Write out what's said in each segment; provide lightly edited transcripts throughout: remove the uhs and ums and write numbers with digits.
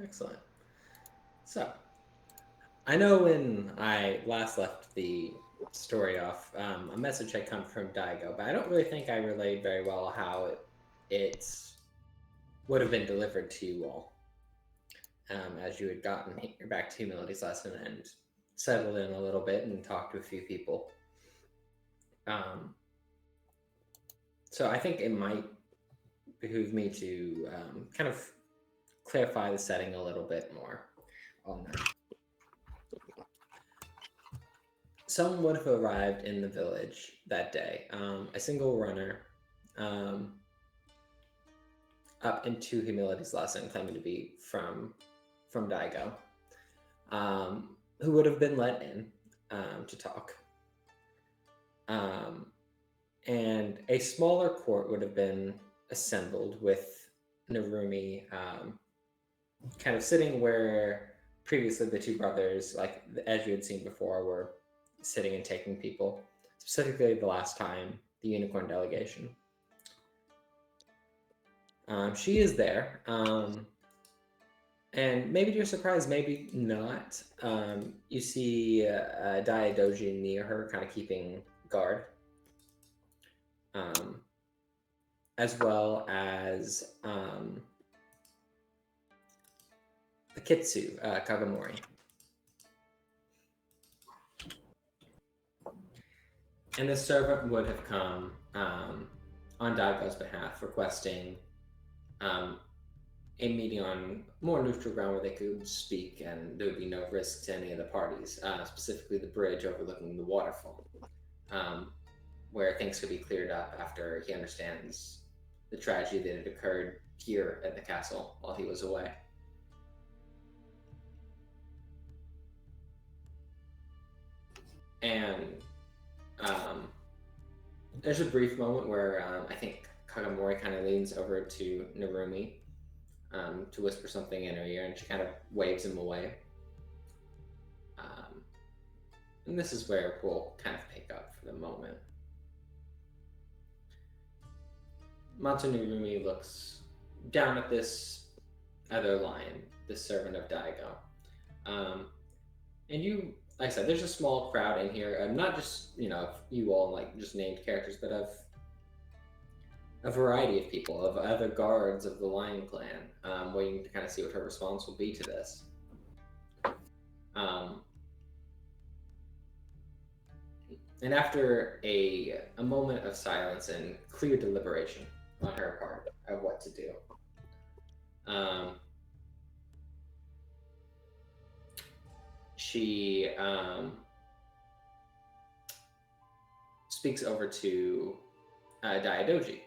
Excellent. So, I know when I last left the story off, a message had come from Daigo, but I don't really think I relayed very well how it would have been delivered to you all, as you had gotten back to Humility's lesson and settled in a little bit and talked to a few people. Um, so I think it might behoove me to kind of clarify the setting a little bit more on that. Someone would have arrived in the village that day, a single runner, um, up into Humility's lesson, claiming to be from Daigo, who would have been let in to talk. Um, and a smaller court would have been assembled with Narumi kind of sitting where previously the two brothers, like as you had seen before, were sitting and taking people. Specifically, the last time, the Unicorn delegation. She is there. And maybe to your surprise, maybe not. You see Daidoji near her, kind of keeping guard, um, as well as Akitsu Kagamori. And the servant would have come on Daigo's behalf, requesting a meeting on more neutral ground where they could speak and there would be no risk to any of the parties, specifically the bridge overlooking the waterfall, where things could be cleared up after he understands the tragedy that had occurred here at the castle while he was away. And there's a brief moment where I think Kagamori kind of leans over to Narumi to whisper something in her ear, and she kind of waves him away. And this is where we'll kind of pick up for the moment. Matsu Narumi looks down at this other lion, this servant of Daigo. And you, like I said, there's a small crowd in here, not just, you all, like, just named characters, but of a variety of people, of other guards of the Lion Clan, waiting to kind of see what her response will be to this. And after a moment of silence and clear deliberation on her part of what to do, she speaks over to Daidoji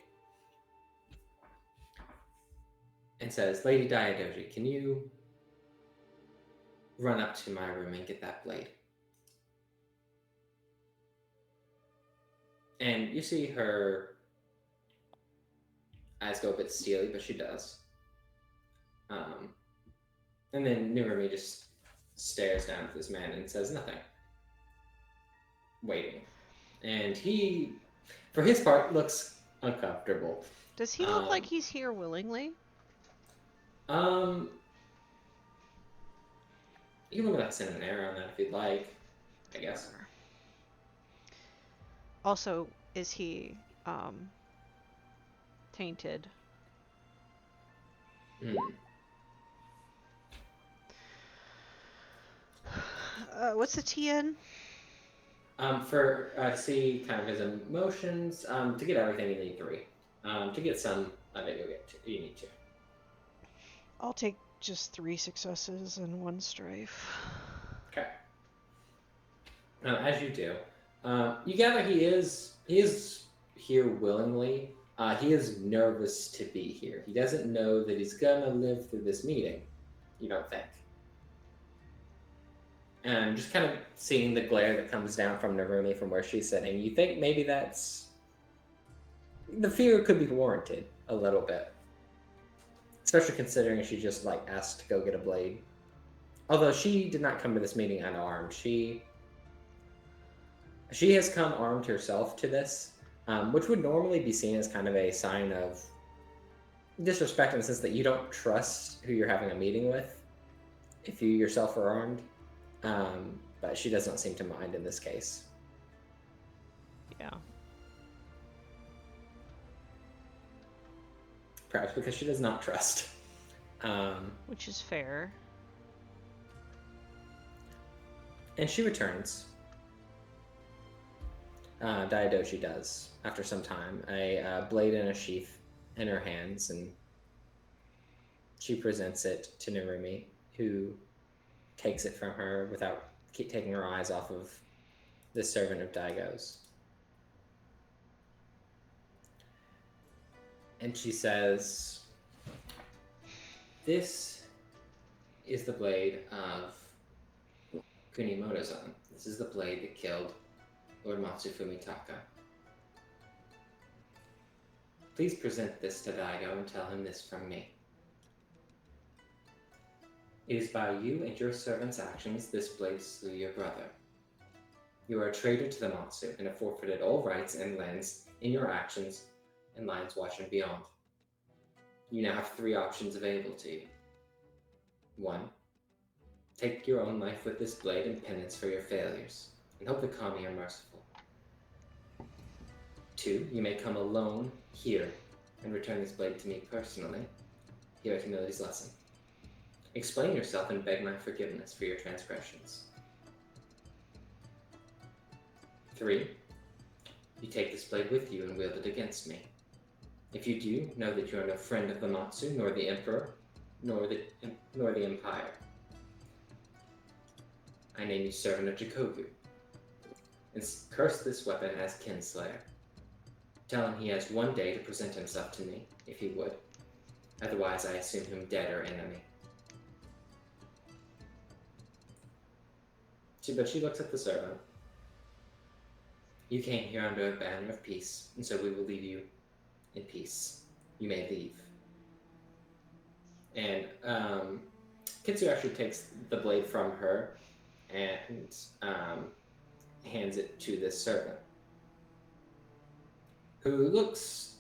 and says, "Lady Daidoji, can you run up to my room and get that blade?" And you see her eyes go a bit steely, but she does. And then Narumi just stares down at this man and says nothing, waiting. And he, for his part, looks uncomfortable. Does he look like he's here willingly? You can look at cinnamon arrow on that if you'd like, I guess. Also, is he tainted? What's the TN? For see kind of his emotions, to get everything you need 3. To get some of it, you need 2. I'll take just 3 successes and 1 strife. Okay. As you do, you gather he is here willingly. He is nervous to be here. He doesn't know that he's gonna live through this meeting. You don't think. And just kind of seeing the glare that comes down from Narumi from where she's sitting, you think maybe that's... the fear could be warranted a little bit. Especially considering she just, like, asked to go get a blade. Although she did not come to this meeting unarmed. She has come armed herself to this, which would normally be seen as kind of a sign of disrespect in the sense that you don't trust who you're having a meeting with. if you yourself are armed. But she does not seem to mind in this case. Yeah. Perhaps because she does not trust. Which is fair. And she returns. Diadoshi does, after some time, a blade in a sheath in her hands, and she presents it to Narumi, who takes it from her without taking her eyes off of the servant of Daigo's. And she says, "This is the blade of Kunimoto-san. This is the blade that killed Lord Matsufumi Taka. Please present this to Daigo and tell him this from me. It is by you and your servant's actions this blade slew your brother. You are a traitor to the Matsu and have forfeited all rights and lands in your actions and Lion's Watch and beyond. You now have 3 options available to you. 1. Take your own life with this blade in penance for your failures, and hope the Kami are merciful. 2. You may come alone here and return this blade to me personally, here at Humility's Lesson. Explain yourself and beg my forgiveness for your transgressions. 3. You take this blade with you and wield it against me. If you do, know that you are no friend of the Matsu, nor the Emperor, nor the Empire. I name you servant of Jakobu, and curse this weapon as Kinslayer. Tell him he has 1 day to present himself to me, if he would. Otherwise, I assume him dead or enemy." But she looks at the servant. "You came here under a banner of peace, and so we will leave you in peace. You may leave." And Kitsu actually takes the blade from her and hands it to this servant, who looks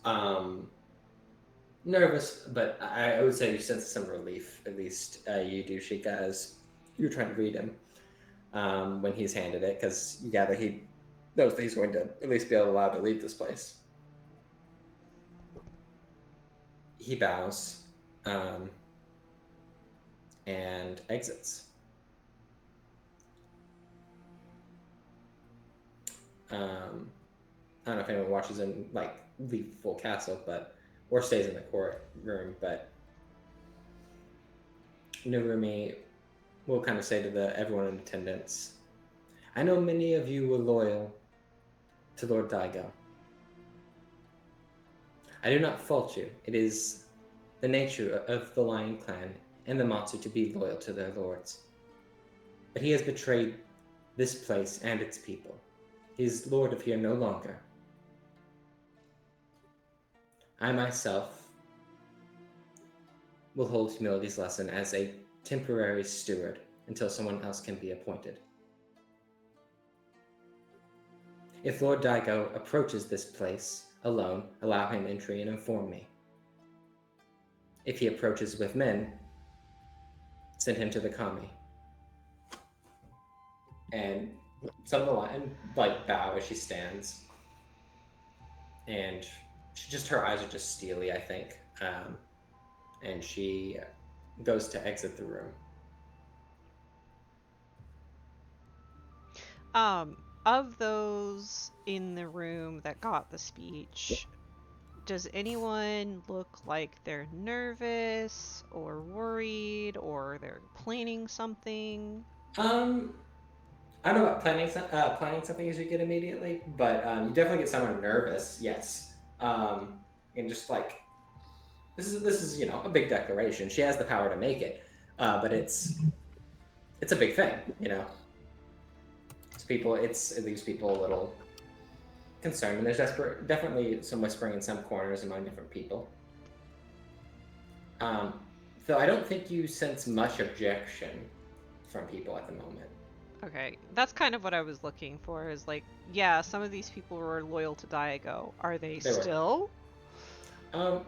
nervous, but I would say you sense some relief, at least you do, Shika, as you're trying to read him when he's handed it, because you gather he knows that he's going to at least be allowed to leave this place. He bows and exits. I don't know if anyone watches him leave full castle, or stays in the courtroom, but Narumi will kind of say to everyone in attendance, "I know many of you were loyal to Lord Daigo. I do not fault you. It is the nature of the Lion Clan and the Matsu to be loyal to their lords. But he has betrayed this place and its people. He is lord of here no longer. I myself will hold Humility's Lesson as a temporary steward until someone else can be appointed. If Lord Daigo approaches this place alone, allow him entry and inform me. If he approaches with men, send him to the Kami." And some of the line bow as she stands, and her eyes are just steely, I think, and she goes to exit the room. Of those in the room that got the speech, does anyone look like they're nervous or worried or they're planning something? I don't know about planning something as you get immediately, but you definitely get someone nervous, yes. And just this is a big declaration. She has the power to make it, but it's a big thing, It leaves people a little concerned, and there's definitely some whispering in some corners among different people. Though I don't think you sense much objection from people at the moment. Okay, that's kind of what I was looking for, is some of these people were loyal to Daigo. Are they still?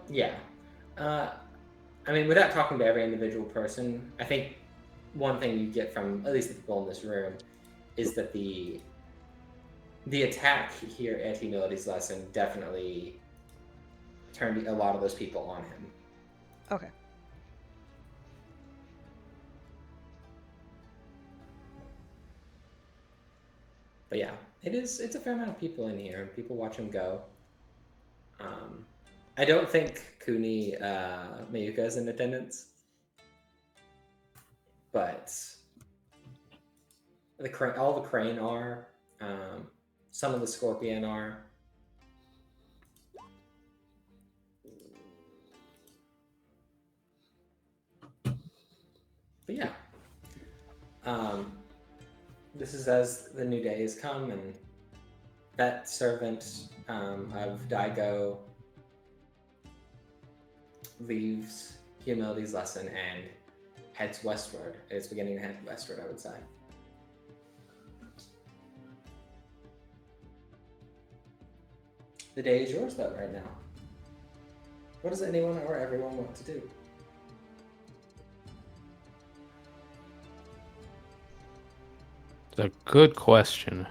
Yeah. Without talking to every individual person, I think one thing you get from at least the people in this room is that the attack here at Humility's Lesson definitely turned a lot of those people on him. Okay. But yeah, it's a fair amount of people in here, and people watch him go. I don't think Kuni Mayuka is in attendance, but all the Crane are. Some of the Scorpion are. But yeah, this is as the new day has come, and that servant of Daigo leaves Humility's Lesson and heads westward. It's beginning to head westward, I would say. The day is yours, though, right now. What does anyone or everyone want to do? It's a good question.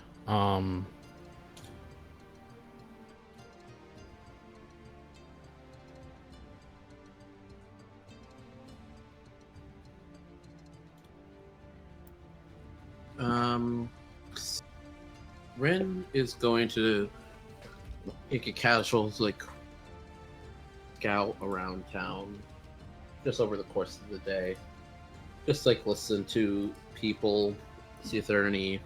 Ren is going to make a casual scout around town just over the course of the day. Just listen to people, see if there are any,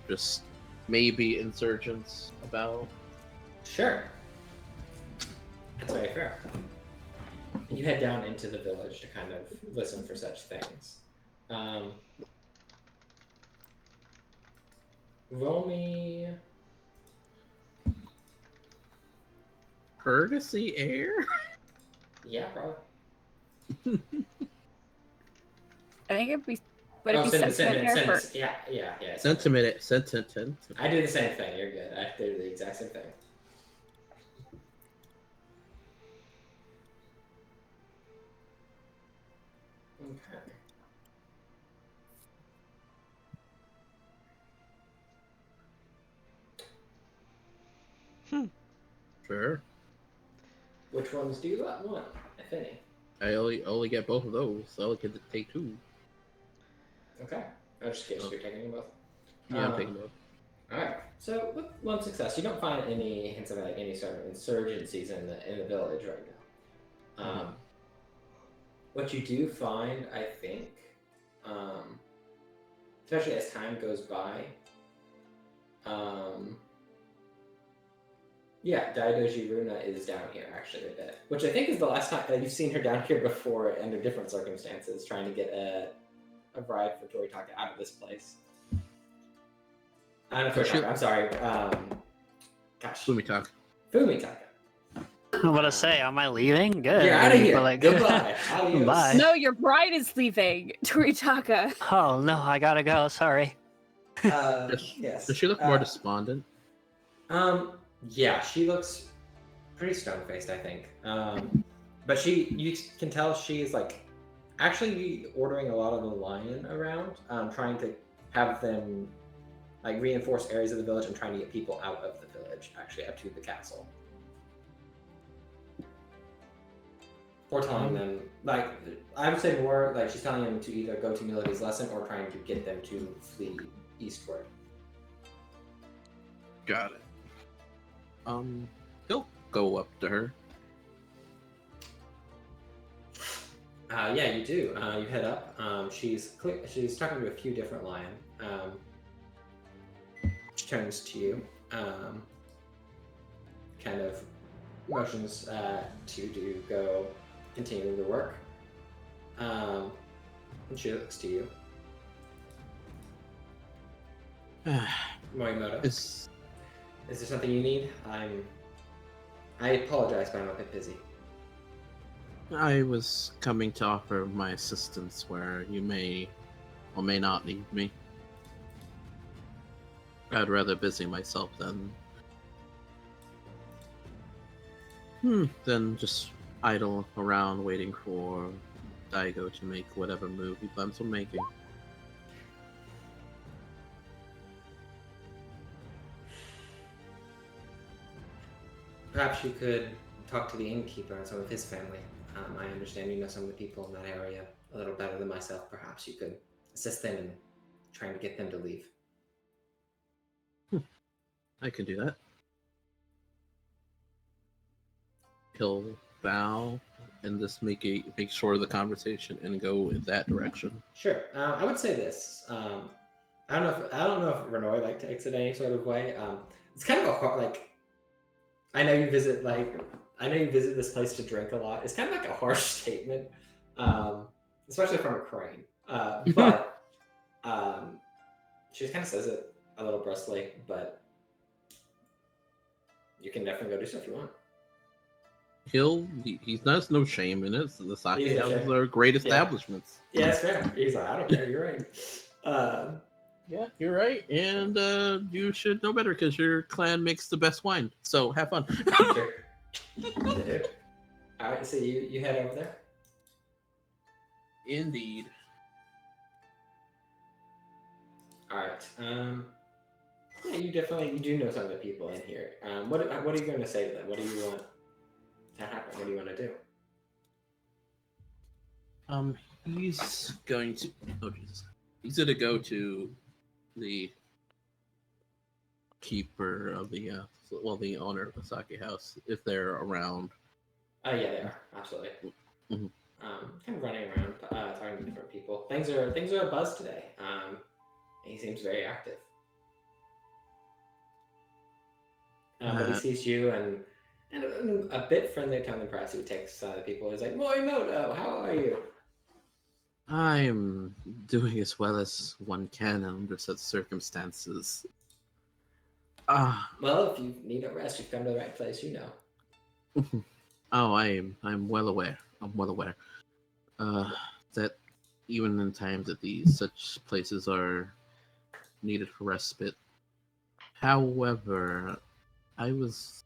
just maybe insurgents about. Sure. That's very fair. You head down into the village to kind of listen for such things. Roll me Courtesy air? Yeah, probably. I think it'd be sentiment air for... Yeah. Sentiment. I do the same thing. You're good. I do the exact same thing. Okay. Sure. Which ones do you want, if any? I only get both of those, so I only get to take 2. Okay. I'm just curious if you're taking them both. Yeah, I'm taking both. Alright. So with one success, you don't find any hints of any sort of insurgencies in the village right now. What you do find, I think, especially as time goes by, Daidoji Runa is down here actually a bit, which I think is the last time that you've seen her down here before under different circumstances, trying to get a bride for Toritaka out of this place. I'm sorry. Fumitaka. I'm gonna say, am I leaving? Good. You're out of here. Like, Goodbye. Adios. Bye. No, your bride is leaving, Toritaka. Oh no, I gotta go. Sorry. Yes. Does she look more despondent? Yeah, she looks pretty stone-faced, I think. But you can tell she's actually ordering a lot of the lion around, trying to have them reinforce areas of the village and trying to get people out of the village, actually up to the castle. Or telling them, I would say more she's telling them to either go to Humility's Lesson or trying to get them to flee eastward. Got it. He'll go up to her. Yeah, you do. You head up. She's talking to a few different lion. She turns to you, kind of motions to go continue the work. And she looks to you. Morimoto. Is there something you need? I apologize, but I'm a bit busy. I was coming to offer my assistance where you may or may not need me. I'd rather busy myself than just idle around waiting for Daigo to make whatever move he plans on making. Perhaps you could talk to the innkeeper and some of his family. I understand you know some of the people in that area a little better than myself. Perhaps you could assist them in trying to get them to leave. I can do that. He'll bow and just make sure of the conversation and go in that direction. Sure. I would say this. I don't know if Renoi takes it any sort of way. It's kind of a hard I know you visit this place to drink a lot. It's kind of like a harsh statement, especially from a crane. But she just kind of says it a little brusquely. But you can definitely go do stuff you want. He's not no shame in it. The sake He's no houses shame. are great establishments. Yeah, it's fair. He's like, I don't care. You're right. Yeah, you're right, and you should know better because your clan makes the best wine. So have fun. Sure. All right, so you head over there. Indeed. All right. Yeah, you do know some of the people in here. What are you going to say to them? What do you want to happen? What do you want to do? He's going to. Oh Jesus! He's going to go to the keeper of the the owner of the sake house if they're around. Oh yeah, they are absolutely. Mhm. Kind of running around, talking to different people. Things are a buzz today. He seems very active. But he sees you and a bit friendly tone than perhaps he would take some of the people. He's like, Morimoto, how are you? I'm doing as well as one can under such circumstances. Well, if you need a rest, you've come to the right place, you know. Oh, I'm well aware. I'm well aware. That even in times that these such places are needed for respite. However, I was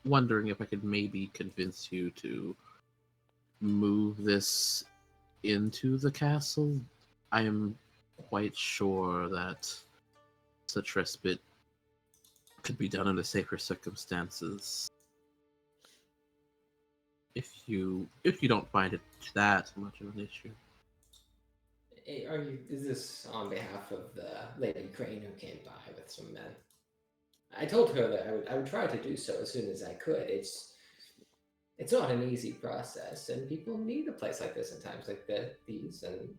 wondering if I could maybe convince you to move this into the castle. I am quite sure that such respite could be done under safer circumstances. If you don't find it that much of an issue. Is this on behalf of the Lady Crane who came by with some men? I told her that I would try to do so as soon as I could. It's not an easy process, and people need a place like this in times like these. And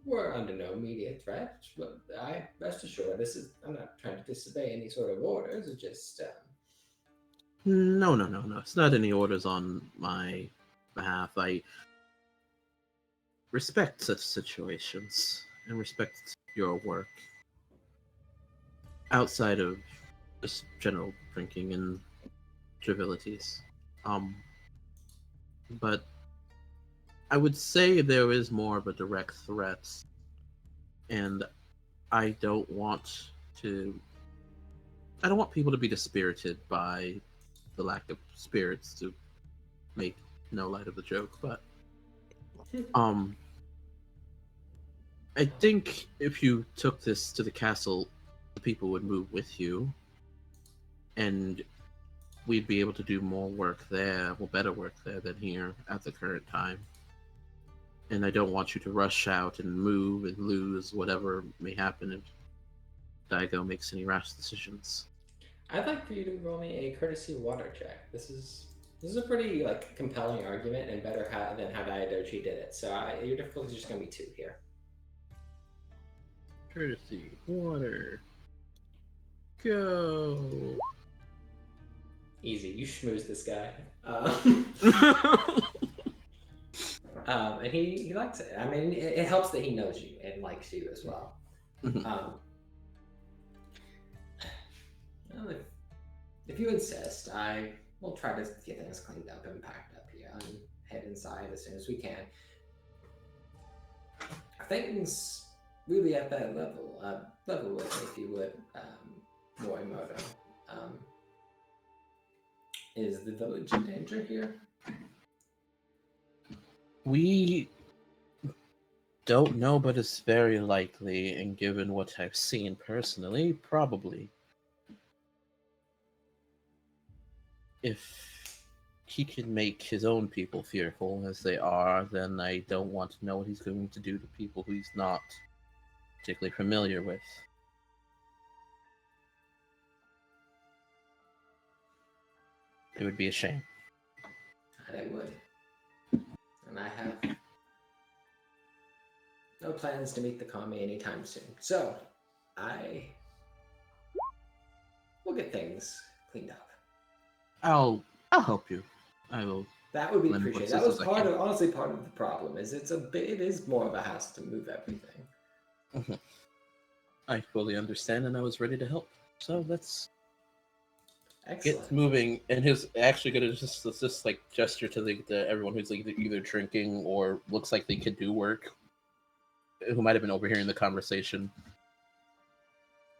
we're under no immediate threat. But I rest assured, I'm not trying to disobey any sort of orders. It's just No. It's not any orders on my behalf. I respect such situations and respect your work outside of just general drinking and trivialities. But I would say there is more of a direct threat, and I don't want people to be dispirited by the lack of spirits, to make no light of the joke, but I think if you took this to the castle, the people would move with you, and we'd be able to do more work there, better work there than here at the current time. And I don't want you to rush out and move and lose whatever may happen if Daigo makes any rash decisions. I'd like for you to roll me a courtesy water check. This is a pretty compelling argument and better than how Daidochi did it. So your difficulty is just going to be 2 here. Courtesy water. Go. Easy. You schmooze this guy. And he likes it. I mean, it helps that he knows you and likes you as well. Well, if you insist, I will try to get things cleaned up and packed up here and head inside as soon as we can. Things really at that level. Level with me, if you would, Morimoto. Is the village in danger here? We don't know, but it's very likely, and given what I've seen personally, probably. if he can make his own people fearful as they are, then I don't want to know what he's going to do to people who he's not particularly familiar with. It would be a shame. I would. And I have no plans to meet the commie anytime soon. So, I will get things cleaned up. I'll help you. I will. That would be Lend appreciated. what That was assistance I can. honestly part of the problem. Is it is more of a hassle to move everything. I fully understand, and I was ready to help. So let's Excellent. get moving. And he's actually gonna just like gesture to the everyone who's like either drinking or looks like they could do work, who might have been overhearing the conversation.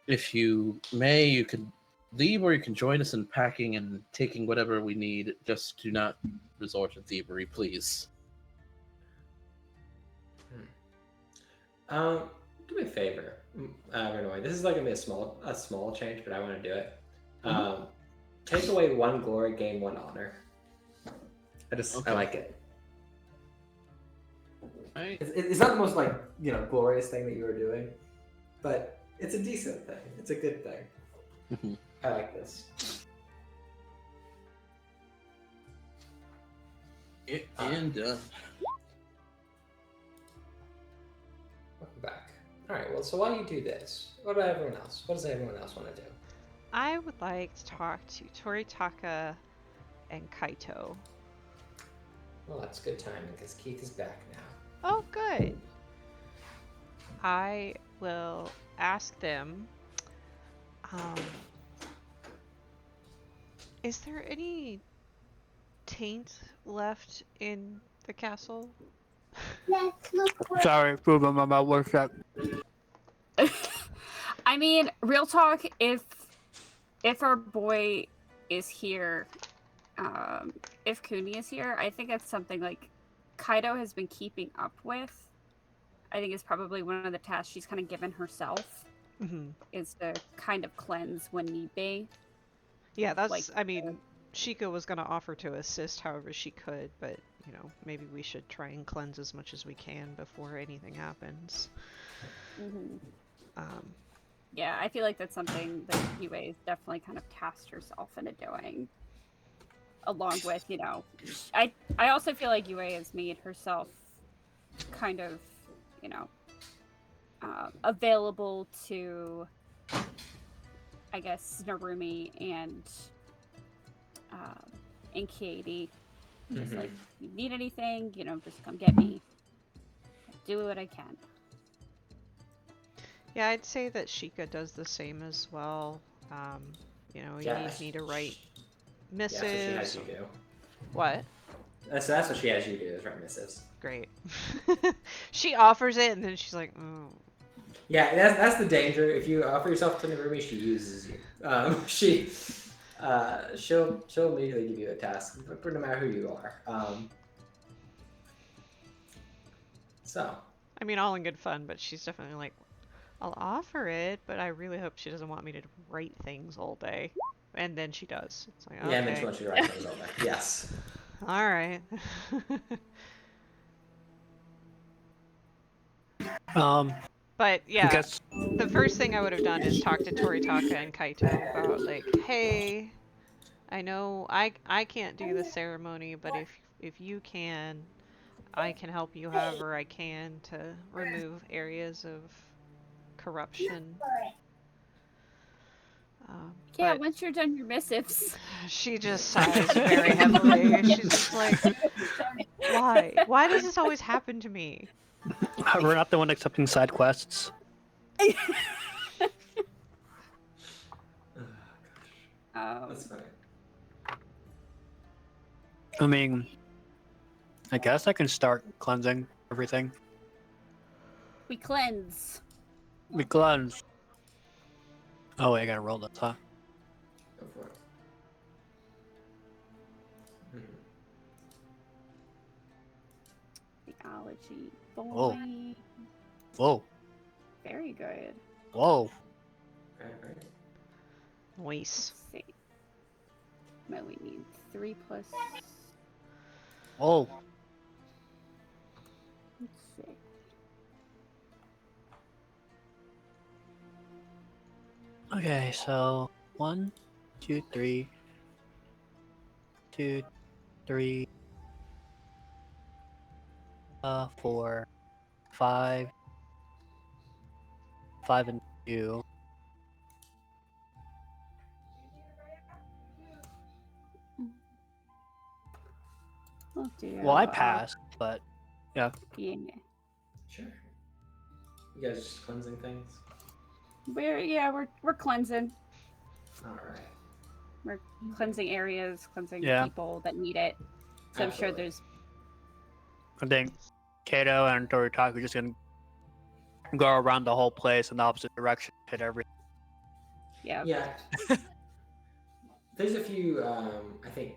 If you may, you can leave, or you can join us in packing and taking whatever we need. Just do not resort to thievery, please. Do me a favor, Renoi. This is like gonna be a small change, but I want to do it. Take away 1 glory, gain 1 honor. I like it. Right. It's not the most glorious thing that you were doing, but it's a decent thing. It's a good thing. I like this. And Welcome back. All right. Well, so while you do this, what about everyone else? What does everyone else want to do? I would like to talk to Toritaka and Kaito. Well, that's good timing because Keith is back now. Oh, good. I will ask them, is there any taint left in the castle? Sorry, Ruben, I'm at work. I mean, real talk, if our boy is here, if Kuni is here, I think that's something like Kaido has been keeping up with. I think it's probably one of the tasks she's kind of given herself, is to kind of cleanse when need be. Yeah, that's, I mean, Sheikah was going to offer to assist however she could, but, you know, maybe we should try and cleanse as much as we can before anything happens. Yeah, I feel like that's something that Yue has definitely kind of tasked herself into doing. Along with, you know, I also feel like Yue has made herself kind of, you know, available to, I guess, Narumi and Katie. Just like, if you need anything, you know, just come get me. I'll do what I can. Yeah, I'd say that Sheikah does the same as well. You know, you need me to write missives. Yeah, that's what she has you do. What? That's what she has you do, is write missives. Great. She offers it and then she's like, oh. Yeah, that's the danger. If you offer yourself to Narumi, she uses you. She'll immediately give you a task, but no matter who you are. So. I mean, all in good fun, but she's definitely like, I'll offer it, but I really hope she doesn't want me to write things all day. And then she does. It's like, okay. Yeah, and then she wants you to write things all day. Yes. All right. But yeah, the first thing I would have done is talk to Toritaka and Kaito about like, hey, I know I can't do the ceremony, but if you can, I can help you however I can to remove areas of corruption. Yeah, once you're done your missives. She just sighs very heavily. She's just like, why? Why does this always happen to me? We're not the one accepting side quests. That's funny. I mean, I guess I can start cleansing everything. We cleanse. We cleanse. Oh wait, I gotta roll this, huh? Go for it. Theology. Boy. Whoa. Whoa. Very good. Whoa. Right. Nice. Let's see. What we need 3 plus. Oh, Let's see. okay. So 1, 2, 3, 2, 3, 4, 5, 5 and 2. We'll do. Well, I passed, but yeah. Yeah. Sure. You guys just cleansing things? We're cleansing. Alright. We're cleansing areas, cleansing Yeah. people that need it. So I'm sure Absolutely. there's. I think Kato and Toritaku just gonna go around the whole place in the opposite direction, hit everything. Yeah. Yeah. There's a few, I think,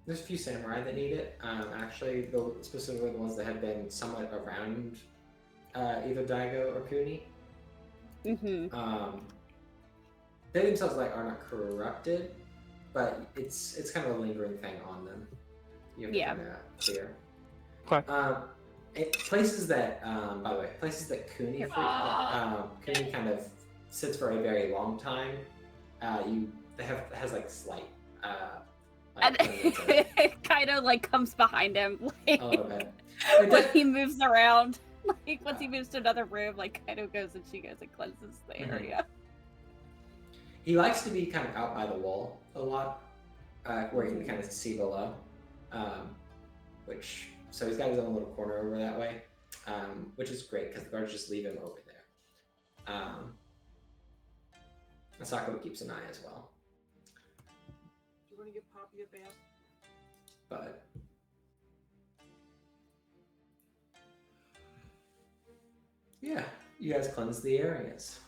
there's a few samurai that need it. Actually, specifically the ones that have been somewhat around either Daigo or Kuni. Mm-hmm. They themselves are not corrupted, but it's kind of a lingering thing on them. You have to Yeah. kind of clear. Okay. Places that, by the way, places that Kuni kind of sits for a very long time. Has slight. And it kind of comes behind him, A little bit. when he moves around. Once he moves to another room, Kaido goes and she goes and cleanses the Mhm. area. He likes to be kind of out by the wall a lot, where he can kind of see below. So he's got his own little corner over that way, which is great because the guards just leave him over there. Asako keeps an eye as well. Do you want to give Poppy a bath? But yeah, you guys cleanse the areas.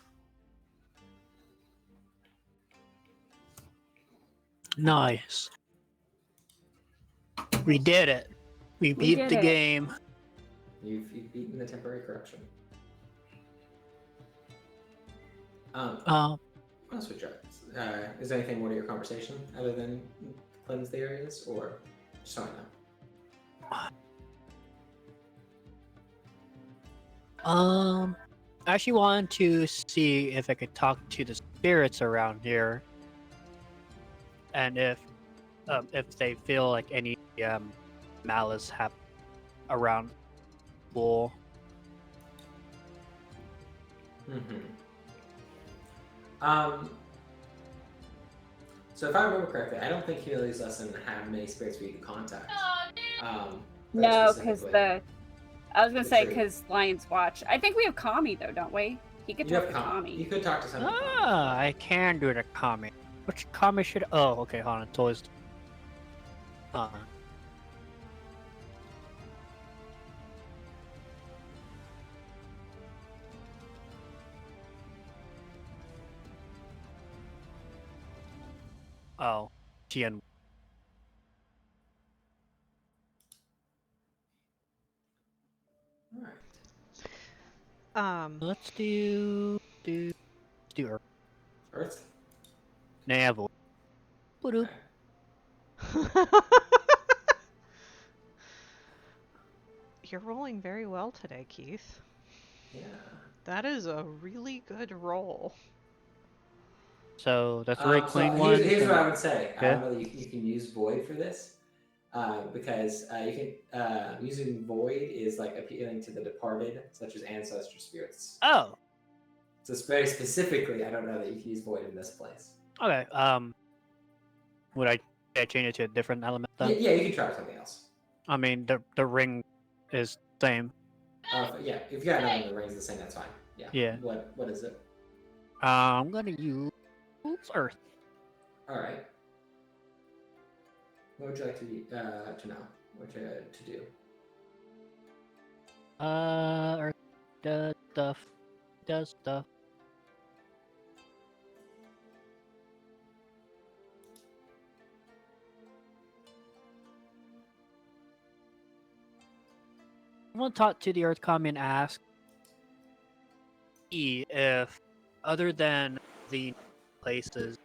Nice. We did it. We beat did the it. game. You've beaten the temporary corruption. Um, What else would you? Is there anything more to your conversation other than cleanse the areas, or just so I know? I actually wanted to see if I could talk to the spirits around here, and if they feel like any malice around Bull. So if I remember correctly, I don't think Humility's Lesson have many spirits for you to contact. No, because specifically. I was gonna The say tree. because Lion's Watch. I think we have Kami though, don't we? He could You talk have to Kami. You Kami. could talk to someone. I can do the Kami. Which Kami should? Oh, okay. Hold on. It's always. Oh, Tien. All right. Let's do Earth. Earth. Navel. Okay. You're rolling very well today, Keith. Yeah. That is a really good roll. So the three So clean ones. here's what and- I would say. I Yeah. don't know that you can use Void for this, because you can using Void is appealing to the departed, such as ancestor spirits. Oh, So very specifically, I don't know that you can use Void in this place. okay. Would I change it to a different element then? Yeah, you can try something else. I mean, the ring is same. Yeah, if you got another one that rings the same, that's fine. Yeah. Yeah. What is it? I'm gonna use Earth. All right. What would you like to know? What to do? Earth does stuff. I'm gonna talk to the Earth Kami and ask if, other than the places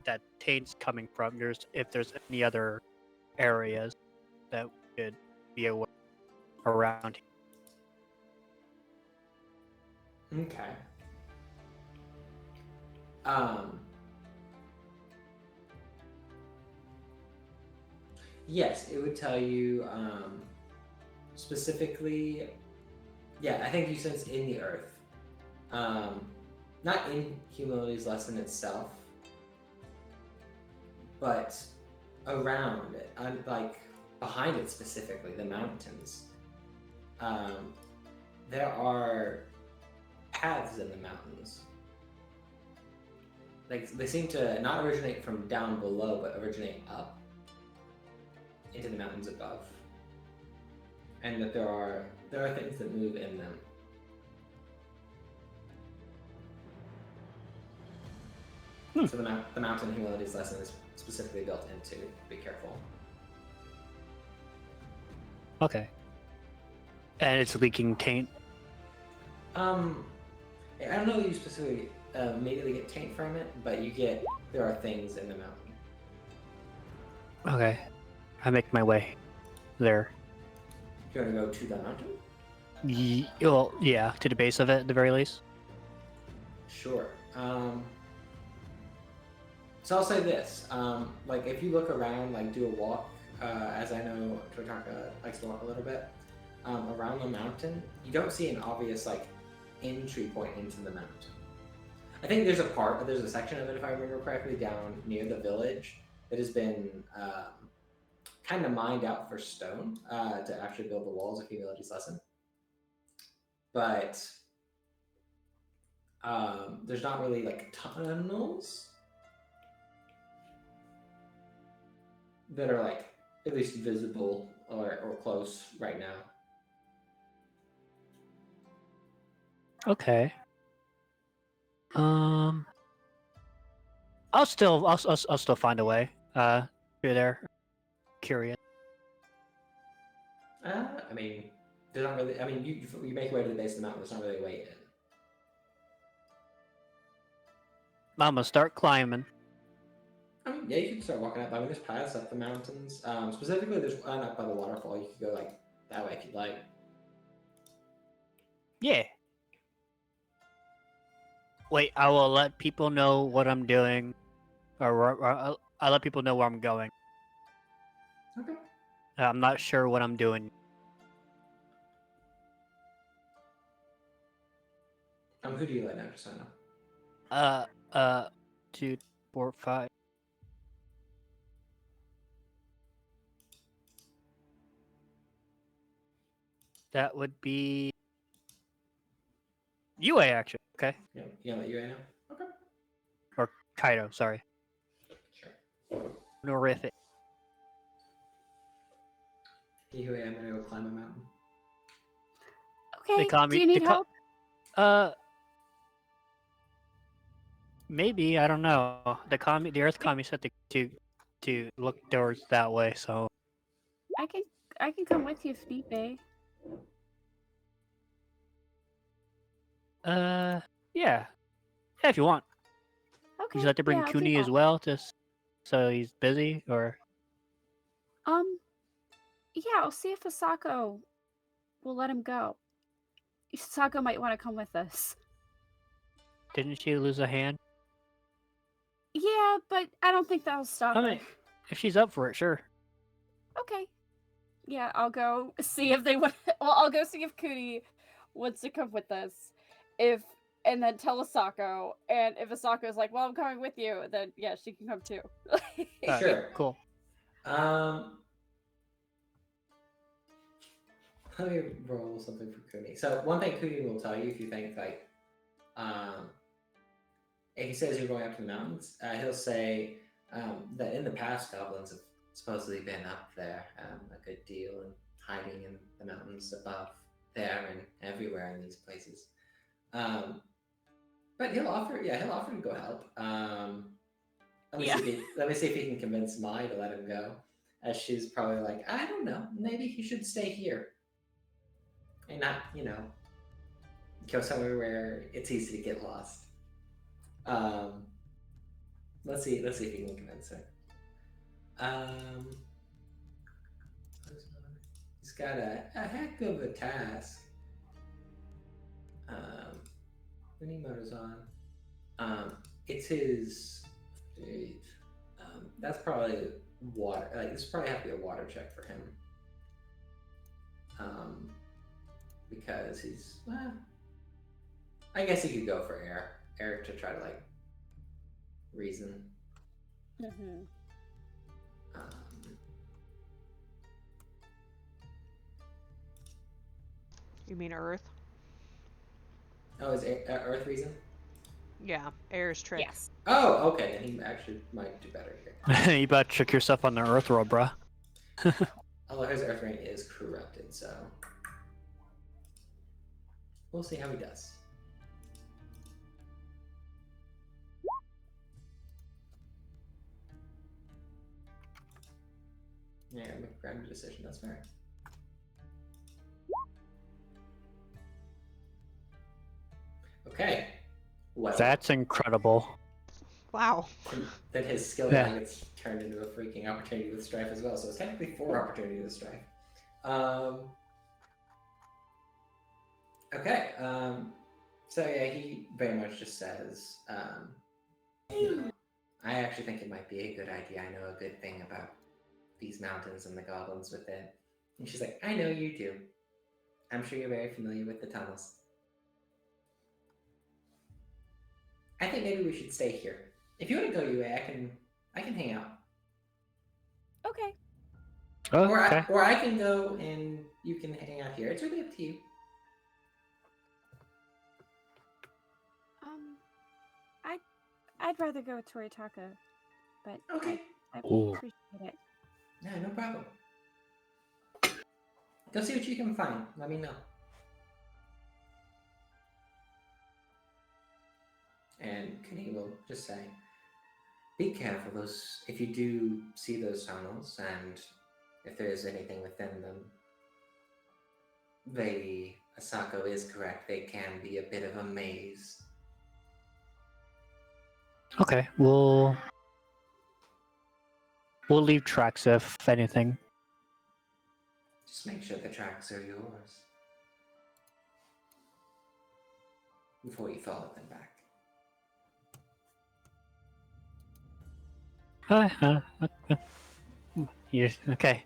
that taint's coming from. If there's any other areas that we could be aware around here. Okay. Yes, it would tell you specifically. Yeah, I think you sense in the earth. Not in humility's lesson itself, but around it, like behind it specifically, the mountains. There are paths in the mountains. Like they seem to not originate from down below, but originate up into the mountains above. And that there are things that move in them. So the mountain humility's lesson is specifically built into. Be careful. Okay. And it's leaking taint. I don't know if you specifically immediately get taint from it, but there are things in the mountain. Okay. I make my way there. Do you want to go to the mountain? Well, yeah, to the base of it at the very least. Sure. So I'll say this: like if you look around, like do a walk, as I know Totaka likes to walk a little bit around the mountain, you don't see an obvious like entry point into the mountain. I think there's a section of it, if I remember correctly, down near the village that has been kind of mined out for stone to actually build the walls of humility's lesson. But there's not really like tunnels that are like at least visible or close right now. Okay. I'll still find a way. Through there. Curious. I mean, there's not really. I mean, you make your way to the base of the mountain. There's not really a way in. I'm gonna start climbing. I mean, yeah, you can start walking up. I mean, there's paths up the mountains. Specifically, there's one up by the waterfall. You could go like that way if you'd like. Yeah. Wait, I will let people know what I'm doing, or I'll let people know where I'm going. Okay. I'm not sure what I'm doing. Who do you let know? Just so I know. 2, 4, 5. That would be UA actually. Okay. Yeah, you let you know. Okay. Or Kaido, sorry. Sure. Horrific. Anyway, I'm gonna go climb a mountain. Okay. call Do me- you need they ca- help? Maybe, I don't know. The Earth Kami said to look towards that way, so I can come with you if need be. yeah. Yeah, if you want. Okay. Would you like to bring yeah, I'll do Kuni as that. well, so he's busy, or Yeah, I'll see if Asako will let him go. Asako might want to come with us. didn't she lose a hand? Yeah, but I don't think that'll stop I her. mean, if she's up for it, sure. Okay. Yeah, I'll go see if they want. Well, I'll go see if Kuni wants to come with us. And then tell Asako. And if Asako's like, "Well, I'm coming with you," then yeah, she can come too. Sure. Cool. Let me roll something for Kuni. So one thing Kuni will tell you if you think like, if he says you're going up to the mountains, he'll say that in the past goblins have supposedly been up there a good deal and hiding in the mountains above there and everywhere in these places. But he'll offer to go help. Let me see if he can convince Mai to let him go. As she's probably like, I don't know, maybe he should stay here. And not, go somewhere where it's easy to get lost. Let's see if you can convince her. He's got a heck of a task. Minimoto's on. It's his. That's probably water. Like this probably have to be a water check for him. Because he's. I guess he could go for air. Air to try to like reason. Mm-hmm. You mean Earth? Oh, is Earth reason? Yeah, air's trick. Yes. Oh, okay. Then he actually might do better here. You better check yourself on the Earth roll, bruh. Although his Earth ring is corrupted, so we'll see how he does. Yeah, make a random decision. That's fair. Okay. Well, That's incredible. Wow. then his skill Yeah. now gets turned into a freaking opportunity with strife as well. So it's technically 4 opportunities with strife. Okay. So yeah, he very much just says, I actually think it might be a good idea. I know a good thing about these mountains and the goblins within. And she's like, I know you do. I'm sure you're very familiar with the tunnels. I think maybe we should stay here. If you want to go your way, I can hang out. Okay. Oh, Or okay. I can go and you can hang out here. It's really up to you. I'd rather go with Toritaka, but Okay. I Ooh. appreciate it. Yeah, no problem. Go see what you can find. Let me know. And Kenny will just say, be careful those if you do see those tunnels and if there is anything within them. Asako is correct, they can be a bit of a maze. Okay, we'll leave tracks if anything. Just make sure the tracks are yours. Before you follow them back. You're okay.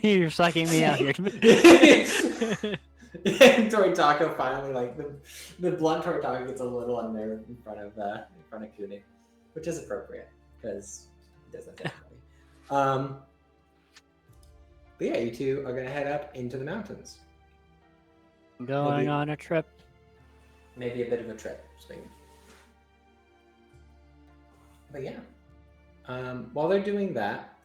You're sucking me out here. Toritaka finally, like the blunt Toritaka gets a little unnerved in front of Kuni, which is appropriate because he does that to everybody. But yeah, you two are gonna head up into the mountains. Going Maybe- on a trip. Maybe a bit of a trip, but yeah. While they're doing that,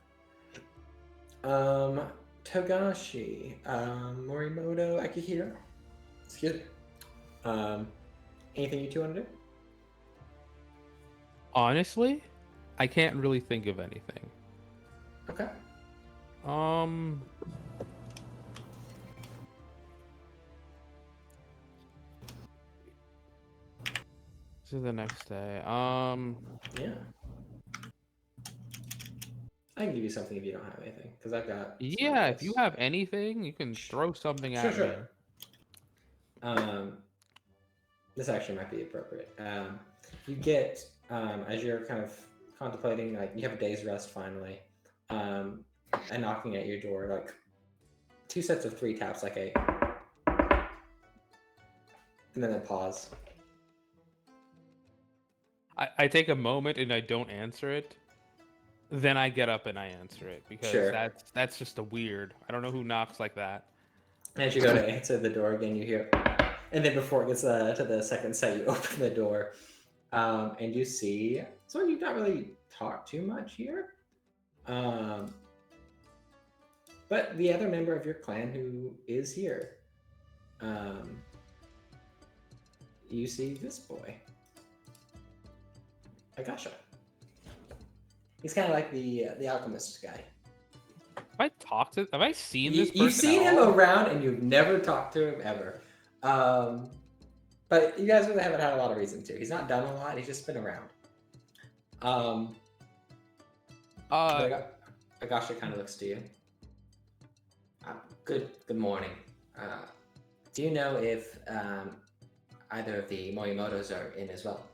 Togashi, Morimoto, Akihiro, excuse me. Anything you two want to do? Honestly, I can't really think of anything. Okay. This is the next day. Yeah. I can give you something if you don't have anything, because I've got. Yeah, if you have anything, you can throw something at me. Sure. This actually might be appropriate. You get as you're kind of contemplating, like you have a day's rest finally, and knocking at your door, like 2 sets of 3 taps, like a, and then a pause. I take a moment and I don't answer it. Then I get up and I answer it because Sure. that's just a weird. I don't know who knocks like that. As you go to answer the door again, you hear, and then before it gets to the second set, you open the door, and you see. So you've not really talked too much here, but the other member of your clan who is here, you see this boy, Agasha. He's kind of like the alchemist guy. Have I seen this person You've seen at him all? around and you've never talked to him ever. But you guys really haven't had a lot of reason to. He's not done a lot, he's just been around. Agasha kind of looks to you. Good morning. Do you know if either of the Morimotos are in as well?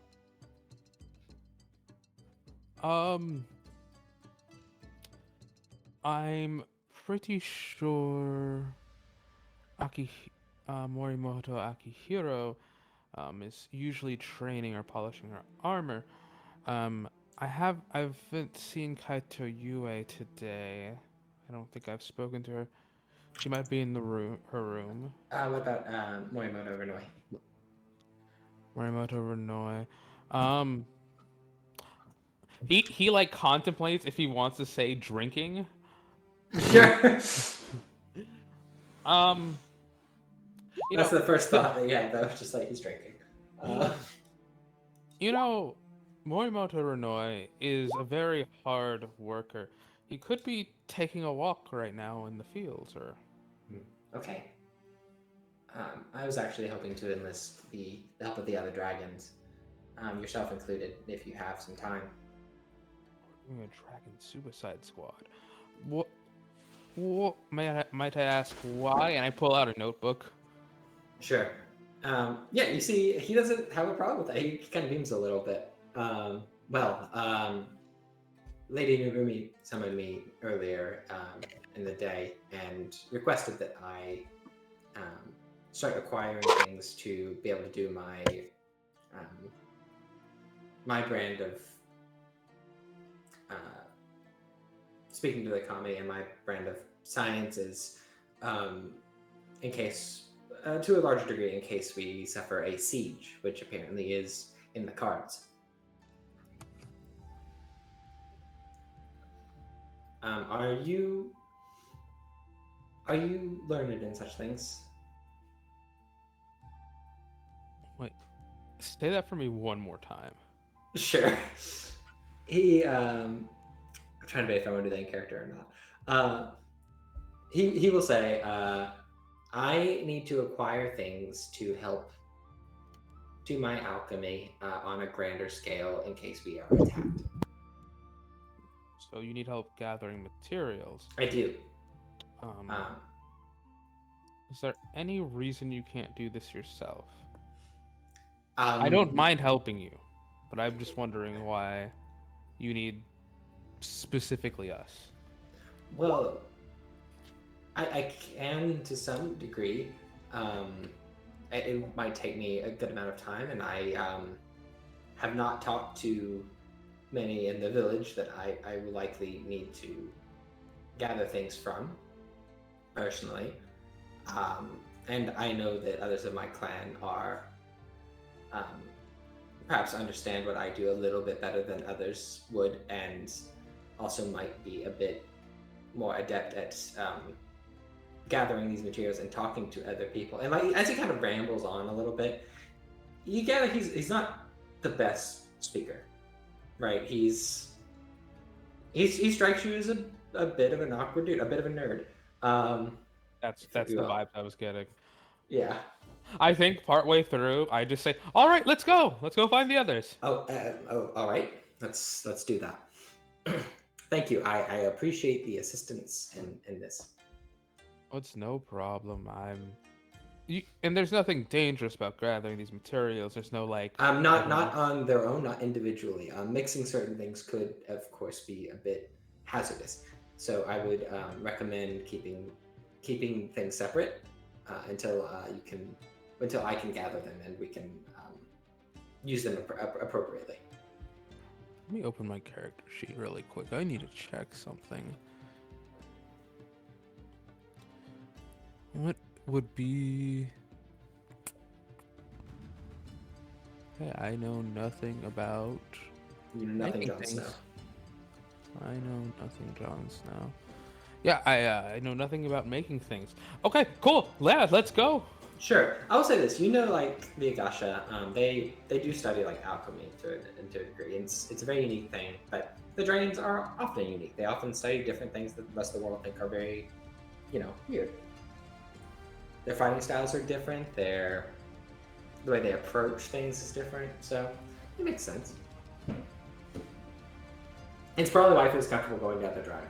I'm pretty sure Morimoto Akihiro is usually training or polishing her armor. I haven't seen Kaito Yue today. I don't think I've spoken to her. She might be in her room. What about Morimoto Renoi? Morimoto Renoi. He like contemplates if he wants to say drinking. Sure. That's the first thought that you had, though. Just like he's drinking. Morimoto Renoi is a very hard worker. He could be taking a walk right now in the fields, or... Okay. I was actually hoping to enlist the help of the other dragons, yourself included, if you have some time. We're doing a dragon suicide squad. What might I ask why? And I pull out a notebook. Sure. Yeah, you see, he doesn't have a problem with that. He kind of beams a little bit. Lady Nugumi summoned me earlier in the day and requested that I start acquiring things to be able to do my brand of speaking to the kami, and my brand of sciences, in case, to a larger degree, in case we suffer a siege, which apparently is in the cards. Are you learned in such things? Wait, say that for me one more time. Sure. I'm trying to debate if I want to do that in character or not. He will say, I need to acquire things to help do my alchemy on a grander scale in case we are attacked. So you need help gathering materials. I do. Is there any reason you can't do this yourself? I I don't mind helping you, but I'm just wondering why you need specifically us. Well, I can to some degree. It might take me a good amount of time, and I have not talked to many in the village that I will likely need to gather things from personally. And I know that others of my clan are perhaps understand what I do a little bit better than others would, and also might be a bit more adept at gathering these materials and talking to other people. And like as he kind of rambles on a little bit, you gather he's not the best speaker, right? He strikes you as a bit of an awkward dude, a bit of a nerd. That's the vibe I was getting. Yeah. I think partway through, I just say, "All right, let's go. Let's go find the others." All right. Let's do that. Thank you. I appreciate the assistance in this. Oh, it's no problem. And there's nothing dangerous about gathering these materials. There's no like. Not on their own, not individually. Mixing certain things could, of course, be a bit hazardous. So I would recommend keeping things separate until I can gather them and we can use them appropriately. Let me open my character sheet really quick. I need to check something. What would be... Hey, I know nothing about... Nothing Jon Snow. I know nothing Jon Snow. Yeah, I know nothing about making things. Okay, cool. Yeah, let's go. Sure. I will say this. Like the Agasha, they do study like alchemy to a degree. It's a very unique thing, but the Dragons are often unique. They often study different things that the rest of the world think are very, weird. Their fighting styles are different. The way they approach things is different. So it makes sense. It's probably why he feels comfortable going down the dragon.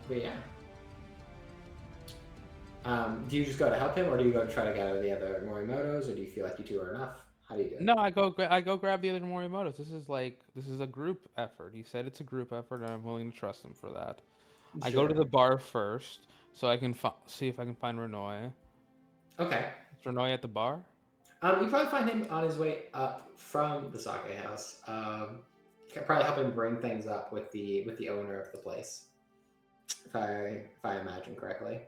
But yeah. Do you just go to help him, or do you go to try to gather the other Morimotos, or do you feel like you two are enough? How do you do it? No, I go grab the other Morimotos. This is a group effort. He said it's a group effort, and I'm willing to trust him for that. I go to Sure. the bar first, so I can see if I can find Renoy. Okay. Is Renoy at the bar? You probably find him on his way up from the sake house. You can probably help him bring things up with the owner of the place, if I imagine correctly.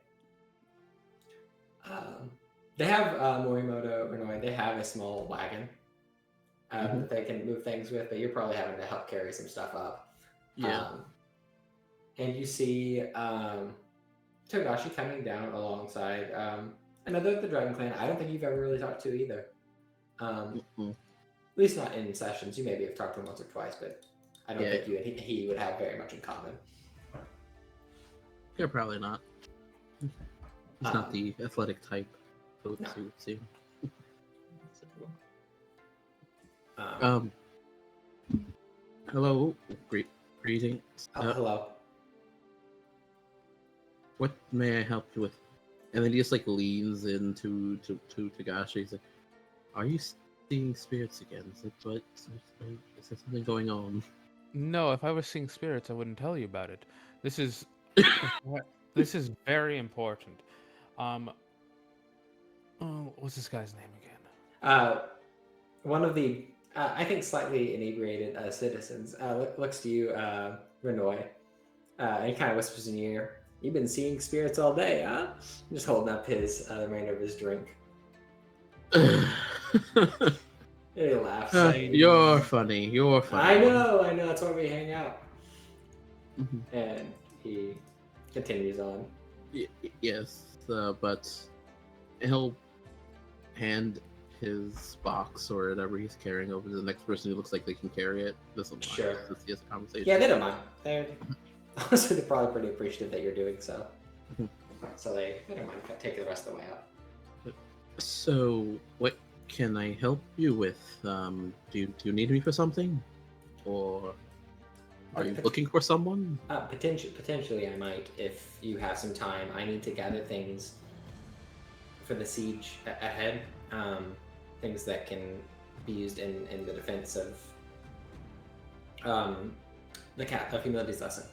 They have Morimoto Renoi. They have a small wagon that they can move things with, but you're probably having to help carry some stuff up. Yeah. And you see Togashi coming down alongside another of the Dragon Clan. I don't think you've ever really talked to either. At least not in sessions. You maybe have talked to him once or twice, but I don't think you and he would have very much in common. Yeah, probably not. He's not the athletic type. So No. it would seem. Hello. Greetings. Hello. What may I help you with? And then he just like leans into to Togashi. He's like, "Are you seeing spirits again?" It's like, "What? Is there something going on?" No, if I was seeing spirits, I wouldn't tell you about it. This is this is very important. What's this guy's name again? One of the I think slightly inebriated citizens looks to you, Renoi, and he kind of whispers in your ear, "You've been seeing spirits all day, huh?" Just holding up his the remainder of his drink. He laughs. saying, You're funny. You're funny. I know. That's why we hang out. And he continues on. Yes, but he'll hand his box or whatever he's carrying over to the next person who looks like they can carry it. Doesn't mind. Sure. Just he has a conversation. Yeah, they don't mind. Honestly, they're probably pretty appreciative that you're doing so. So they don't mind taking the rest of the way up. So, what can I help you with? Do you need me for something, or are you looking for someone? Potentially, I might if you have some time. I need to gather things for the siege ahead. Things that can be used in the defense of of humility's lesson.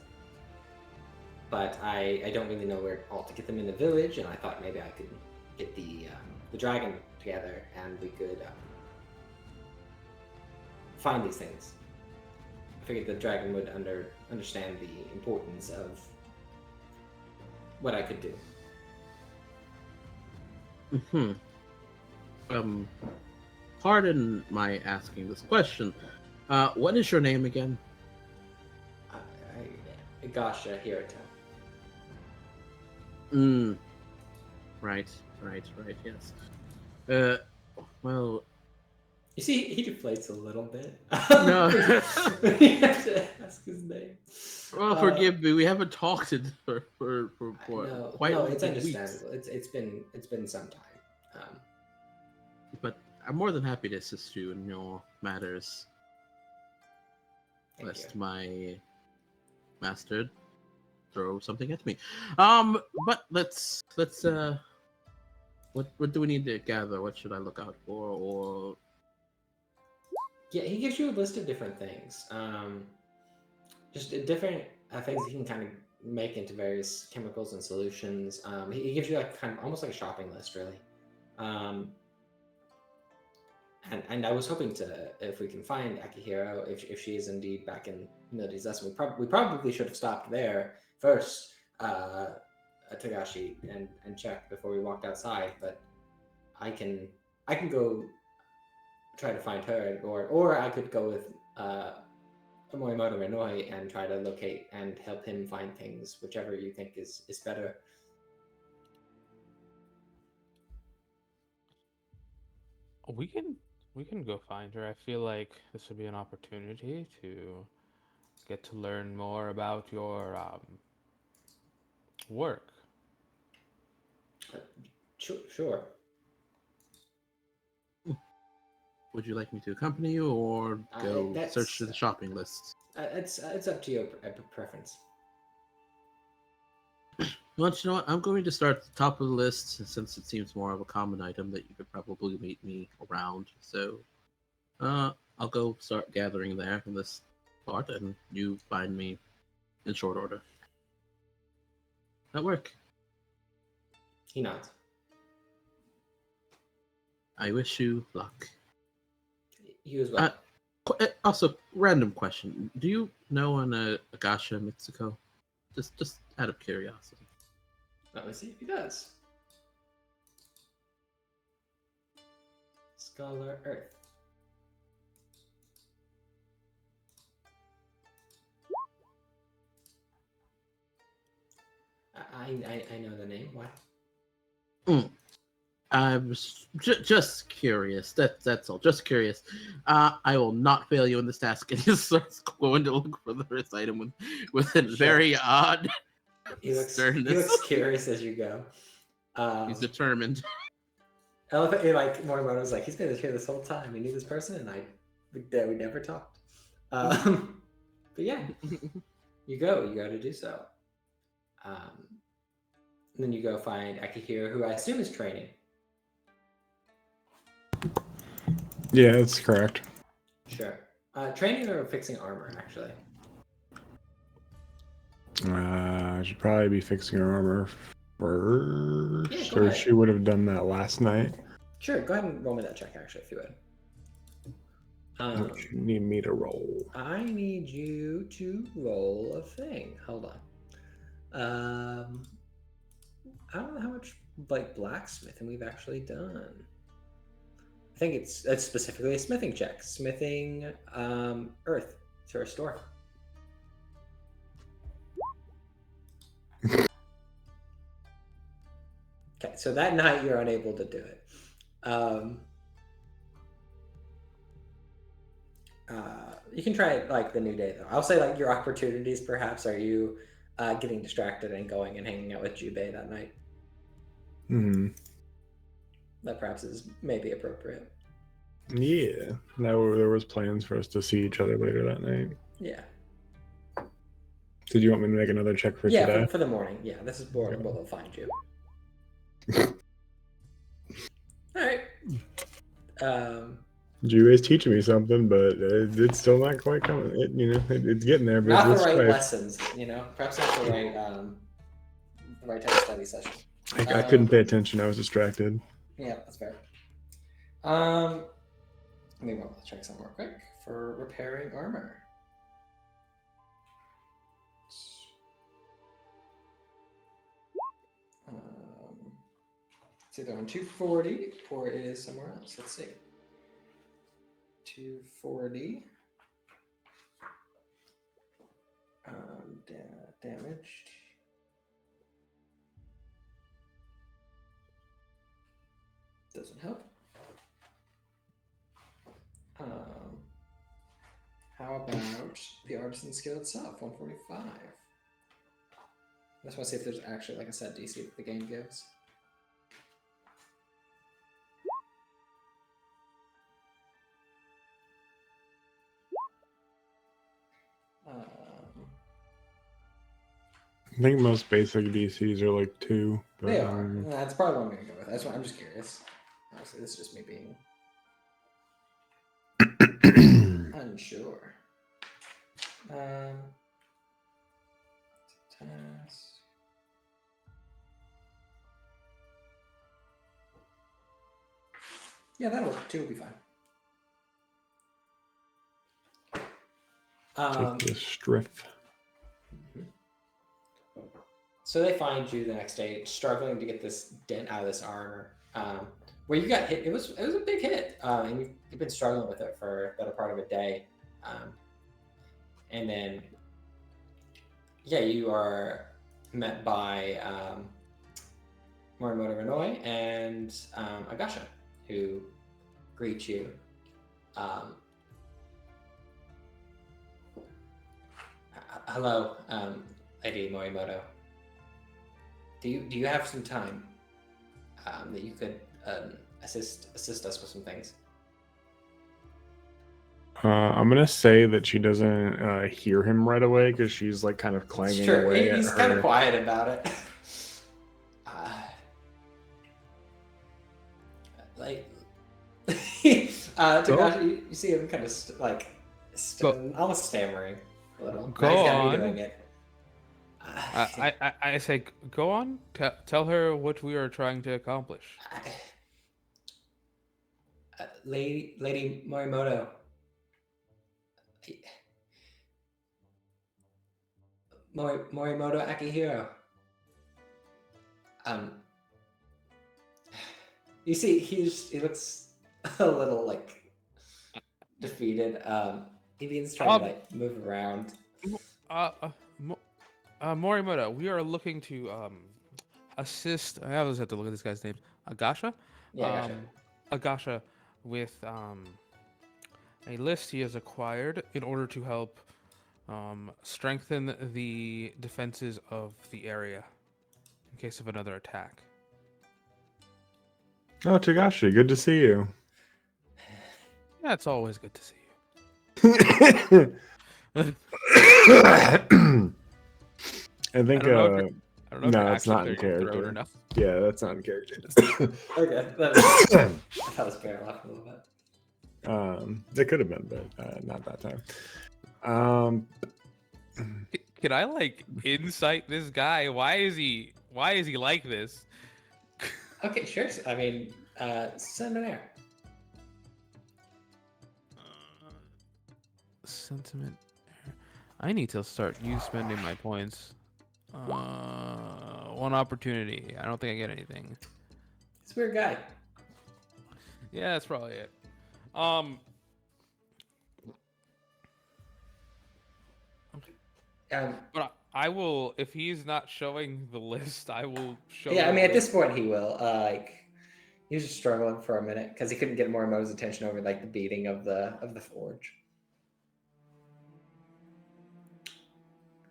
But I don't really know where all to get them in the village, and I thought maybe I could get the dragon together and we could find these things. I figured the dragon would understand the importance of what I could do. Pardon my asking this question. What is your name again? Gasha Hirota. Right, yes. Well... You see, he deflates a little bit. No. You have to ask his name. Well, forgive me, we haven't talked for quite no, it's weeks. understandable. It's been some time. But I'm more than happy to assist you in your matters. Lest my master throw something at me. But let's what do we need to gather? What should I look out for? Or yeah, he gives you a list of different things. Just different things you can kind of make into various chemicals and solutions. He gives you like kind of almost like a shopping list, really. And I was hoping to, if we can find Akihiro, if she is indeed back in Humility's Lesson, we probably should have stopped there first, Togashi, and checked before we walked outside. But I can go try to find her, or I could go with Morimoto Renoi and try to locate and help him find things, whichever you think is better. We can go find her. I feel like this would be an opportunity to get to learn more about your work. Sure. would you like me to accompany you, or go that's- search through the shopping list? It's up to your preference. Well, you know what? I'm going to start at the top of the list since it seems more of a common item that you could probably meet me around. So, I'll go start gathering there from this part, and you find me in short order. That work? He nods. I wish you luck. You as well. Also, random question: do you know an Agasha Mitsuko? Just out of curiosity. Let me see if he does. Scholar Earth. I know the name. Why? I was just curious. That's all. Just curious. I will not fail you in this task. And he starts going to look for this item with a very odd He looks sternness. curious as you go. He's determined. I love it, like Morimoto's like, he's been here this whole time. We knew this person, and we never talked. But yeah, you go to do so. And then you go find Akihiro, who I assume is training. Yeah, that's correct. Sure. Training or fixing armor, actually. I should probably be fixing her armor first, Yeah, go or ahead. she would have done that last night. Sure, go ahead and roll me that check, actually, if you would. What you need me to roll? I need you to roll a thing. Hold on. I don't know how much like blacksmithing we've actually done. I think it's specifically a smithing check. Smithing earth to restore. Okay, so that night you're unable to do it. You can try it like the new day though. I'll say like your opportunities perhaps are you getting distracted and going and hanging out with Jubei that night. Hmm. That perhaps is maybe appropriate. Yeah, there was plans for us to see each other later that night. Yeah. Did you want me to make another check for Yeah, today? for the morning. Yeah, this is boring. We'll find you. All right. Jui's teaching me something, but it's still not quite coming. It's getting there. But Not the it's right strife. lessons, perhaps not the right type of study session. I couldn't pay attention. I was distracted. Yeah, that's fair. Let me roll the check some more quick for repairing armor. It's either on 240 or it is somewhere else. Let's see. 240. Damaged. Doesn't help. How about the artisan skill itself? 145. I just want to see if there's actually like a set DC that the game gives. I think most basic DCs are like 2. But, They are. That's probably what I'm going to go with. That's why I'm just curious. Honestly, this is just me being unsure. Task. Yeah, that'll work. 2 will be fine. take the striff. So they find you the next day, struggling to get this dent out of this armor. Where you got hit, it was a big hit, and you've been struggling with it for a better part of a day. And then, yeah, you are met by Morimoto Renoi and Agasha, who greet you. Hello, Lady Morimoto. Do you have some time that you could assist us with some things? I'm gonna say that she doesn't hear him right away because she's like kind of It's clanging true. away at He's kind of her. quiet about it. Like, Takashi, you see him kind of almost stammering a little. Go Nice guy on. doing it. I say, go on. Tell her what we are trying to accomplish. Lady Morimoto. Morimoto Akihiro. You see, he looks a little like defeated. He begins trying to like move around. Morimoto, we are looking to assist. I always have to look at this guy's name. Agasha. Yeah, Agasha with a list he has acquired in order to help strengthen the defenses of the area in case of another attack. Oh, Tagashi, good to see you. Yeah, it's always good to see you. I think I don't know if no, you're it's not in actually clearing your throat character. or not. Yeah, that's not in character. Okay, that was fair off a little bit. It could have been, but not that time. Can I like insight this guy? Why is he like this? Okay, sure. I mean, send an air. Sentiment. I need to start spending my points. One opportunity. I don't think I get anything. It's a weird guy. Yeah, that's probably it. But I will, if he's not showing the list, I will show. Yeah, I him mean, at the- this point, he will. He was just struggling for a minute because he couldn't get Morimoto's attention over like the beating of the forge.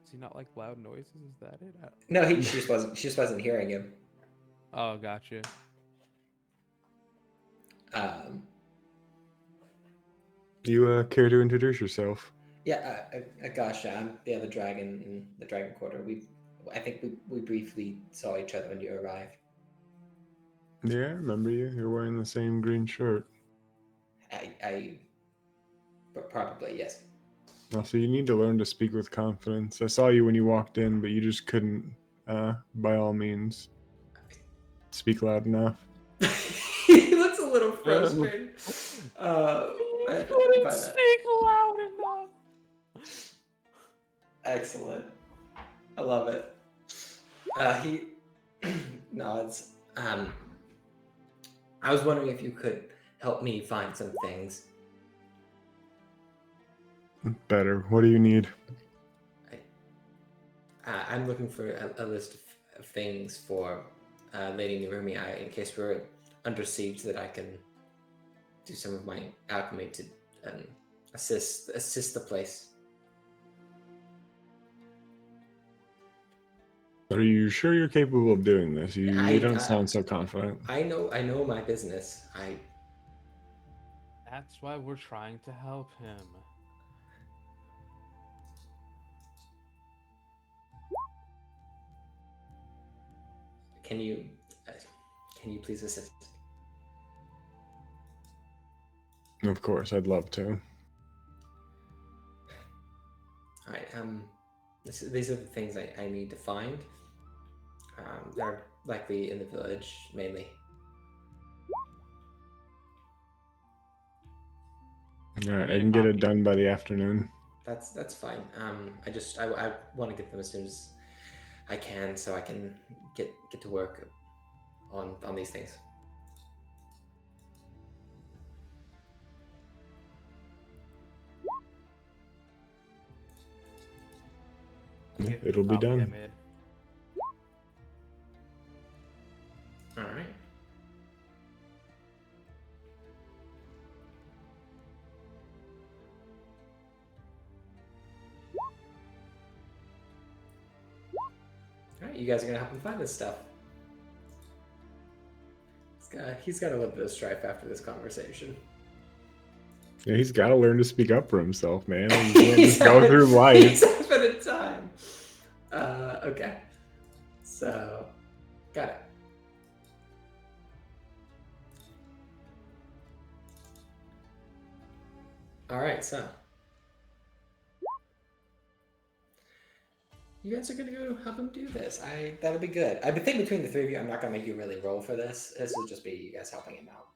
Does he not like loud noises? Is that it? No, she just wasn't hearing him. Oh, gotcha. You care to introduce yourself? Yeah, Agasha, I'm the other dragon in the Dragon Quarter. I think we briefly saw each other when you arrived. Yeah, I remember you. You're wearing the same green shirt. But probably yes. Also, you need to learn to speak with confidence. I saw you when you walked in, but you just couldn't, by all means, speak loud enough. He looks a little frustrated. Couldn't speak loud enough. Excellent. I love it. He nods. I was wondering if you could help me find some things. Better. What do you need? I'm looking for a list of things for Lady Narumi in case we're under siege, so that I can do some of my alchemy to assist the place. Are you sure you're capable of doing this? You don't sound so confident. I know my business. That's why we're trying to help him. Can you please assist? Of course, I'd love to. All right. These are the things I need to find. They're likely in the village mainly. All right, I can get it done by the afternoon. That's fine. I want to get them as soon as I can, so I can get to work on these things. It'll be done. All right. All right, you guys are gonna help him find this stuff. He's got a little bit of strife after this conversation. Yeah, he's got to learn to speak up for himself, man. He can't just go through life. He's having a time. Okay. So, got it. All right, so you guys are gonna go help him do this. That'll be good. I think between the three of you, I'm not gonna make you really roll for this. This will just be you guys helping him out.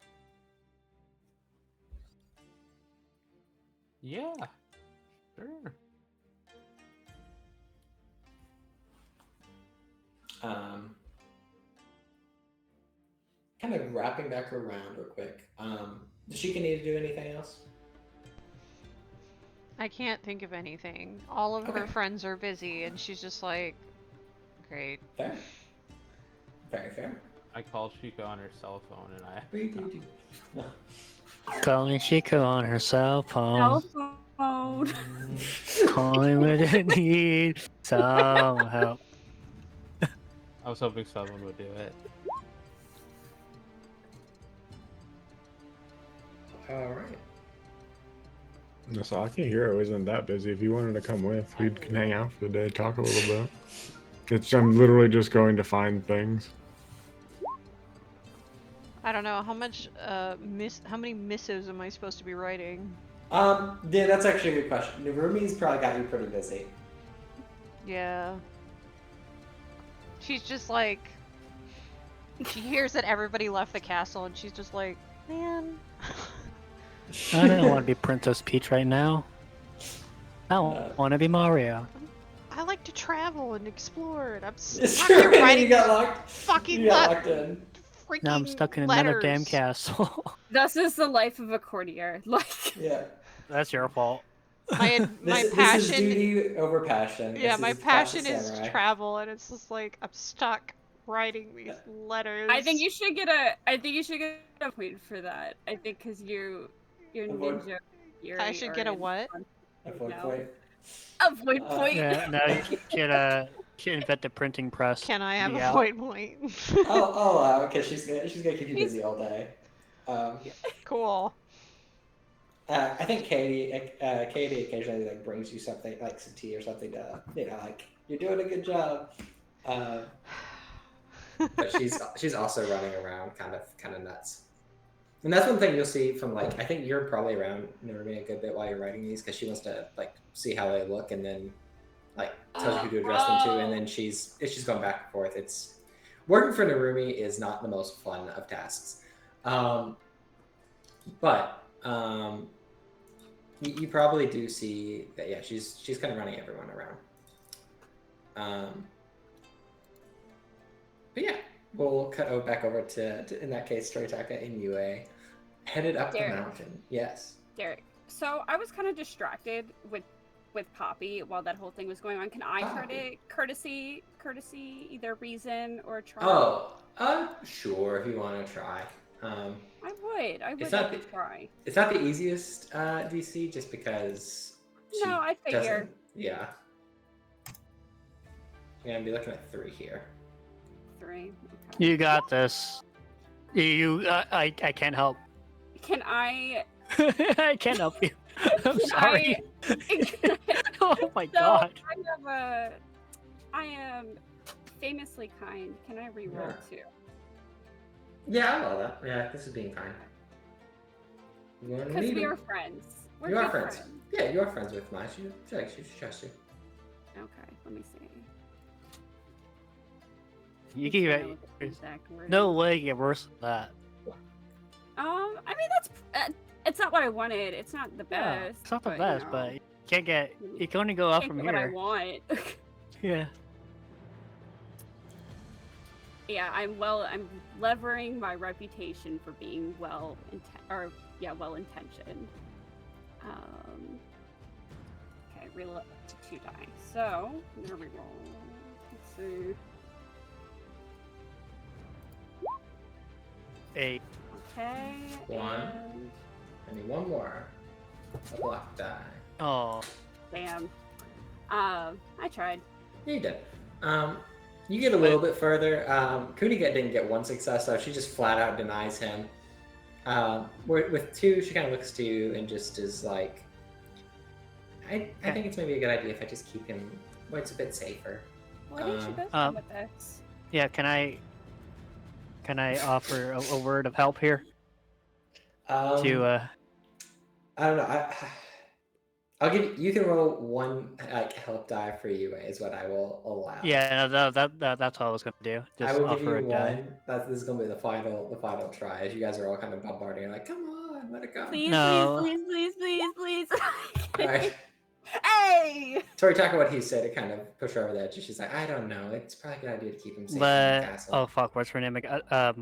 Yeah. Sure. Kind of wrapping back around real quick. Does Sheikah need to do anything else? I can't think of anything. All of her Okay. friends are busy, and she's just like, great. Fair. Very fair. I called Sheikah on her cell phone and I. Calling Chico on her cell Cell phone. phone. Calling with a need some help. I was hoping someone would do it. All right. Nasaki Hero isn't that busy. If you wanted to come with, we can hang out for the day, talk a little bit. I'm literally just going to find things. I don't know how much how many missives am I supposed to be writing? Yeah, that's actually a good question. Narumi's probably got you pretty busy. Yeah. She's just like, she hears that everybody left the castle, and she's just like, man. I don't want to be Princess Peach right now. I want to be Mario. I like to travel and explore, and I'm It's stuck true. here You writing got locked. fucking You got locked in. freaking Now I'm stuck in another damn letters. castle. This is the life of a courtier. Like, Yeah. That's your fault. My This passion. is duty over passion. Yeah, This my is Clash of passion is Samurai. travel, and it's just like I'm stuck writing these letters. I think you should get a point for that. I think because you're Avoid- ninja. I should get a what? A point No. point. A point point. Yeah, now you should invent the printing press. Can I have Yeah. a point? I'll allow it because she's gonna keep you busy all day. Cool. I think Katie occasionally like brings you something like some tea or something to like you're doing a good job. But she's also running around kind of nuts. And that's one thing you'll see from like I think you're probably around Narumi a good bit while you're writing these because she wants to like see how they look and then like tells you who to address them to and then she's going back and forth. It's working for Narumi is not the most fun of tasks, but you probably do see that yeah she's kind of running everyone around. But yeah. We'll cut back over to in that case, Storytaka and Yue headed up Derek. the mountain. Yes. Derek. So I was kind of distracted with Poppy while that whole thing was going on. Can I try to courtesy either reason or try? Oh, sure. If you want to try. I would It's like not to the- try. It's not the easiest DC, just because. she No, I figure. doesn't- Yeah. You're gonna be looking at 3 here. 3. Okay. You got this. I can't help. Can I? I can't help you. I'm sorry. Oh my So, god. I am famously kind. Can I re-roll Yeah. too? Yeah, I love that. Yeah, this is being kind. You wanna Because meet we him? are friends. We're You are good friends. Yeah, you are friends with Mai. She trusts you. Okay, let me see. You Let's can see get what the exact word no is. way you get worse than that. I mean that's it's not what I wanted. It's not the Yeah, best. it's not the but, best, you know, but you can't get. You can only go up can't from get what I here. want. Yeah. Yeah, I'm levering my reputation for being well intentioned. Okay, reload to 2 die. So I'm gonna reroll. Let's see. 8. Okay. 1. And I need 1 more. A block die. Oh. bam. I tried. Yeah, you did. You get a little bit further. Kunigate didn't get 1 success, though. She just flat out denies him. With 2, she kind of looks to you and just is like, I think it's maybe a good idea if I just keep him where it's a bit safer. Why don't you both come with us? Yeah, can I offer a word of help here? To I don't know. I'll give you can roll 1 like help die for you is what I will allow. yeah, no, that's what I was gonna do. Just I will give offer you a die. 1. This is gonna be the final try as you guys are all kind of bombarding. You're like, come on, let it go. Please, No. please. All right. Hey! Tori, talk about what he said to kind of push her over the edge. She's like, I don't know. It's probably a good idea to keep him safe in the But castle. oh fuck, what's her name again? What's her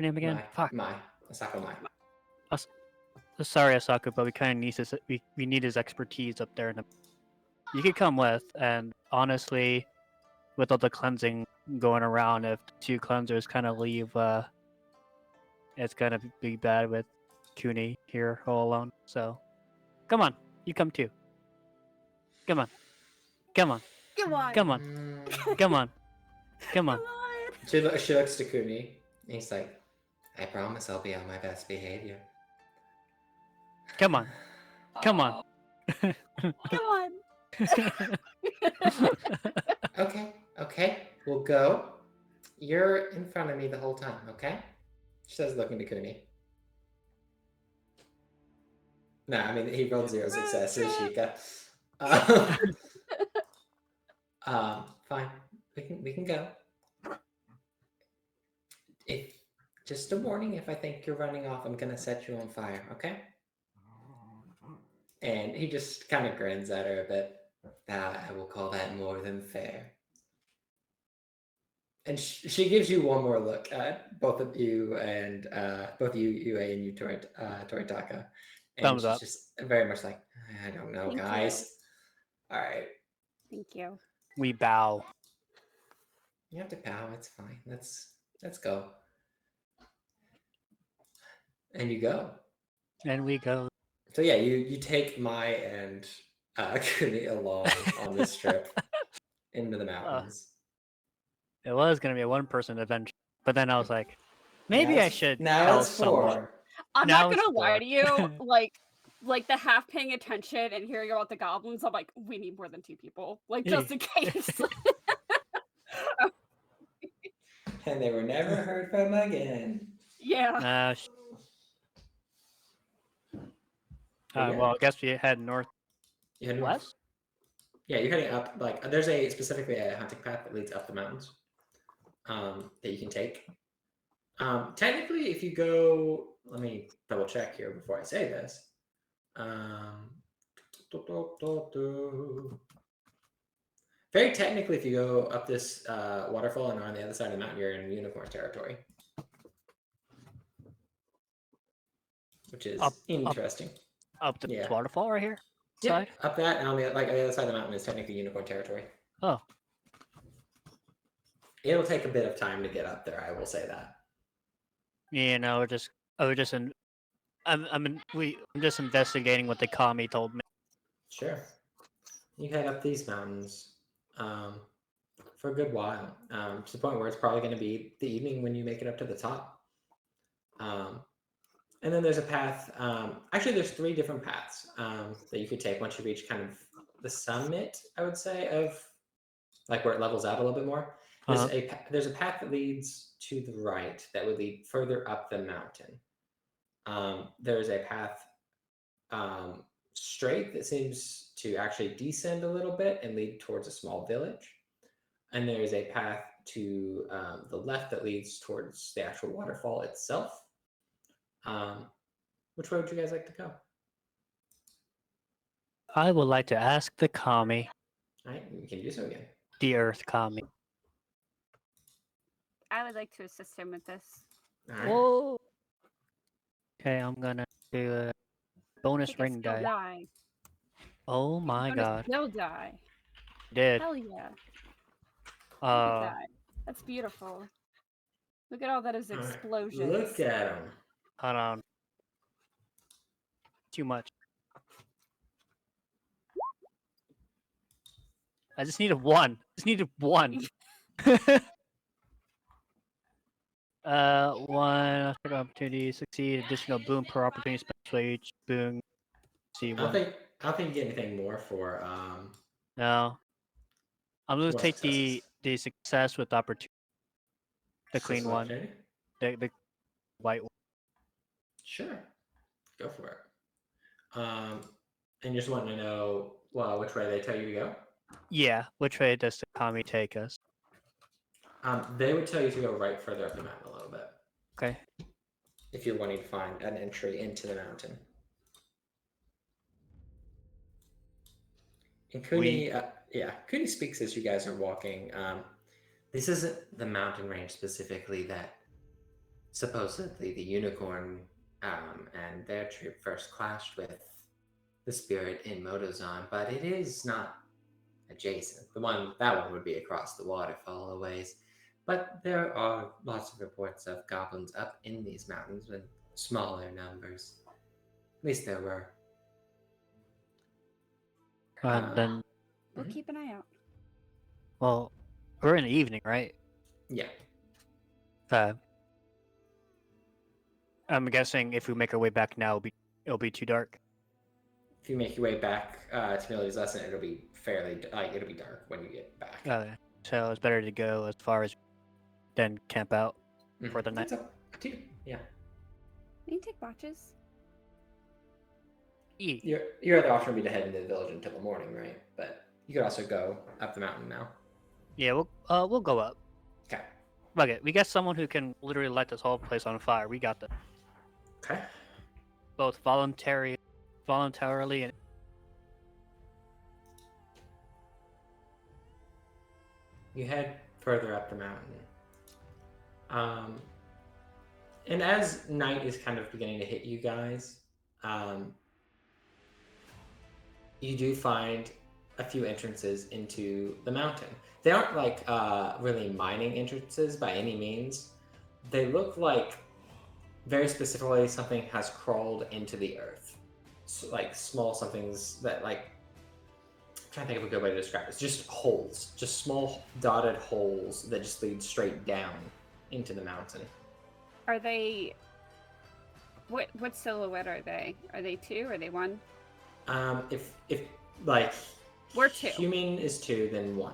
name again? Fuck. Asako Mai. Sorry, Asaku, but we kind of need his we need his expertise up there. You could come with, and honestly, with all the cleansing going around, if 2 cleansers kind of leave, it's gonna be bad with Kuni here all alone. So, come on, you come too. Come on, come on, Come on! come on, come on, come on. She looks to Kuni. And he's like, I promise I'll be on my best behavior. Come on, come on. Come on! Okay, we'll go. You're in front of me the whole time, okay? She says, looking to Kuni. No, I mean, he rolled 0 successes, Sheikah. Fine. We can go. If just a warning, if I think you're running off, I'm gonna set you on fire, okay? And he just kind of grins at her a bit. I will call that more than fair. And she gives you one more look at both of you and both you, Yue, and you, Toritaka. And Thumbs she's up. just very much like, I don't know, Thank guys. All right. Thank you. We bow. You have to bow. It's fine. Let's go. And you go. And we go. So yeah, you take Mai and Kuni along on this trip into the mountains. It was gonna be a 1-person adventure, but then I was like, maybe Now I it's- should Now tell it's someone. 4. I'm Now not it's gonna lie four. to you, like the half paying attention and hearing about the goblins, I'm like, we need more than 2 people, like just in case. And they were never heard from again. Yeah. Yeah. Well, I guess we head north. You head West? Yeah, you're heading up. Like, there's specifically a hunting path that leads up the mountains that you can take. Technically, if you go, let me double check here before I say this. Very technically, if you go up this waterfall and are on the other side of the mountain, you're in unicorn territory, which is interesting. Up the Yeah. waterfall right here. Yeah, Side? up that, and on the other side of the mountain is technically unicorn territory. Oh, It'll take a bit of time to get up there. I will say that. you know, I'm just investigating what the kami told me. Sure. You head up these mountains for a good while, to the point where it's probably going to be the evening when you make it up to the top. And then there's a path. Actually, there's 3 different paths that you could take once you reach kind of the summit, I would say, of like where it levels out a little bit more. There's a path that leads to the right that would lead further up the mountain. There's a path straight that seems to actually descend a little bit and lead towards a small village. And there's a path to the left that leads towards the actual waterfall itself. Which way would you guys like to go? I would like to ask the kami, All right, you can do so again. the earth kami. I would like to assist him with this. All right. Whoa. Okay, I'm gonna do a bonus Take a ring skill die. Oh my Bonus god. skill die. Did. Hell yeah. Look at Uh, that. That's beautiful. Look at all that is All right, explosions. Look at him. hold on. Too much. I just needed 1. Just needed 1. 1. opportunity succeed. Additional boon per opportunity spent for each boon. See I one. don't think you get anything more for No. I'm gonna more take successes. the success with opportunity. The clean Successful one. opportunity? The white one. Sure, go for it. And you just want to know, well, which way they tell you to go. Yeah. Which way does the Kami take us? They would tell you to go right further up the mountain a little bit Okay. if you're wanting to find an entry into the mountain. And Kuni, Kuni speaks as you guys are walking. This isn't the mountain range specifically that supposedly the unicorn and their troop first clashed with the spirit in Motozan, but it is not adjacent. That one would be across the waterfall a ways. But there are lots of reports of goblins up in these mountains in smaller numbers. At least there were. Then, We'll keep an eye out. well, we're in the evening, right? Yeah. I'm guessing if we make our way back now, it'll be too dark. If you make your way back to Melody's Lesson, it'll be it'll be dark when you get back. Okay. So it's better to go as far as then camp out for the night. That's up to you. Yeah. You can take watches. Your other option would be to head into the village until the morning, right? But you could also go up the mountain now. Yeah, we'll go up. Okay. Okay, we got someone who can literally light this whole place on fire. We got this. Okay. Both voluntarily and You head further up the mountain. And as night is kind of beginning to hit you guys, you do find a few entrances into the mountain. They aren't like really mining entrances by any means. They look like very specifically something has crawled into the earth. So, like small somethings that I'm trying to think of a good way to describe it. It's just holes, just small dotted holes that just lead straight down into the mountain. Are they? What silhouette are they? Are they 2? Are they 1? If like We're 2. human is 2, then 1.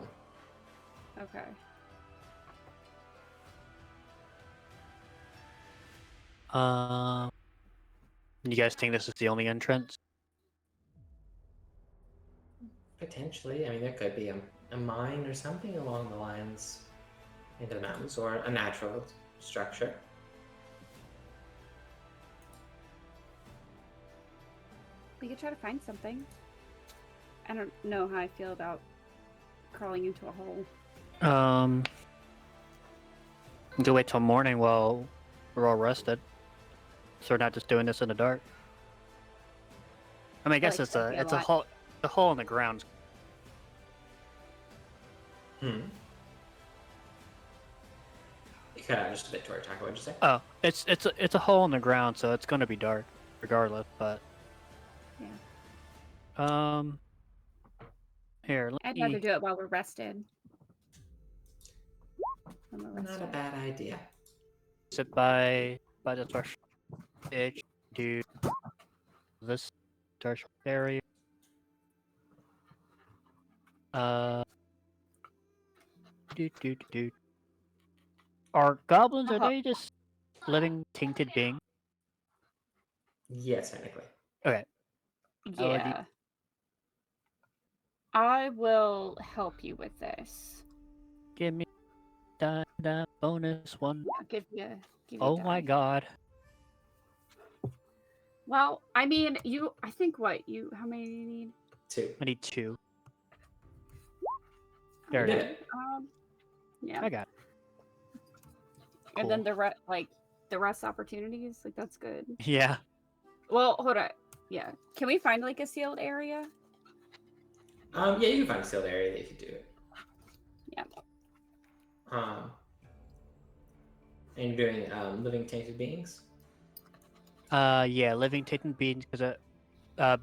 Okay. You guys think this is the only entrance? Potentially, I mean, there could be a mine or something along the lines into the mountains, or a natural structure. We could try to find something. I don't know how I feel about crawling into a hole. To wait till morning while we're all rested, so we're not just doing this in the dark. I mean, I guess like that'd be a it's a lot. hole in the ground. You cut out just a bit, Tori. What'd you say? Oh, it's a hole in the ground, so it's gonna be dark, regardless. But Yeah. Here, I'd rather do it while we're rested. When we're Not a rested. bad idea. sit by the threshold edge, do this threshold area. Are goblins? Are they just living tainted beings? Yes, technically. Okay. How would you- Yeah. I will help you with this. Give me that bonus one. I'll give you. Oh my die. god. Well, I mean, I think how many do you need? 2. I need 2. You There did it is. it. Yeah. I got it. And then Cool. the rest opportunities, that's good. Yeah. Well, hold on. Yeah. Can we find a sealed area? Yeah, you can find a sealed area if you do it. Yeah. And you're doing living tainted beings. Yeah, living tainted beings because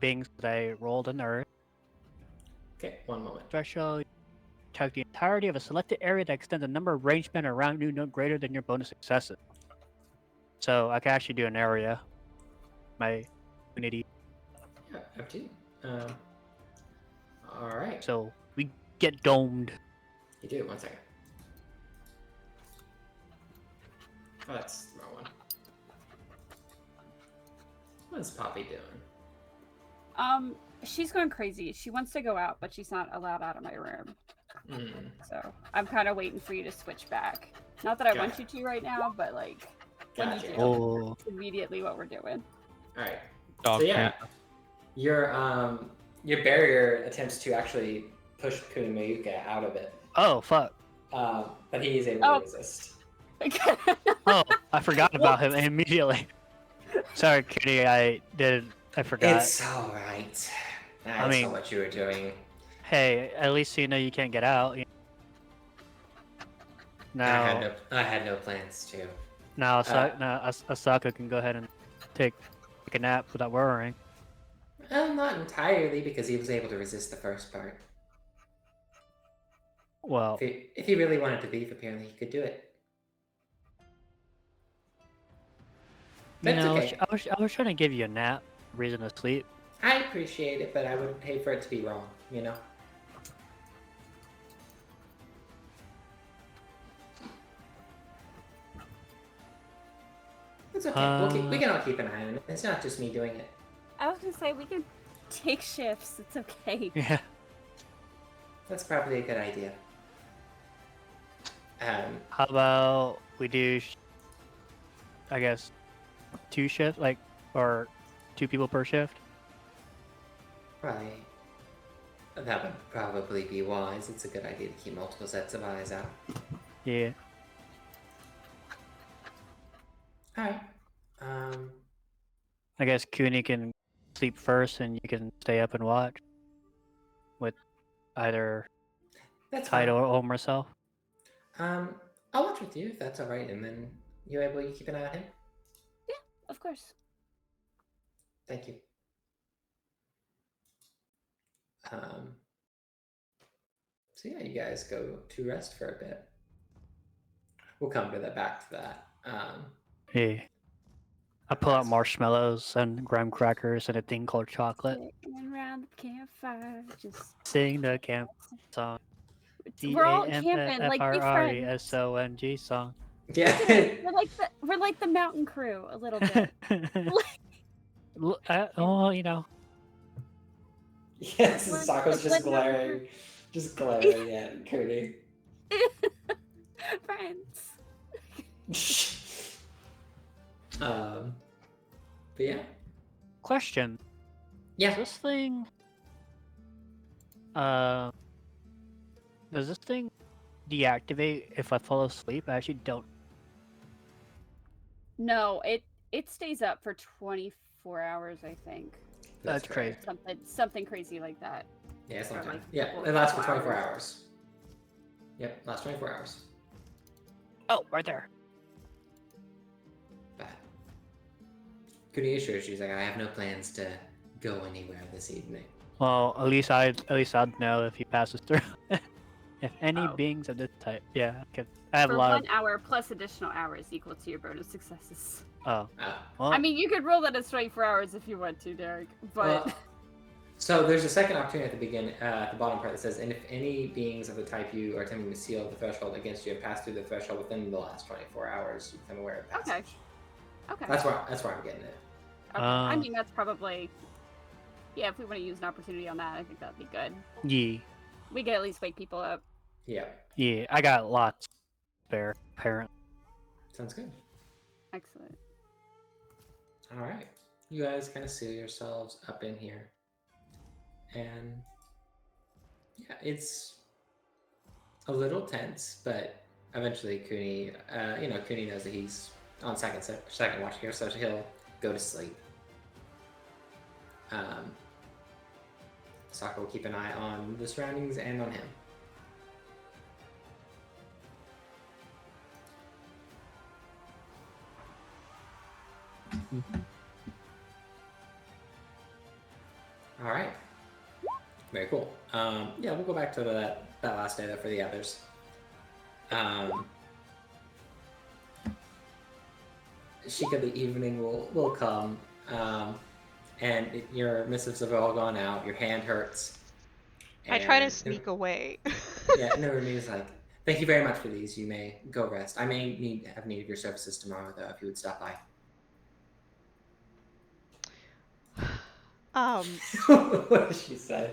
beings that I rolled in earth. Okay, one moment. Threshold. Target the entirety of a selected area that extends a number of ranged men around you no greater than your bonus successes. So I can actually do an area. My unity. Yeah, up to you. All right. So we get domed. You do. 1 second. Oh, that's the wrong one. What's Poppy doing? She's going crazy. She wants to go out, but she's not allowed out of my room. Hmm. So I'm kind of waiting for you to switch back. Not that I want you Gotcha. to right now, but like when Gotcha. you do, Oh, it's immediately what we're doing. All right. Dog So yeah, pant. your barrier attempts to actually push Kunamayuka out of it, oh fuck. but he is able Oh. to resist. Oh, I forgot about him immediately. Sorry, Kitty. I forgot. It's all right. I mean- know what you were doing. Hey, at least you know you can't get out. Now, I had no plans to. now Asaka can go ahead and take a nap without worrying. Well, not entirely, because he was able to resist the first part. Well, If he really wanted to leave, apparently he could do it. you That's know, okay. I was trying to give you a nap, reason to sleep. I appreciate it, but I would hate for it to be wrong, you know? It's okay. We can all keep an eye on it. It's not just me doing it. I was gonna say we can take shifts. It's okay. Yeah. That's probably a good idea. How about we do, I guess, 2 shifts, like, or 2 people per shift? Probably. That would probably be wise. It's a good idea to keep multiple sets of eyes out. Yeah. Alright. I guess Cooney can sleep first, and you can stay up and watch with either That's fine. Kaido or myself. I'll watch with you if that's alright, and then you able to keep an eye on him? Of course. Thank you. So yeah, you guys go to rest for a bit. We'll come to that back to that. Yeah. I pull out marshmallows and graham crackers and a thing called chocolate. Sitting around the campfire, just Sing the camp song. we're all camping like big friends. DAMFFRESONG song. Yeah. We're like the mountain crew a little bit. Oh, you know. Yes, We're- Sako's we're just glaring at Cody. Friends. But yeah. Question. Yeah. Does this thing deactivate if I fall asleep? I actually don't. No, it stays up for 24 hours, I think. That's crazy. Something crazy like that. Yeah, it's a long Or time. like Yeah, couple- it lasts for couple 24 hours. Yep, lasts 24 hours. Oh, right there. But Cody assures you, she's like, I have no plans to go anywhere this evening. Well, at least I'd know if he passes through. If any Oh. beings of this type, yeah, I have For a lot 1 hour plus additional hours equal to your bonus successes. of. Oh, Uh, well, I mean, you could roll that as 24 hours if you want to, Derek. But well, so there's a second opportunity at the beginning, at the bottom part that says, and if any beings of the type you are attempting to seal the threshold against you have passed through the threshold within the last 24 hours, you become aware of passage. Okay. That's where I'm getting it. Okay. I Ah. mean, that's probably. Yeah, if we want to use an opportunity on that, I think that'd be good. yeah, We can at least wake people up. Yeah, yeah, I got lots spare, apparently. sounds good. Excellent. All right, you guys kind of seal yourselves up in here, and yeah, it's a little tense, but eventually Cooney, Cooney knows that he's on second watch here, so he'll go to sleep. Sokka will keep an eye on the surroundings and on him. All right. Very cool. Yeah, we'll go back to that last day though for the others. Sheikah, the evening will come, and your missives have all gone out. Your hand hurts. I try to and- sneak away. Yeah, Narumi is like, "Thank you very much for these. You may go rest. I may have needed your services tomorrow, though, if you would stop by." What did she say?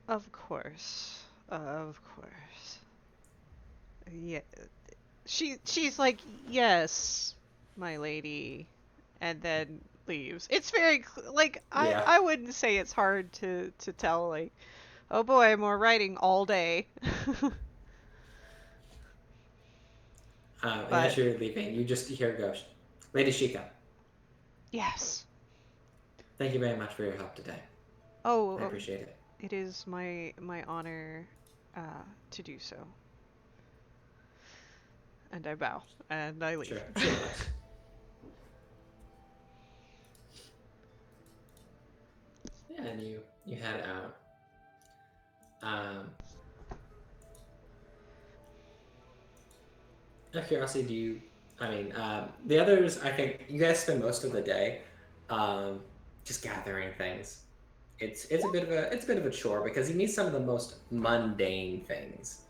Of course. Of course. Yeah. She's like, "Yes, my lady," and then leaves. It's very like Yeah. I wouldn't say it's hard to tell, like, oh boy, more writing all day. And But- as you're leaving, you just hear a ghost. Lady Sheikah, Yes. thank you very much for your help today. Oh, I appreciate it. it is my honor to do so. And I bow and I leave. Sure. Yeah, and you head out. Out of curiosity, the others, I think you guys spend most of the day just gathering things. It's a bit of a chore because you need some of the most mundane things.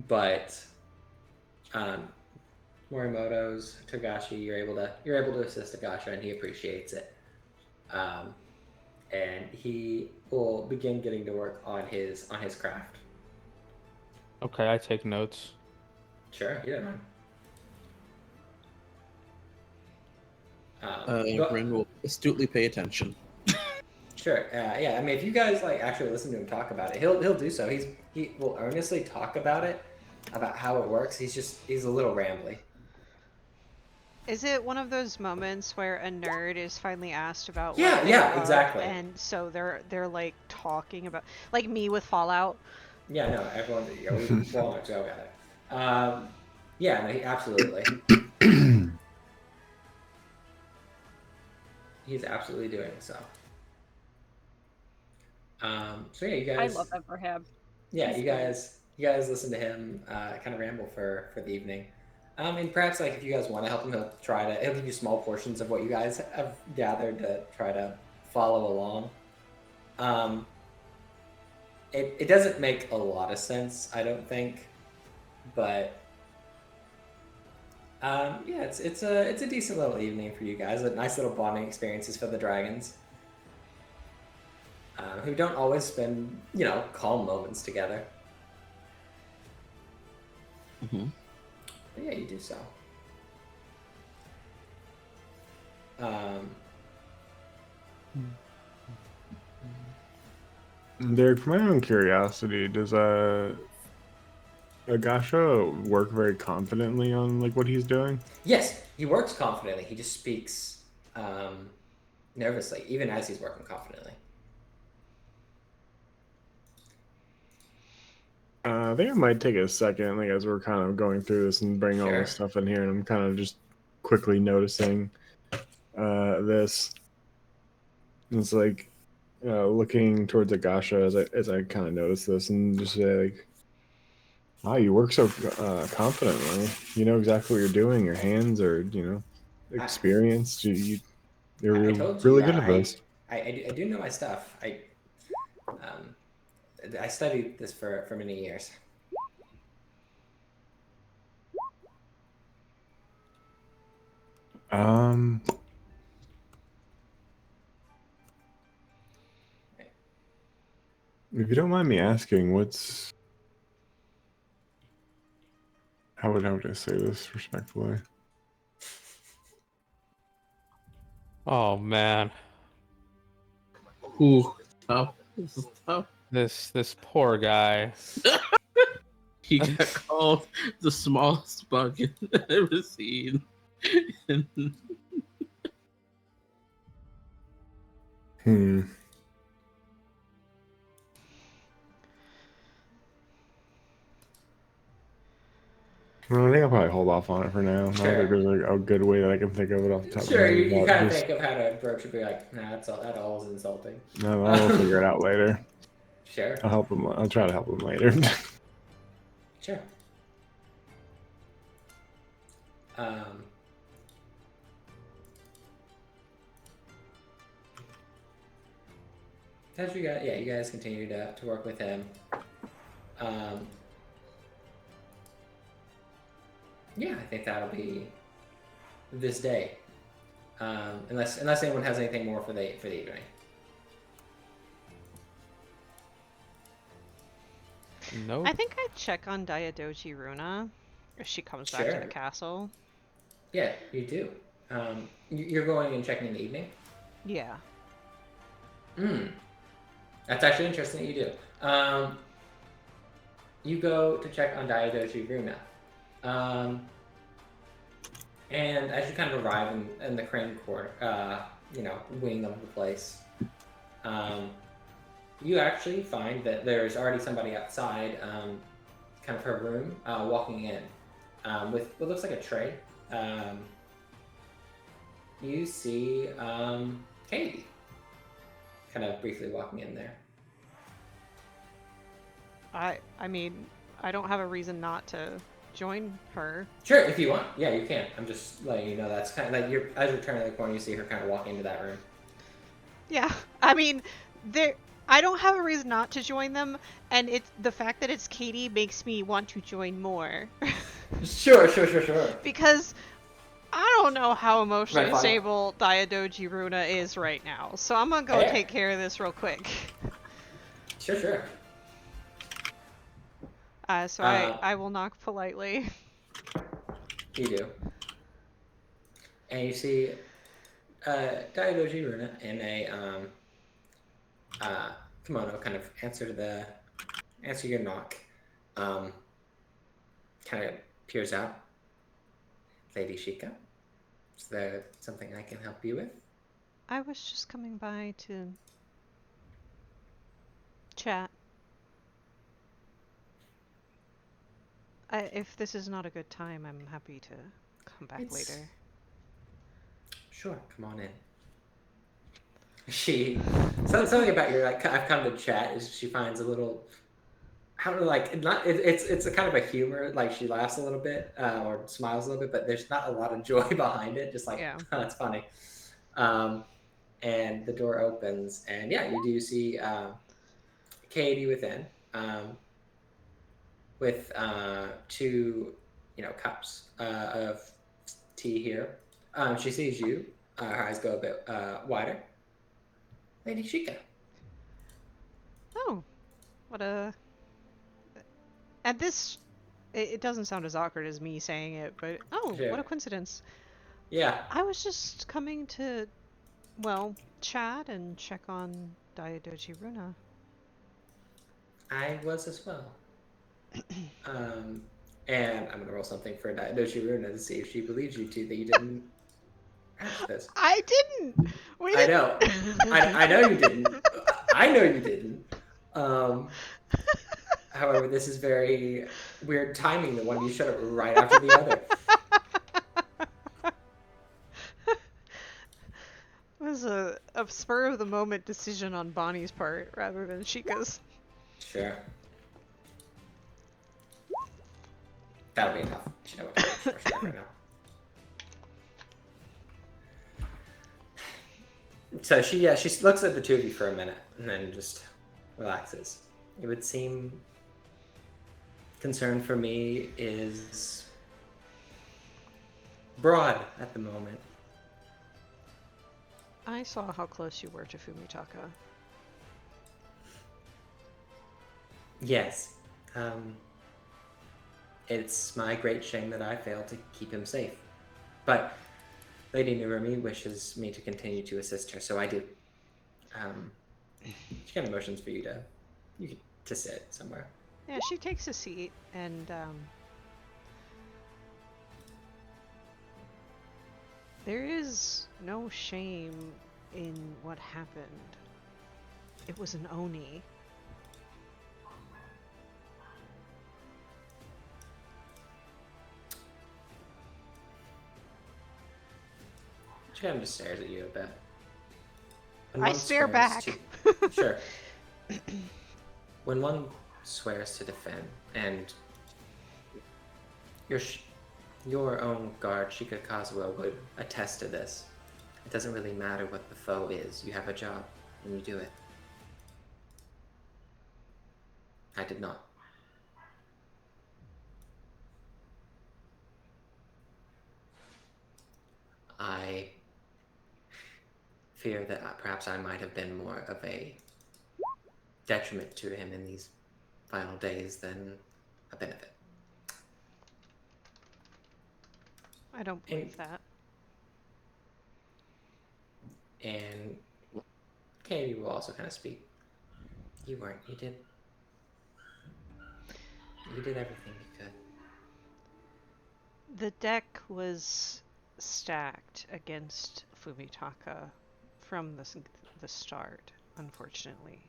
But Morimoto's Togashi, you're able to assist Togasha, and he appreciates it. And he will begin getting to work on his craft. Okay, I take notes. Sure, you don't mind. Ren will astutely pay attention. Sure. Yeah. I mean, if you guys like actually listen to him talk about it, he'll do so. He will earnestly talk about it, about how it works. He's a little rambly. Is it one of those moments where a nerd is finally asked about Yeah, what they yeah, love, exactly. and so they're like talking about, like me with Fallout? Yeah. No. Everyone. Yeah, we won't go at it. Yeah. No. Absolutely. He's absolutely doing so. So yeah, you I guys. love that for him. Yeah, He's you guys listen to him kind of ramble for the evening. And perhaps like if you guys want to help him, he'll give you small portions of what you guys have gathered to try to follow along. It doesn't make a lot of sense, I don't think, but yeah, it's a decent little evening for you guys. A nice little bonding experiences for the dragons, who don't always spend calm moments together. Mm-hmm. But yeah, you do so. Derek, for my own curiosity, does Agasha work very confidently on like what he's doing? Yes, he works confidently. He just speaks nervously, even as he's working confidently. I think I might take a second, like as we're kind of going through this and bring all Sure. this stuff in here, and I'm kind of just quickly noticing this. It's like looking towards Agasha as I kind of notice this, and just say like, "Wow, you work so confidently. You know exactly what you're doing. Your hands are, experienced. You're I told really you, good at this." I do know my stuff. I studied this for many years. If you don't mind me asking, how would I say this respectfully? Oh man, Ooh, tough. This is tough. this poor guy. He got called the smallest bug I've ever seen. Well, I think I'll probably hold off on it for now. I don't Sure. think there's like a good way that I can think of it off the top Sure, of my you head. kind of Just- think of how to approach it, be like, nah, that all is insulting. No, I'll figure it out later. Sure. I'll help him. I'll try to help him later. Sure. As you guys continue to work with him. Yeah, I think that'll be this day. Unless anyone has anything more for the evening. Nope. I think I'd check on Diadoji Runa if she comes back to Sure. the castle. Yeah, you do. You're going and checking in the evening? Yeah. That's actually interesting that you do. You go to check on Diadoji Runa. And as you kind of arrive in the crane court, wing of the place, you actually find that there's already somebody outside, kind of her room, walking in, with what looks like a tray. You see Katie kind of briefly walking in there. I mean, I don't have a reason not to join her. Sure, if you want. Yeah, you can. I'm just letting you know that's kind of like as you're turning the corner, you see her kind of walk into that room. Yeah, I mean, I don't have a reason not to join them, and it's the fact that it's Katie makes me want to join more. Sure. Because I don't know how emotionally Right, fine. stable Diadoji Runa is right now, so I'm gonna go Yeah. take care of this real quick. Sure. So I will knock politely. You do. And you see Diadoji Runa in a kimono kind of answer your knock. Kind of peers out. Lady Shika, is there something I can help you with? I was just coming by to chat. If this is not a good time, I'm happy to come back later. Sure, come on in. Something about your I've come to chat is she finds a little, I don't know, it's a kind of a humor, like she laughs a little bit or smiles a little bit, but there's not a lot of joy behind it. Just like, Yeah. oh, that's funny. And the door opens, and yeah, you do see Katie within. With two, cups of tea here. She sees you. Her eyes go a bit wider. Lady Shika. Oh, what a... At this... It doesn't sound as awkward as me saying it, but... Oh, Yeah. what a coincidence. Yeah. I was just coming to, well, chat and check on Diadoji Runa. I was as well. And I'm gonna roll something for Diadoji Runa to see if she believes you two that you didn't ask this. I didn't! We I didn't... know. I know you didn't. I know you didn't. However, this is very weird timing. The one you showed up right after the other. It was a spur-of-the-moment decision on Bonnie's part, rather than Shika's. Sure. That'll be enough. She knows what she's doing right now. So she looks at the two of you for a minute and then just relaxes. It would seem concern for me is broad at the moment. I saw how close you were to Fumitaka. Yes. It's my great shame that I failed to keep him safe. But Lady Narumi wishes me to continue to assist her, so I do. She kind of motions for you to sit somewhere. Yeah, she takes a seat, and there is no shame in what happened. It was an Oni. She kind of just stares at you a bit. I stare back. Sure. When one swears to defend and Your own guard, Shika Kazuo, would attest to this. It doesn't really matter what the foe is. You have a job, and you do it. I did not. I fear that perhaps I might have been more of a detriment to him in these final days than a benefit. I don't believe that. And Katie will also kind of speak. You weren't. You did everything you could. The deck was stacked against Fumitaka from the start, unfortunately.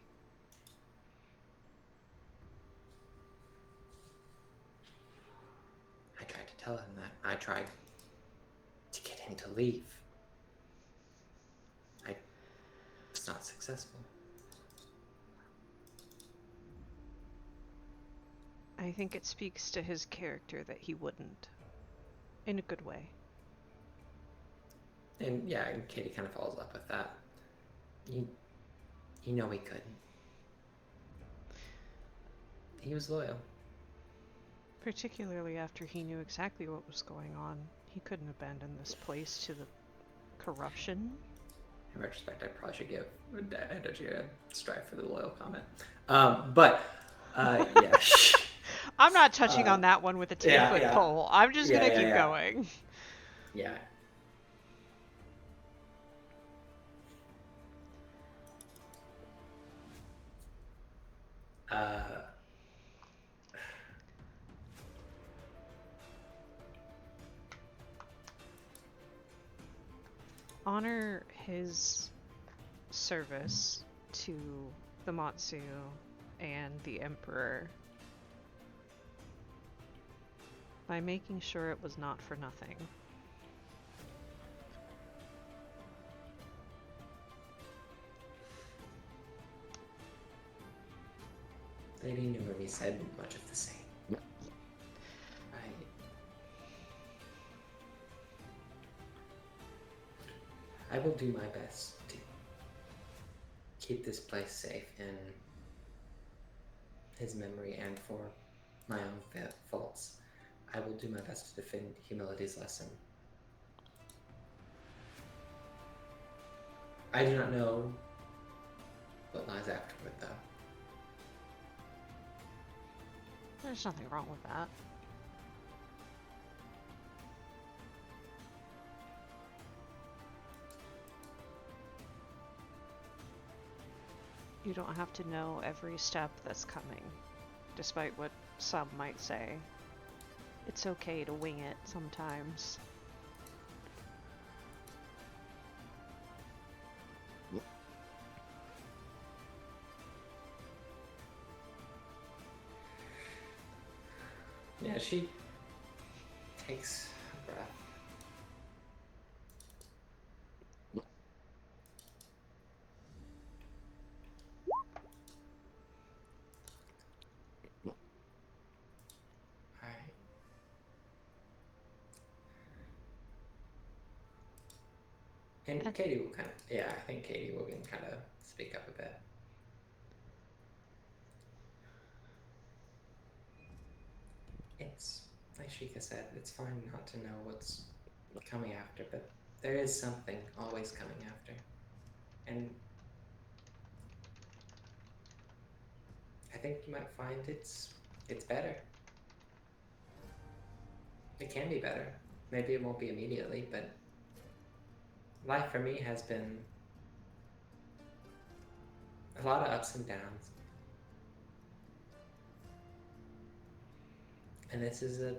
I tried to tell him that. I tried to get him to leave. I was not successful. I think it speaks to his character that he wouldn't. In a good way. And yeah, and Katie kind of follows up with that. You know he couldn't. He was loyal. Particularly after he knew exactly what was going on. He couldn't abandon this place to the corruption. In retrospect, I probably should give Energy a strive for the loyal comment. But yeah. I'm not touching on that one with a 10-foot pole. I'm just gonna keep going. Yeah. Honor his service to the Matsu and the Emperor by making sure it was not for nothing. Lady Nurumi said much of the same. I will do my best to keep this place safe in his memory and for my own faults. I will do my best to defend humility's lesson. I do not know what lies afterward, though. There's nothing wrong with that. You don't have to know every step that's coming, despite what some might say. It's okay to wing it sometimes. Yeah, she takes a breath. Alright. And Katie will kind of, yeah, I think Katie will kind of speak up a bit. It's, like Shika said, it's fine not to know what's coming after, but there is something always coming after. And I think you might find it's better. It can be better. Maybe it won't be immediately, but life for me has been a lot of ups and downs. And this is a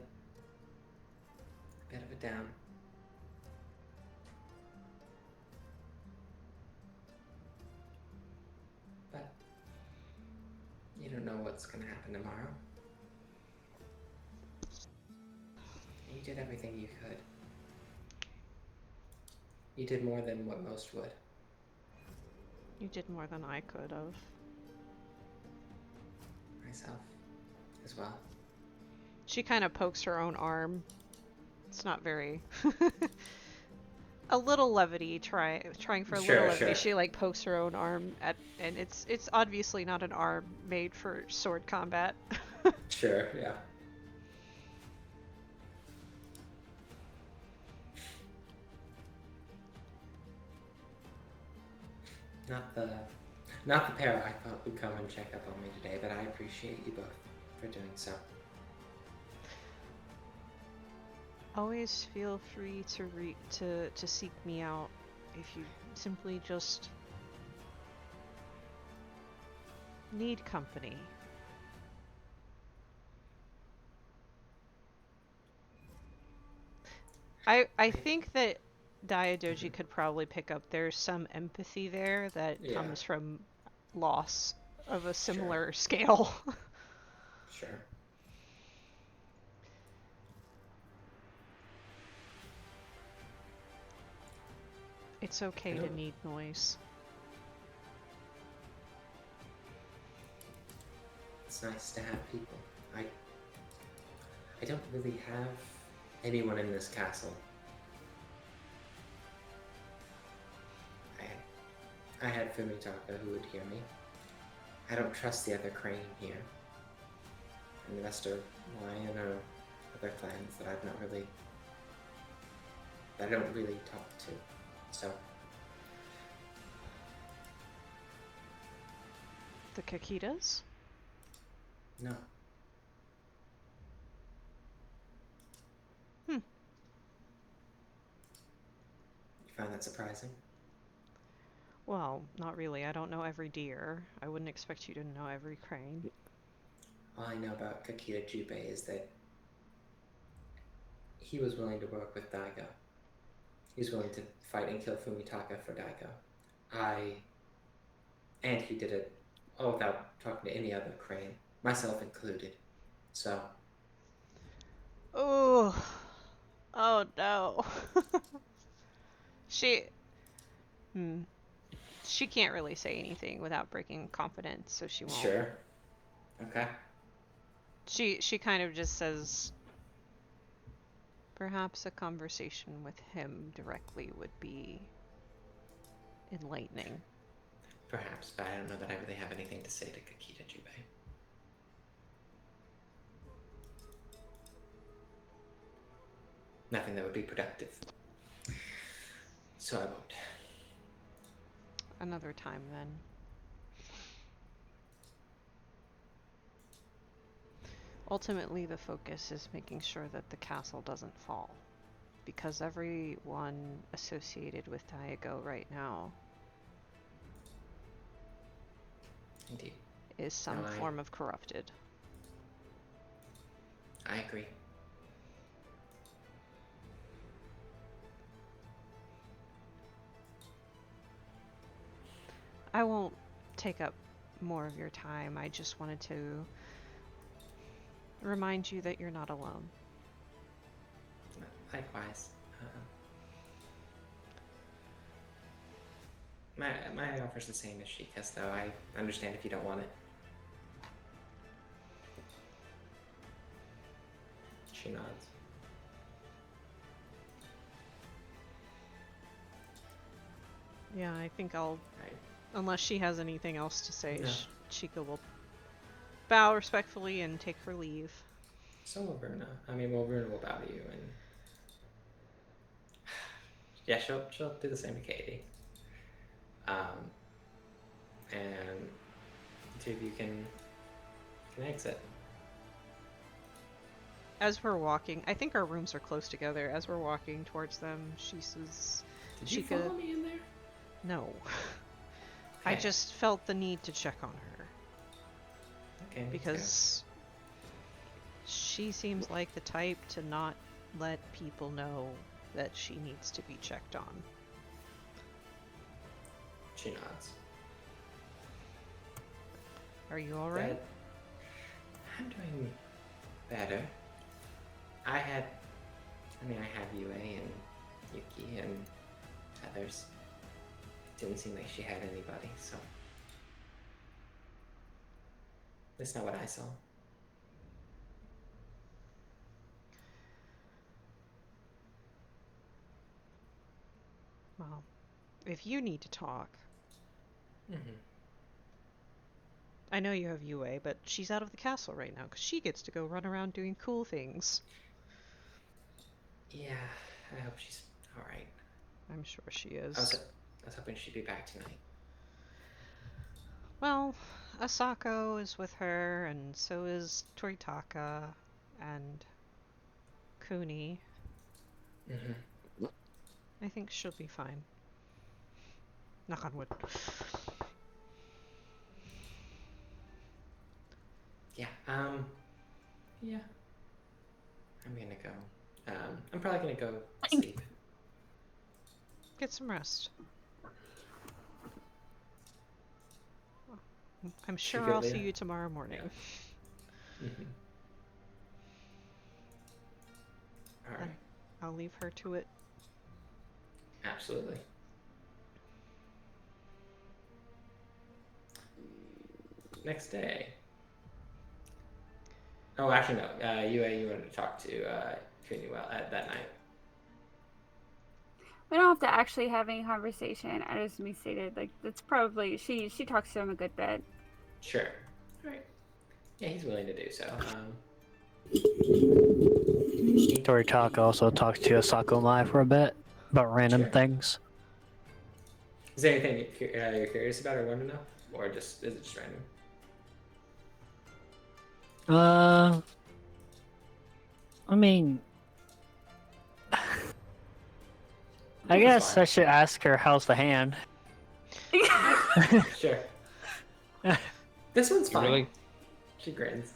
bit of a down. But you don't know what's going to happen tomorrow. You did everything you could. You did more than what most would. You did more than I could have. Myself as well. She kind of pokes her own arm. It's not very... a little levity, trying for a little Sure, levity. sure. She like pokes her own arm at, and it's obviously not an arm made for sword combat. Sure, yeah. Not the pair I thought would come and check up on me today, but I appreciate you both for doing so. Always feel free to seek me out if you simply just need company. I think that Diadoji could probably pick up there's some empathy there that Yeah. comes from loss of a similar scale. Sure. It's okay to need noise. It's nice to have people. I don't really have anyone in this castle. I had Fumitaka who would hear me. I don't trust the other crane here. And the rest are lion or other clans that I don't really talk to. So The Kakitas? no. Hmm. You find that surprising? Well, not really. I don't know every deer. I wouldn't expect you to know every crane. All I know about Kakita Jubei is that he was willing to work with Daigo. He was willing to fight and kill Fumitaka for Daigo. And he did it all without talking to any other crane, myself included. So, Oh. Oh no. She can't really say anything without breaking confidence, so she won't. sure. Okay. She kind of just says perhaps a conversation with him directly would be enlightening. Perhaps, but I don't know that I really have anything to say to Kakita Jubei. Nothing that would be productive. So I won't. Another time then. Ultimately, the focus is making sure that the castle doesn't fall, because everyone associated with Daigo right now Indeed. is some No, form of corrupted. I agree. I won't take up more of your time. I just wanted to remind you that you're not alone. Likewise. My offer's the same as Shika's, though. I understand if you don't want it. She nods. Yeah, I think I'll... Right. Unless she has anything else to say, No. Chica will bow respectfully and take her leave. So will Verna. I mean, well, Verna will bow to you, and yeah, she'll do the same to Katie. And the two of you can exit. As we're walking, I think our rooms are close together. As we're walking towards them, she says, Did you Chica... follow me in there? No. I Okay. just felt the need to check on her. Okay. Because she seems like the type to not let people know that she needs to be checked on. She nods. Are you alright? I'm doing better. I have Yue and Yuki and others. Didn't seem like she had anybody, so. That's not what I saw. Well, if you need to talk, Mm-hmm. I know you have Yue, but she's out of the castle right now because she gets to go run around doing cool things. Yeah, I hope she's all right. I'm sure she I is. was hoping she'd be back tonight. Well, Asako is with her, and so is Toritaka, and Kuni. Mm-hmm. I think she'll be fine. Knock on wood. Yeah. Yeah. I'm gonna go. I'm probably gonna go sleep. Get some rest. I'm sure good, I'll see Leah? you tomorrow morning. Mm-hmm. All right. I'll leave her to it. Absolutely. Next day. Oh, actually, no. You wanted to talk to Kuni that night. We don't have to actually have any conversation. As me stated, like that's probably she talks to him a good bit. Sure. All right. Yeah, he's willing to do so. Toritaka also talks to Asako Mai for a bit about random Sure. things. Is there anything you're curious about or want to know, or just is it just random? I mean, I That's guess fine. I should ask her how's the hand. Sure. This one's You fine. really? She grins.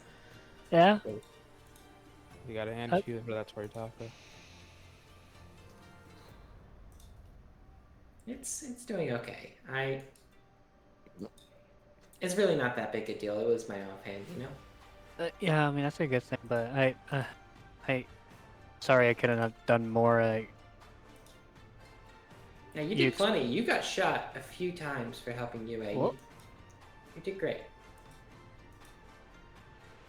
Yeah. You got a hand Uh, for that Toritaka. It's doing okay. It's really not that big a deal. It was my offhand, you know. Yeah, I mean that's a good thing, but sorry I couldn't have done more. Yeah, you You did ex- plenty. You got shot a few times for helping Yue. Well- You did great.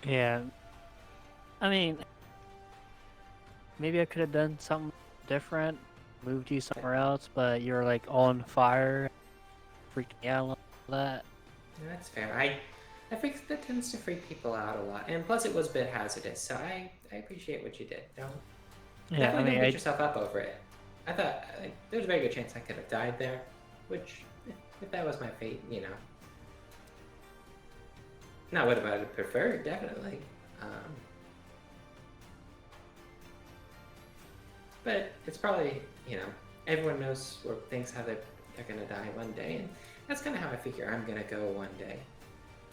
Yeah. I mean, maybe I could have done something different, moved you somewhere else, but you're like on fire, freaking me out a lot. That. No, that's fair. I think that tends to freak people out a lot, and plus it was a bit hazardous. So I appreciate what you did. Don't Yeah, I definitely mean, don't beat yourself up over it. I thought there's a very good chance I could have died there, which if that was my fate, you know. Not what I would prefer, definitely. But it's probably, you know, everyone knows or thinks how they're gonna die one day, and that's kind of how I figure I'm gonna go one day.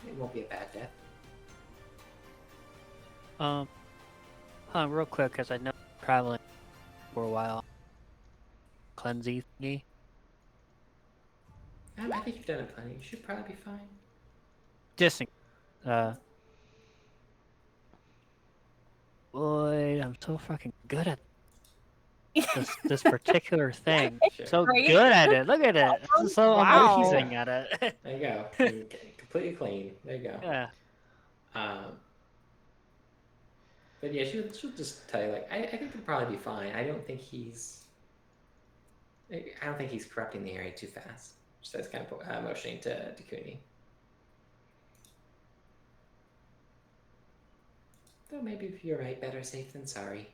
It won't be a bad death. Real quick, because I know I'm traveling for a while. Cleansing thingy. I think you've done it plenty. You should probably be fine. Just, boy, I'm so fucking good at this particular thing. Sure. So Right? good at it. Look at it. So Wow. amazing at it. There you go. Okay, completely clean. There you go. Yeah. But yeah, she'll just tell you, like, I think it'll probably be fine. I don't think he's corrupting the area too fast. So that's kind of motioning to Kuni. Though maybe if you're right, better safe than sorry.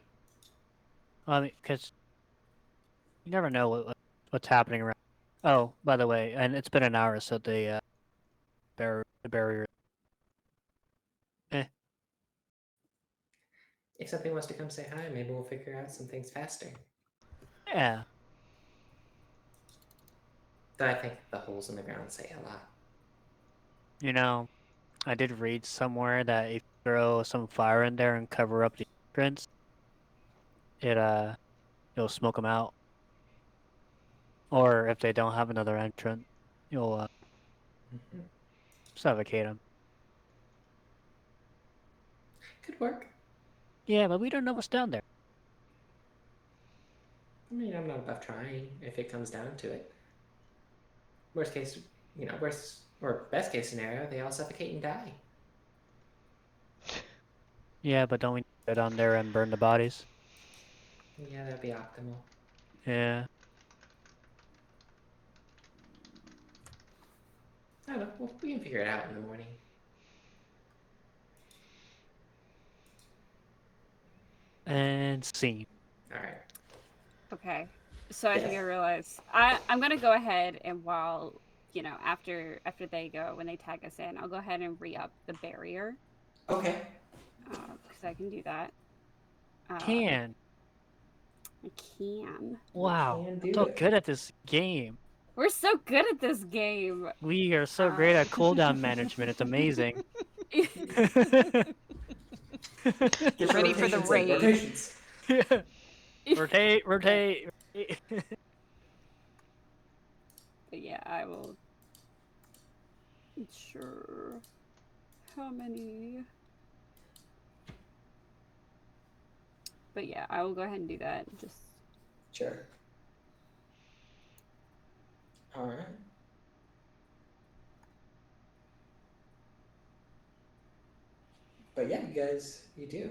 I mean, because you never know what's happening around. Oh, by the way, and it's been an hour, so the barrier. If something wants to come say hi, maybe we'll figure out some things faster. Yeah. Though I think the holes in the ground say a lot. You know, I did read somewhere that if you throw some fire in there and cover up the entrance, it'll smoke them out. Or if they don't have another entrance, you'll Mm-hmm. suffocate them. Could work. Yeah, but we don't know what's down there. I mean, I'm not above trying if it comes down to it. Worst case, you know, best case scenario, they all suffocate and die. Yeah, but don't we go down there and burn the bodies? Yeah, that'd be optimal. Yeah. I don't know. We can figure it out in the morning. And scene. All right. Okay. So I think I Yes. realize I'm gonna go ahead and while after they go when they tag us in, I'll go ahead and re-up the barrier Okay. because I can do that. Can. I can. Wow. can I'm do so it. good at this game. We're so good at this game. We are so great at cooldown management. It's amazing. Get your Ready for the rotations in. raid. Rotations. Yeah. Rotate, rotate. But yeah, I will. Sure. How many? But yeah, I will go ahead and do that. Just Sure. All right. But yeah, you do.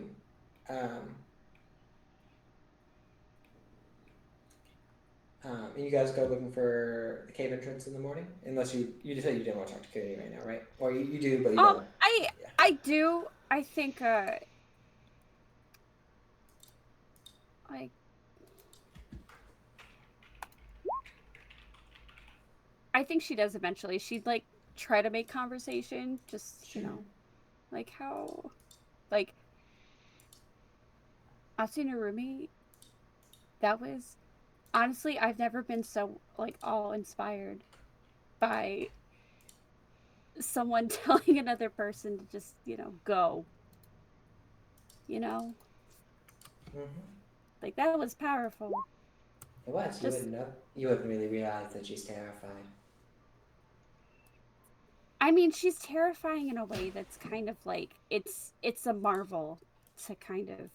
And you guys go looking for the cave entrance in the morning, unless you just said you didn't want to talk to Cody right now, right? Or you do, but you don't. I do. I think I think she does eventually. She'd like try to make conversation, just like how, like Atsunurumi. That was honestly, I've never been so like all inspired by someone telling another person to just go. Mm-hmm. Like that was powerful. It was. You Just- wouldn't know. You wouldn't really realize that she's terrified. I mean, she's terrifying in a way that's kind of like it's a marvel to kind of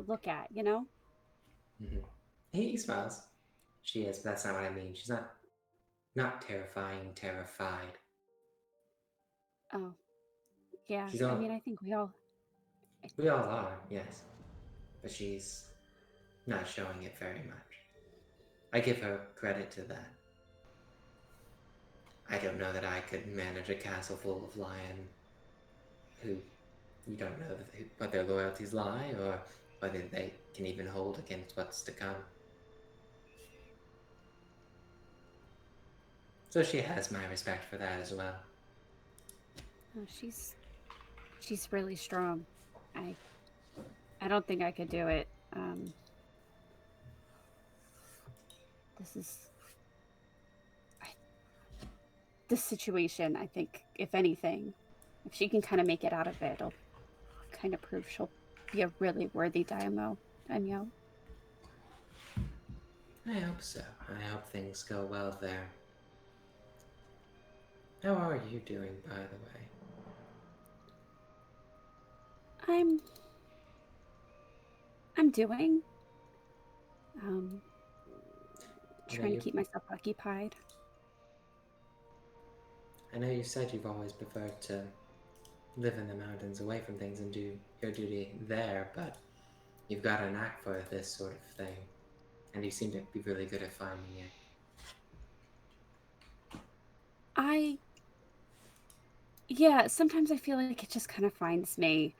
look at. Mm-hmm. He smiles. She is, but that's not what I mean. She's not terrifying. Terrified. Oh, yeah. She's I all- mean, I think we all. We all are, yes, but she's not showing it very much. I give her credit to that. I don't know that I could manage a castle full of lion who you don't know what their loyalties lie or whether they can even hold against what's to come. So she has my respect for that as well. Oh, she's really strong. I don't think I could do it. This situation, I think, if anything, if she can kind of make it out of it, it'll kind of prove she'll be a really worthy daimyo. I hope so. I hope things go well there. How are you doing, by the way? I'm doing. I know Trying to you- keep myself occupied. I know you said you've always preferred to live in the mountains away from things and do your duty there, but you've got a knack for this sort of thing, and you seem to be really good at finding it. Yeah, sometimes I feel like it just kind of finds me.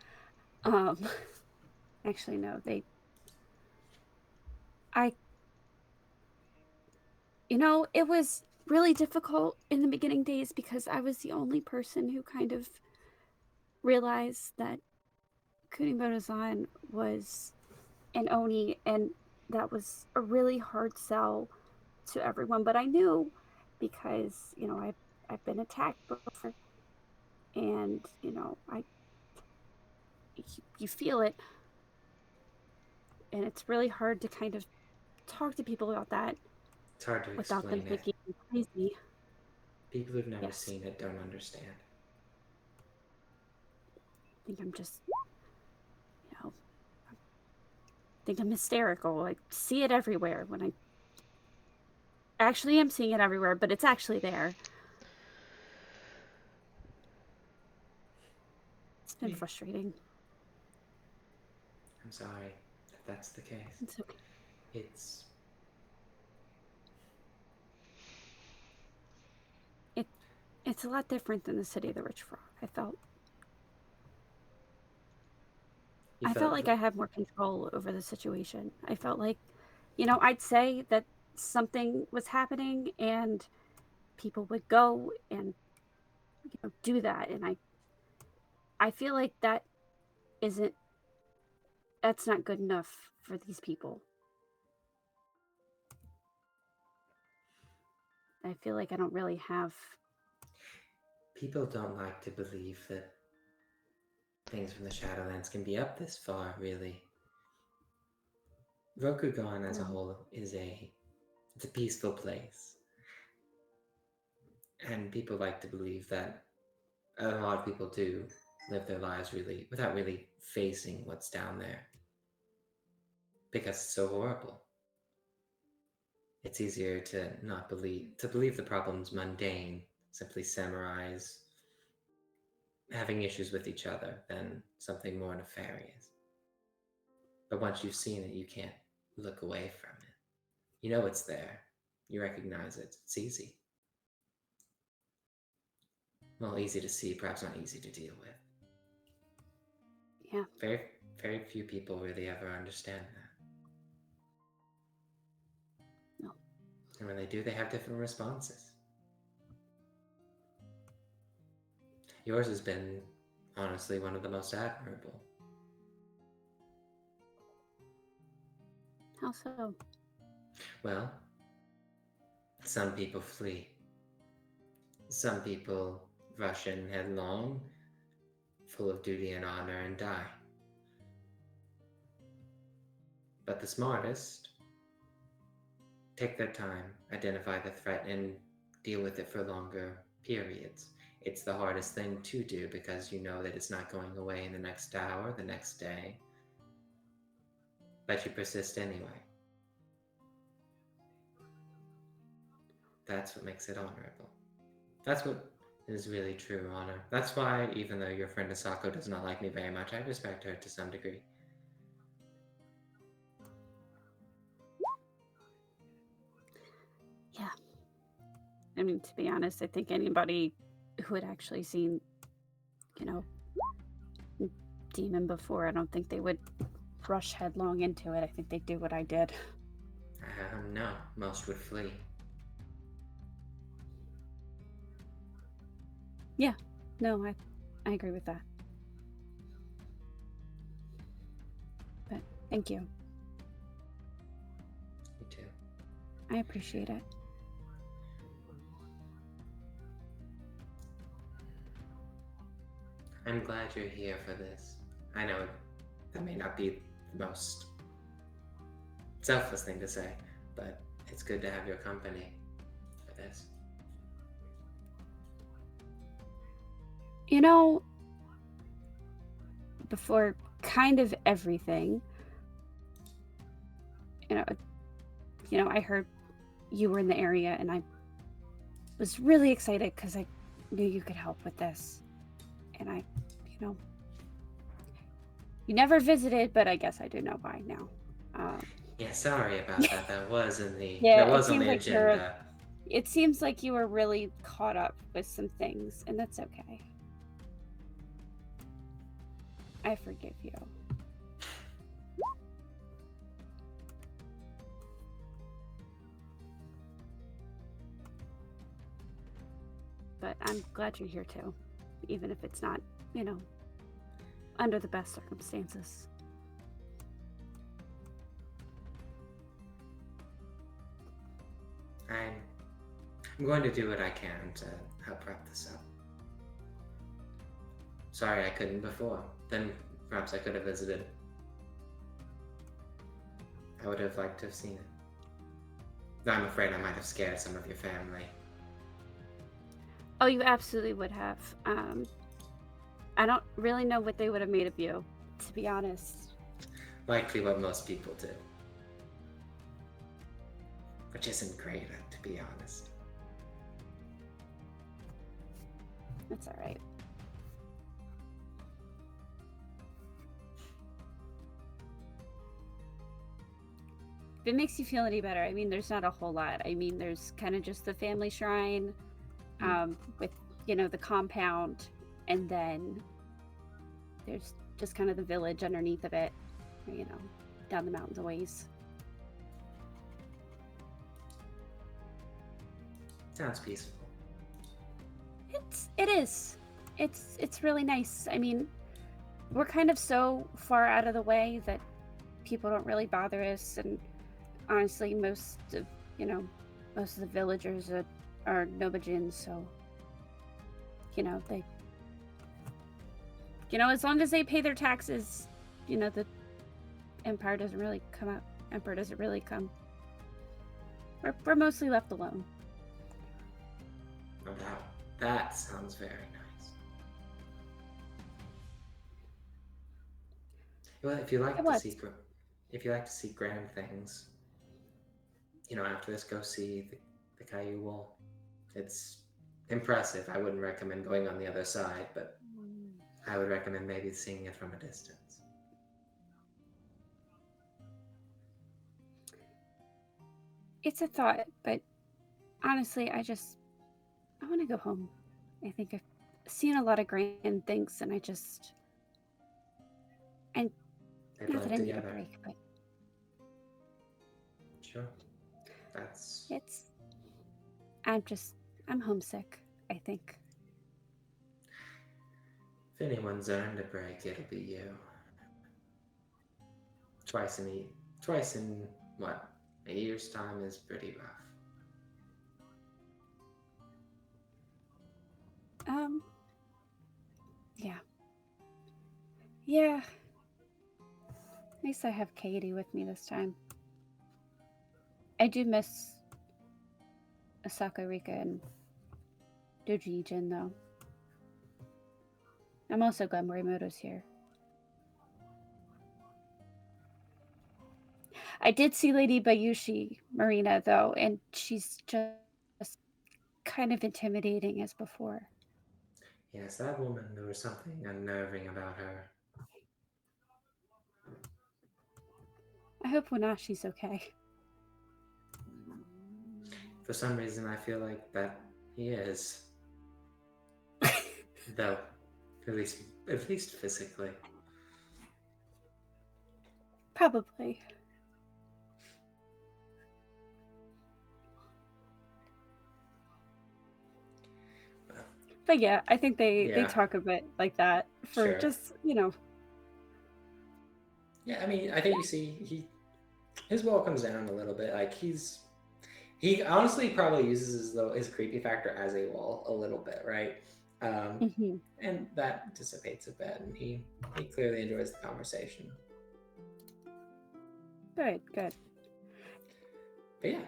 Actually, no, it was really difficult in the beginning days because I was the only person who kind of realized that Kunimoto-san was an Oni, and that was a really hard sell to everyone. But I knew because, I've been attacked before, and, you feel it, and it's really hard to kind of talk to people about that It's hard to without them explain it. thinking I'm crazy. People who've never Yes. seen it don't understand. I think I'm just, I think I'm hysterical. I see it everywhere when I actually am seeing it everywhere, but it's actually there. It's been frustrating. I'm sorry if that's the case. It's okay. It's a lot different than the City of the Rich Frog, I felt. You I felt like I had more control over the situation. I felt like, I'd say that something was happening and people would go and do that, and I feel like isn't that's not good enough for these people. I feel like I don't really have. People don't like to believe that things from the Shadowlands can be up this far, really. Rokugan as a whole it's a peaceful place. And people like to believe that a lot of people do live their lives really without really facing what's down there. Because it's so horrible. It's easier to believe the problem's mundane, simply summarize having issues with each other than something more nefarious. But once you've seen it, you can't look away from it. You know it's there. You recognize it. It's easy. Well, easy to see, perhaps not easy to deal with. Yeah. Very, very few people really ever understand that. No. And when they do, they have different responses. Yours has been, honestly, one of the most admirable. How so? Well, some people flee. Some people rush in headlong, full of duty and honor, and die. But the smartest take their time, identify the threat, and deal with it for longer periods. It's the hardest thing to do because you know that it's not going away in the next hour, the next day. But you persist anyway. That's what makes it honorable. That's what is really true honor. That's why, even though your friend Asako does not like me very much, I respect her to some degree. Yeah. I mean, to be honest, I think anybody who had actually seen, Demon before, I don't think they would rush headlong into it. I think they'd do what I did. No, most would flee. Yeah. No, I agree with that. But thank you. Me too. I appreciate it. I'm glad you're here for this. I know that may not be the most selfless thing to say, but it's good to have your company for this. Before kind of everything, I heard you were in the area, and I was really excited because I knew you could help with this. And you never visited, but I guess I do know why now. Yeah, sorry about that. That was in the Yeah, that was it on the seems like agenda. It seems like you were really caught up with some things, and that's okay. I forgive you. But I'm glad you're here too, even if it's not, under the best circumstances. I'm going to do what I can to help wrap this up. Sorry I couldn't before. Then perhaps I could have visited. I would have liked to have seen it. I'm afraid I might have scared some of your family. Oh, you absolutely would have. I don't really know what they would have made of you, to be honest. Likely what most people do. Which isn't great, to be honest. That's all right. If it makes you feel any better, I mean, there's not a whole lot. I mean, there's kind of just the family shrine with the compound, and then there's just kind of the village underneath of it, down the mountains a ways. Sounds peaceful. It is. It's really nice. I mean, we're kind of so far out of the way that people don't really bother us, and honestly, most of the villagers are Nobajins, so they as long as they pay their taxes, the emperor doesn't really come. We're mostly left alone. No doubt. That sounds very nice. Well, if you like to see grand things, after this, go see the Caillou Wall. It's impressive. I wouldn't recommend going on the other side, but I would recommend maybe seeing it from a distance. It's a thought, but honestly, I want to go home. I think I've seen a lot of grand things, and They'd not live that I need a together. break, but Sure. That's I'm homesick, I think. if anyone's earned a break, it'll be you. Twice in what? A year's time is pretty rough. Yeah. At least I have Katie with me this time. I do miss Asako Rika and Dojijin, though. I'm also glad Morimoto's here. I did see Lady Bayushi Marina, though, and she's just kind of intimidating as before. Yes, that woman, there was something unnerving about her. I hope Wenashi's okay. For some reason, I feel like that he is. Though, at least physically. Probably. But yeah, I think they talk a bit like that for Sure. just, Yeah, I mean, I think you see his wall comes down a little bit. Like he honestly probably uses his creepy factor as a wall a little bit, right? And that dissipates a bit, and he clearly enjoys the conversation. Good. But yeah.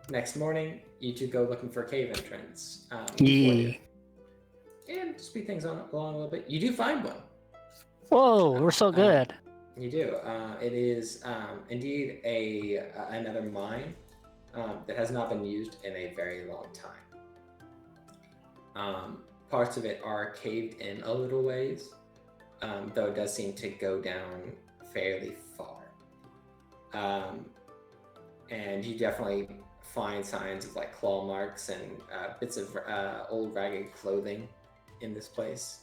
Next morning, you two go looking for a cave entrance. Yeah. And to speed things along a little bit, you do find one. Whoa, we're so good. You do. It is indeed another mine that has not been used in a very long time. Parts of it are caved in a little ways, though it does seem to go down fairly far. And you definitely find signs of like claw marks and bits of old ragged clothing in this place.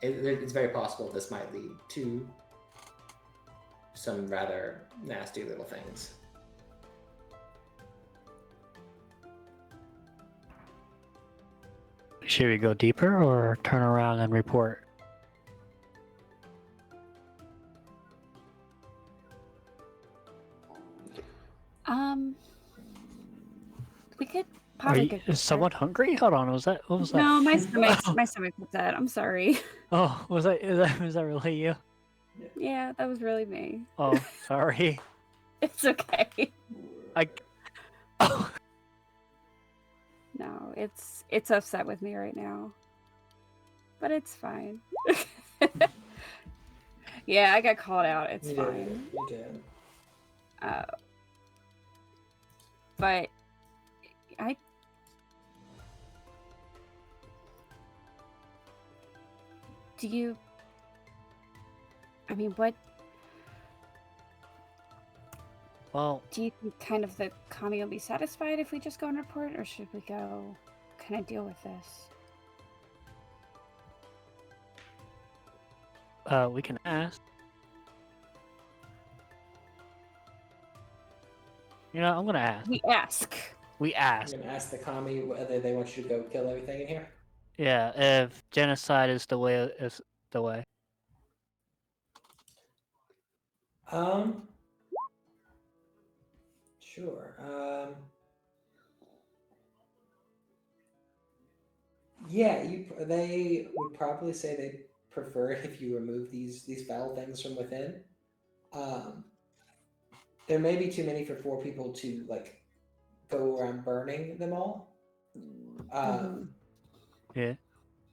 It's very possible this might lead to some rather nasty little things. Should we go deeper or turn around and report? We could probably go Is someone hungry? Hold on, what was that? No, my stomach was dead. I'm sorry. Oh, was that really you? Yeah, that was really me. Oh, sorry. It's okay. Oh. No, it's upset with me right now. But it's fine. Yeah, I got called out. It's fine. You did. But what Well, Do you think kind of the kami will be satisfied if we just go and report, or should we go kind of deal with this? we can ask. You know, I'm gonna ask. We ask. We I'm ask. gonna ask the commie whether they want you to go kill everything in here. Yeah, if genocide is the way. Sure. Yeah, they would probably say they prefer it if you remove these foul things from within. There may be too many for 4 people to like go around burning them all. Yeah.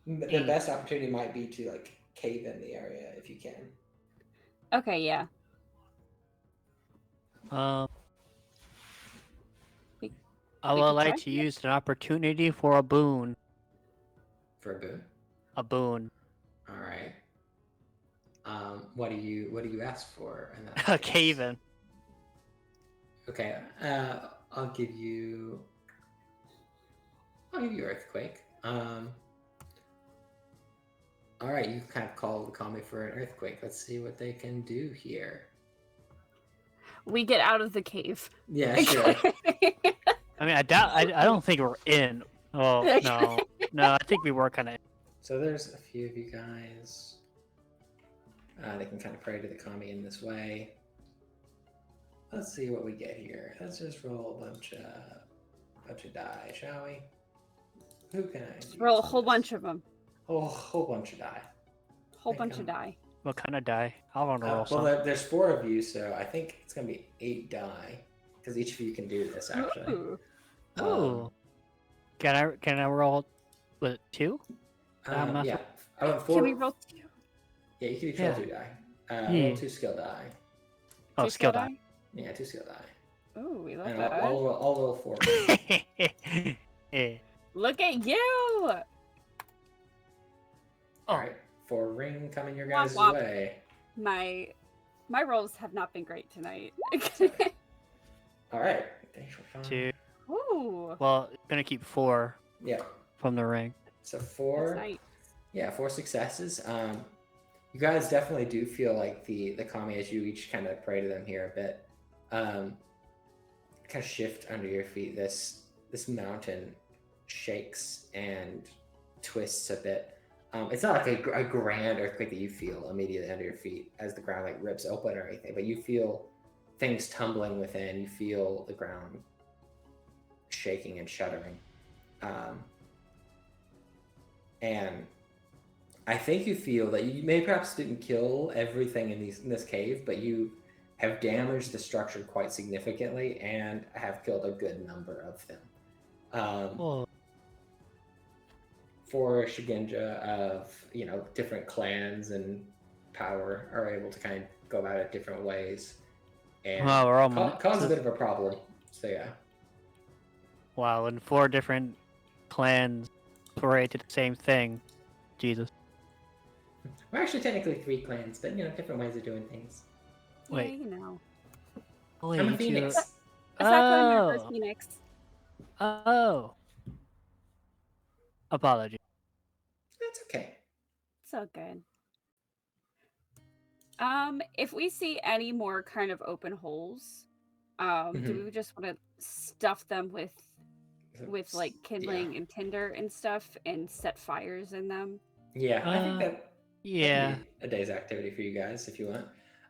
The best opportunity might be to like cave in the area if you can. Okay, yeah. I we would could like try to it. use an opportunity for a boon. For a boon. A boon. All right. What do you ask for in that A case? cave in. Okay. I'll give you earthquake. All right, you kind of call me for an earthquake. Let's see what they can do here. We get out of the cave. Yeah, sure. I mean, I doubt. I don't think we're in. Oh no, no. I think we were kind of. So there's a few of you guys. They can kind of pray to the kami in this way. Let's see what we get here. Let's just roll a bunch of die, shall we? Who can I use Roll a on whole this? bunch of them. Oh, a whole bunch of die. Whole Think bunch I'm- of die. What kind of die? I want to roll Well, some. there's 4 of you, so I think it's gonna be 8 die because each of you can do this actually. Ooh. Ooh. Can I roll with 2? I'm not Yeah. I went 4. Can we roll 2? Yeah, you can each Yeah. roll 2 die. Yeah. Roll 2 skill die. Oh, Two skill die. Yeah, 2 skill die. Ooh, we love And that. I'll roll 4. Yeah. Look at you! All right, 4 ring coming your Womp guys' womp. way. My rolls have not been great tonight. All right. Thanks for fun. 2. Ooh, Well, gonna keep 4 Yeah. from the ring. So that's 4. nice. Yeah, 4 successes. You guys definitely do feel like the kami as you each kind of pray to them here a bit. Kind of shift under your feet. This mountain shakes and twists a bit. It's not like a grand earthquake that you feel immediately under your feet as the ground like rips open or anything, but you feel things tumbling within. You feel the ground shaking and shuddering. And I think you feel that you may perhaps didn't kill everything in this cave, but you have damaged the structure quite significantly and have killed a good number of them. Oh. 4 Shigenja of different clans and power are able to kind of go about it different ways, and Wow, we're all cause a bit of a problem. So yeah. Wow, and 4 different clans pray to the same thing. Jesus. We're actually technically 3 clans, but different ways of doing things. Wait. Yeah, you know. Wait, I'm a you two phoenix. are- Asako and Marco's Oh. Phoenix. Oh. Apology. That's okay. So good. If we see any more kind of open holes, do we just want to stuff them with like kindling and tinder and stuff and set fires in them? Yeah, I think that that'd Yeah. be a day's activity for you guys if you want.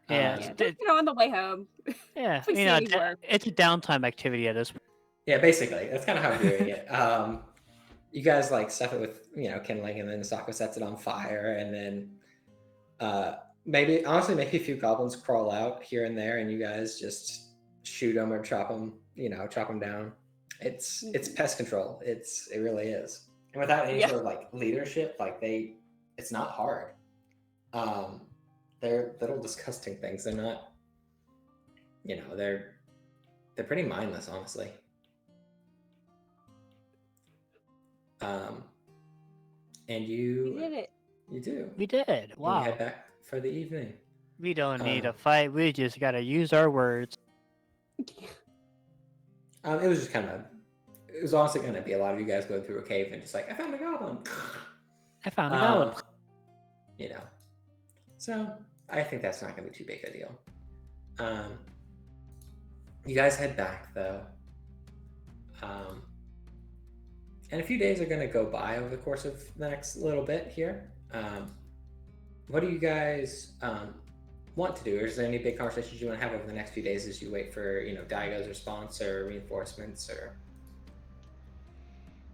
Yeah. Yeah, It's- just, on the way home. Yeah. we You see know, any work. it's a downtime activity at this point. Yeah, basically, that's kind of how I'm doing it. You guys like stuff it with kindling, and then Sako sets it on fire, and then maybe a few goblins crawl out here and there, and you guys just shoot them or chop them down. It's pest control. It really is, and without any Yeah. sort of like leadership, it's not hard. They're little disgusting things. They're not, they're pretty mindless, honestly. And We you did it. You do. We did. And you Wow. head back for the evening. We don't need Uh, a fight. We just gotta use our words. It was just kind of. It was honestly going to be a lot of you guys going through a cave and just like, I found a goblin. I found a goblin. You know. So I think that's not going to be too big a deal. You guys head back though. And a few days are going to go by over the course of the next little bit here. What do you guys want to do? Or is there any big conversations you want to have over the next few days as you wait for, Daigo's response or reinforcements or?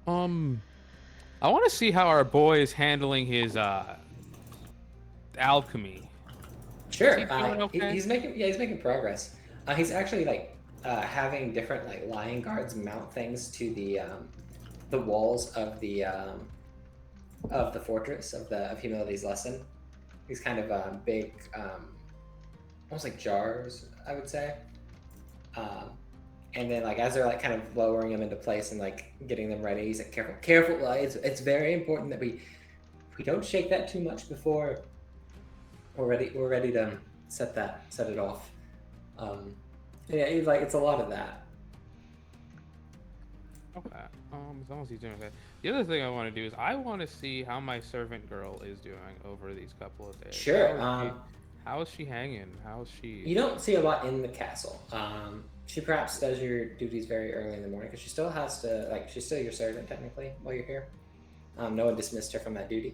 I want to see how our boy is handling his alchemy. Sure. Is he doing okay? He's making progress. He's actually having different lion guards mount things to the walls of the fortress of Humility's Lesson. These kind of big, almost like jars, I would say. And then as they're kind of lowering them into place and getting them ready, he's like, careful. It's very important that we don't shake that too much before we're ready to set it off. Yeah, it's a lot of that. Okay. As long as he's doing okay. The other thing I want to do is I want to see how my servant girl is doing over these couple of days. Sure. How is she hanging? How is she? You don't see a lot in the castle. She perhaps does your duties very early in the morning because she still has to she's still your servant technically while you're here. No one dismissed her from that duty.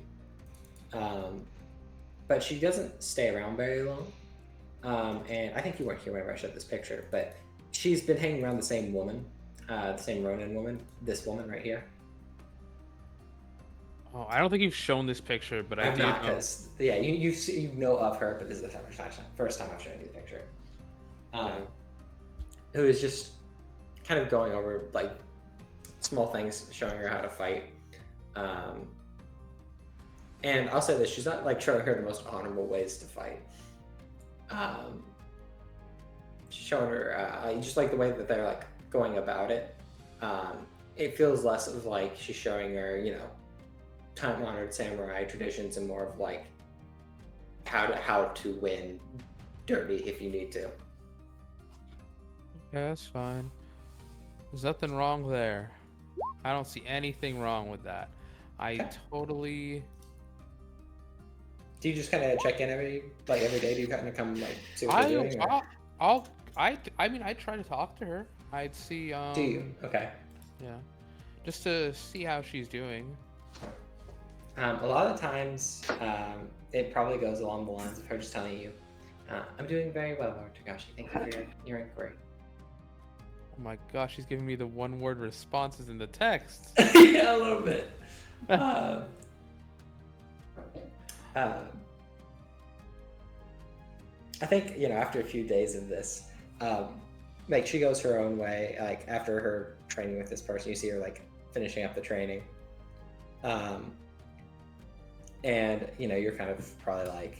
But she doesn't stay around very long. And I think you weren't here whenever I showed this picture, but she's been hanging around the same woman, the same Ronin woman, this woman right here. Oh, I don't think you've shown this picture, but I do not, know. because you know of her, but this is the first time I've shown you the picture. Who is just kind of going over small things, showing her how to fight. And I'll say this: she's not showing her the most honorable ways to fight. She's showing her just the way that they're going about it. It feels less of she's showing her, time-honored samurai traditions and more of how to win dirty if you need to. Yeah, that's fine. There's nothing wrong there. I don't see anything wrong with that. I totally. Do you just kind of check in every day? Do you kind of come see what she's doing? I try to talk to her. I'd see. Do you? Okay. Yeah, just to see how she's doing. A lot of the times, it probably goes along the lines of her just telling you, "I'm doing very well, Lord Togashi. Thank you for your inquiry." Oh my gosh, she's giving me the one-word responses in the text. Yeah, a little bit. I think after a few days of this, she goes her own way. After her training with this person, you see her finishing up the training, and you're kind of probably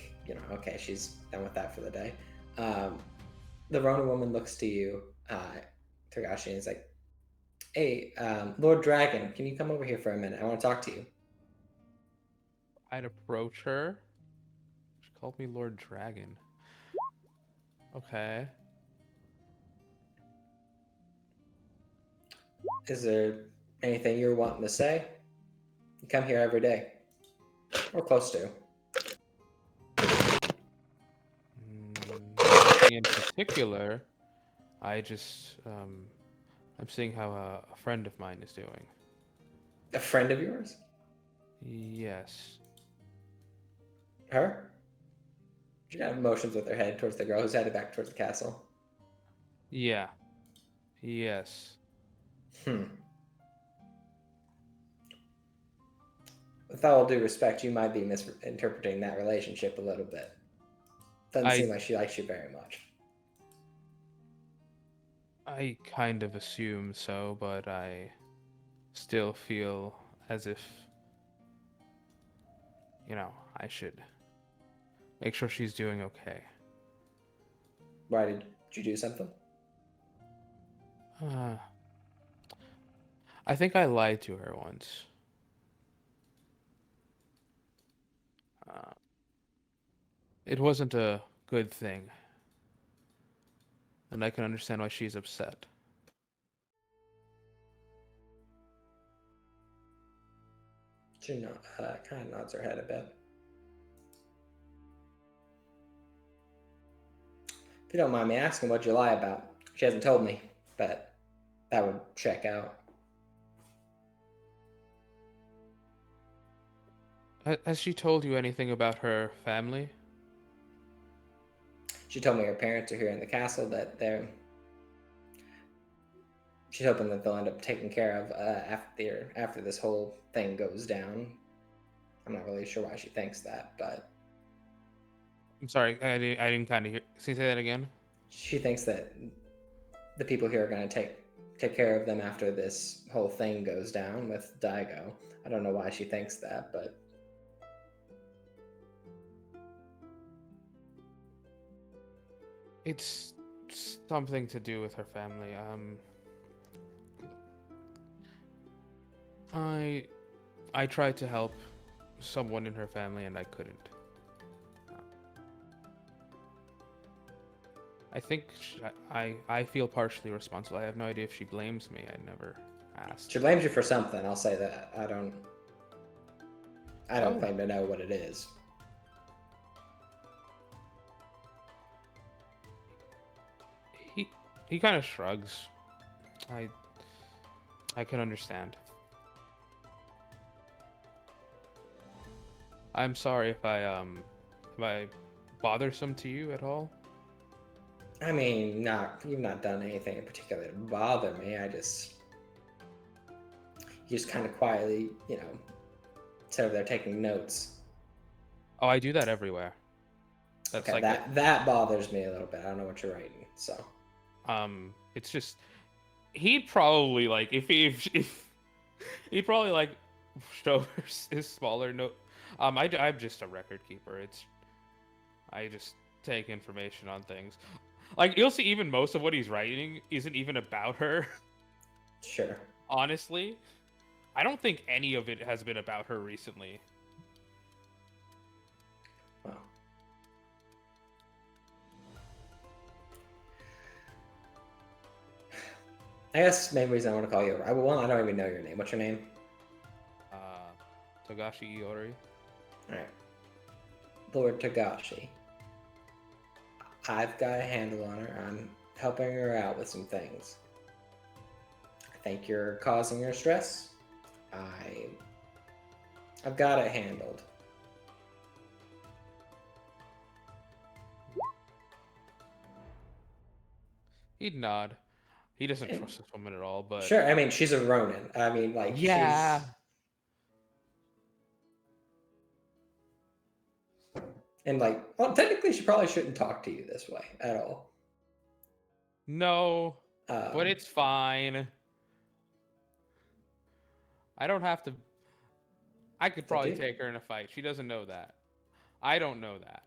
okay, she's done with that for the day. The Ronin woman looks to you, Togashi, and is like, "Hey, Lord Dragon, can you come over here for a minute? I want to talk to you." I'd approach her. She called me Lord Dragon. Okay. Is there anything you're wanting to say? You come here every day, or close to. In particular, I just I'm seeing how a friend of mine is doing. A friend of yours? Yes. Her? She kind of motions with her head towards the girl who's headed back towards the castle. Yeah. Yes. With all due respect, you might be misinterpreting that relationship a little bit. Doesn't seem like she likes you very much. I kind of assume so, but I still feel as if, I should make sure she's doing okay. Why did you do something? I think I lied to her once. It wasn't a good thing. And I can understand why she's upset. She kind of nods her head a bit. If you don't mind me asking, what'd you lie about? She hasn't told me, but that would check out. Has she told you anything about her family? She told me her parents are here in the castle, that she's hoping that they'll end up taken care of after this whole thing goes down. I'm not really sure why she thinks that, but I'm sorry, I didn't kind of hear. Can you say that again? she thinks that the people here are going to take care of them after this whole thing goes down with Daigo. I don't know why she thinks that, but It's something to do with her family. I tried to help someone in her family and I couldn't. I think I feel partially responsible. I have no idea if she blames me. I never asked. she blames you for something. I'll say that. I don't Oh. claim to know what it is. He kind of shrugs. I can understand. I'm sorry if I bothersome to you at all. I mean, you've not done anything in particular to bother me. You just kind of quietly, sit over there taking notes. Oh, I do that everywhere. That's Okay, like that bothers me a little bit. I don't know what you're writing, so. it's just he'd probably like if he'd probably like show his smaller note. I'm just a record keeper. I just take information on things. Like you'll see, even most of what he's writing isn't even about her. Sure. Honestly, I don't think any of it has been about her recently. Well. I guess main reason I want to call you over. I don't even know your name. What's your name? Togashi Iori. Alright. Lord Togashi. I've got a handle on her. I'm helping her out with some things. I think you're causing her stress. I've got it handled. He'd nod. He doesn't trust this woman at all, but Sure, I mean, she's a Ronin. I mean, like, yeah. And, like, well, technically, she probably shouldn't talk to you this way at all. No, but it's fine. I don't have to. I could probably take her in a fight. She doesn't know that. I don't know that.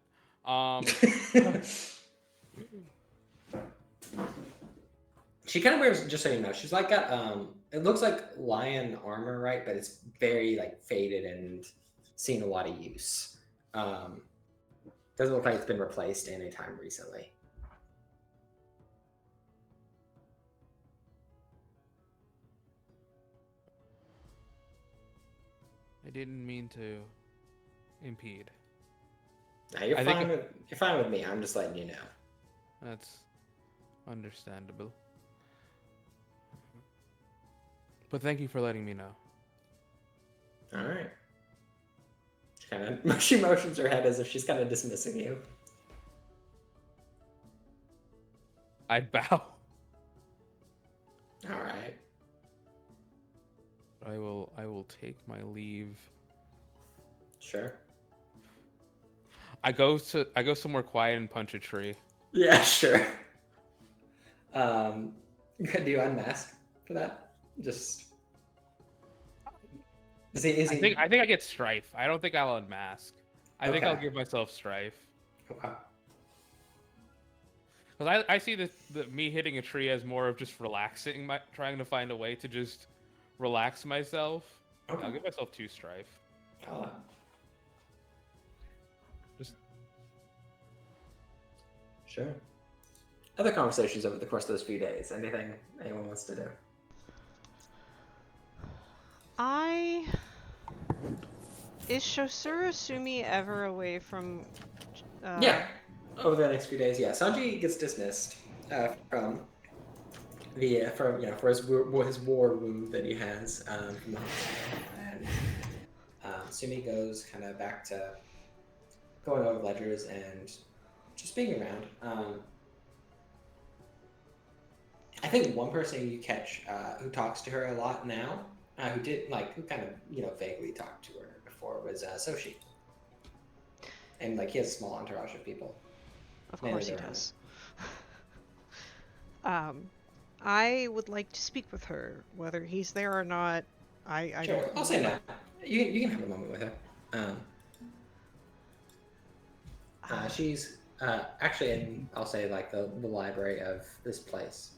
She kind of wears, just so you know, she's like got it looks like lion armor, right? But it's very like faded and seen a lot of use. Doesn't look like it's been replaced anytime recently. I didn't mean to impede. Now, you're fine with me. I'm just letting you know. That's understandable. But thank you for letting me know. All right. She motions her head as if she's kind of dismissing you. I'd bow. All right. I will take my leave. Sure. I go somewhere quiet and punch a tree. Yeah, sure. Do you unmask for that? Just. Is he... I think I get strife. I don't think I'll unmask. I think I'll give myself strife. Okay. Because I see the me hitting a tree as more of just relaxing, trying to find a way to just relax myself. Okay. I'll give myself 2 strife. Just sure. Other conversations over the course of those few days. Anything anyone wants to do? I Is Shosuro Sumi ever away from? Yeah, over the next few days, yeah. Sanji gets dismissed from the for his war wound that he has from the hospital, and Sumi goes kind of back to going over ledgers and just being around. I think one person you catch who talks to her a lot now, who kind of vaguely talked to her before, was Soshi, and he has a small entourage of people. Of course he does. I would like to speak with her, whether he's there or not. I Sure, don't. I'll say no. You can have a moment with her. She's actually in, I'll say, the library of this place.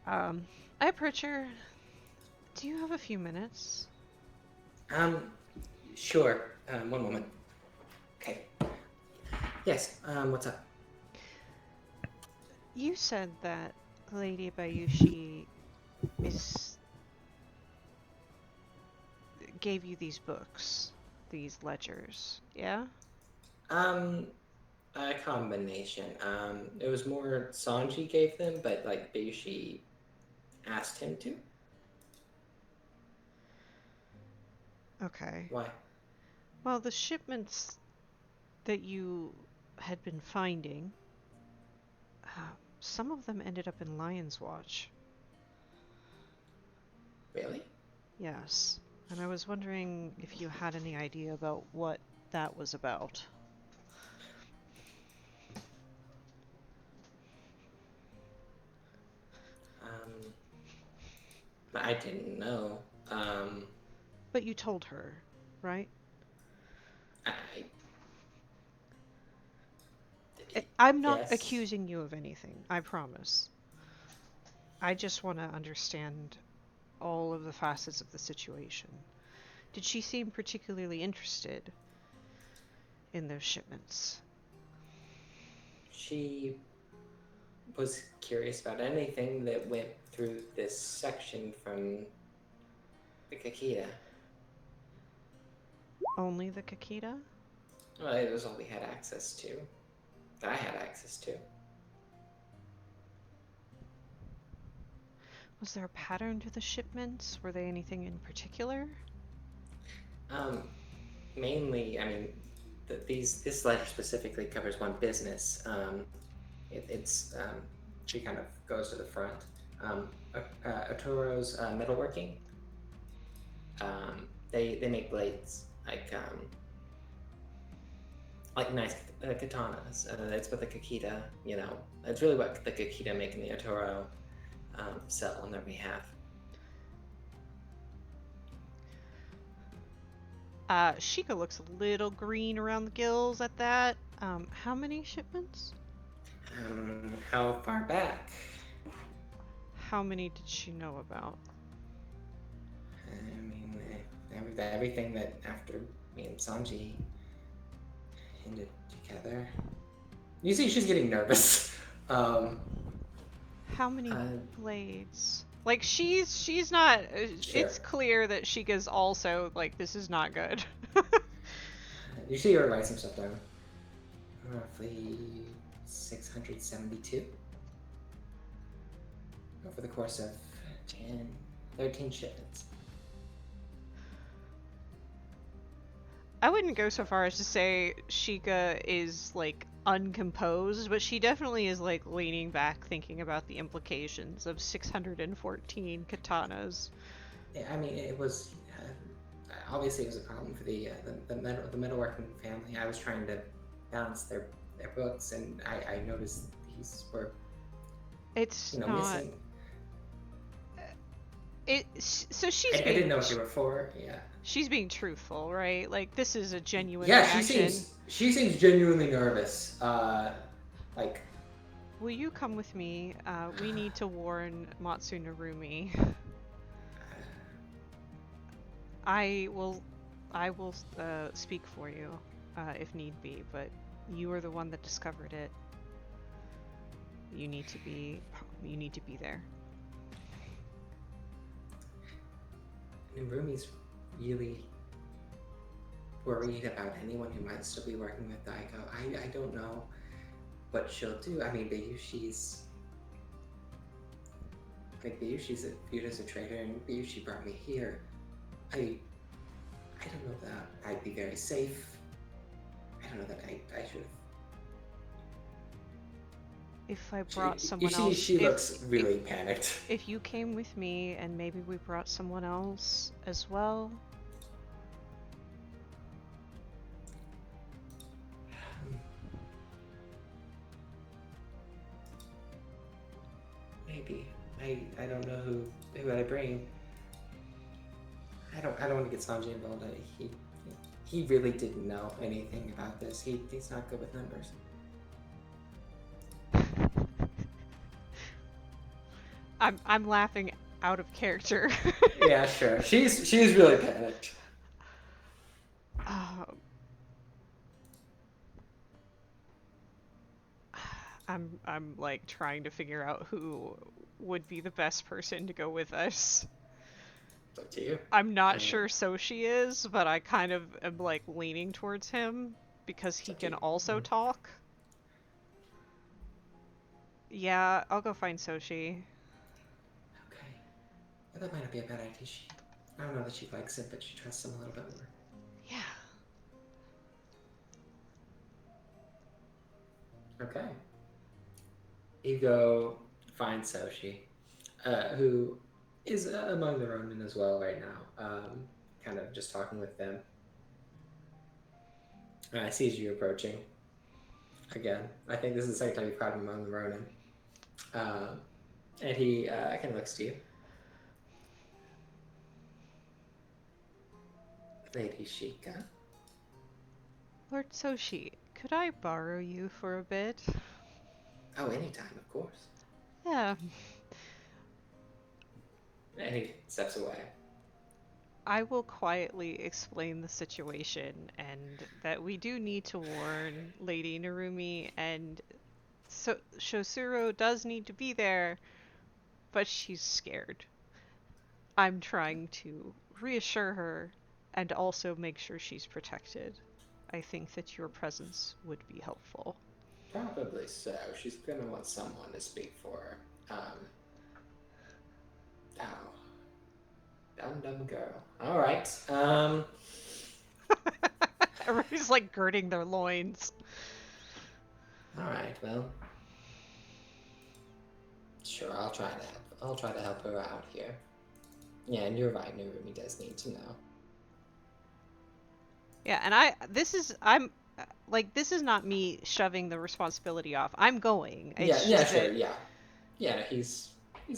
I approach her. Do you have a few minutes? Sure. One moment. Okay. Yes. What's up? You said that Lady Bayushi gave you these books, these ledgers, yeah? A combination. It was more Sanji gave them, but Bayushi asked him to. Okay. Why? Well, the shipments that you had been finding, some of them ended up in Lion's Watch. Really? Yes. And I was wondering if you had any idea about what that was about. I didn't know. But you told her, right? I'm not Yes. accusing you of anything, I promise. I just want to understand all of the facets of the situation. Did she seem particularly interested in those shipments? She was curious about anything that went through this section from the Kakita. Only the Kakita? Well, it was all we had access to. That I had access to. Was there a pattern to the shipments? Were they anything in particular? Mainly, I mean, this letter specifically covers one business. She kind of goes to the front. Otoro's metalworking. They make blades like nice katanas. It's what the Kakita, it's really what the Kakita make in the Otoro sell on their behalf. Sheikah looks a little green around the gills at that. How many shipments? How far back? How many did she know about? I mean, everything that after me and Sanji ended together. You see, she's getting nervous. How many blades? Like she's not. Sure. It's clear that Sheikah's also like, this is not good. You see her write some stuff down. Roughly 672 over the course of 13 shipments. I wouldn't go so far as to say Sheikah is like uncomposed, but she definitely is like leaning back, thinking about the implications of 614 katanas. Yeah, I mean, it was obviously it was a problem for the metalworking family. I was trying to balance their books, and I noticed these were missing. So she's. I didn't know what they were for. Yeah. She's being truthful, right? Like, this is a genuine Yeah, reaction. she seems genuinely nervous. Will you come with me? We need to warn Matsunarumi. I will speak for you, if need be, but you are the one that discovered it. You need to be there. Narumi's really worried about anyone who might still be working with Daigo. I don't know what she'll do. I mean, Bayushi's viewed as a traitor, and Bayushi brought me here. I don't know that I'd be very safe. I don't know that I should have. If I brought someone You else, see, she looks really panicked. If you came with me and maybe we brought someone else as well. Maybe. I don't know who I bring. I don't want to get Sanji involved. He really didn't know anything about this. He's not good with numbers. I'm laughing out of character. Yeah, sure. She's really panicked. I'm like trying to figure out who would be the best person to go with us. It's up to you. I'm not sure Soshi is, but I kind of am like leaning towards him because he can also talk. Yeah, I'll go find Soshi. Okay. Well, that might not be a bad idea. I don't know that she likes it, but she trusts him a little bit more. Yeah. Okay. You go find Soshi, who is among the Ronin as well right now, kind of just talking with them. Sees you approaching. Again, I think this is the second time you've caught him among the Ronin. And he kind of looks to you. Lady Sheikah. Lord Soshi, could I borrow you for a bit? Oh, anytime, of course. Yeah. And he steps away. I will quietly explain the situation and that we do need to warn Lady Narumi, and so Shosuro does need to be there, but she's scared. I'm trying to reassure her and also make sure she's protected. I think that your presence would be helpful. Probably so. She's gonna want someone to speak for her. Dumb girl. Alright. Everybody's like girding their loins. Alright, well. Sure, I'll try to help. I'll try to help her out here. Yeah, and you're right, Narumi does need to know. Yeah, and this is not me shoving the responsibility off. I'm going. It's Yeah, just sure, that- yeah. Yeah, no, he's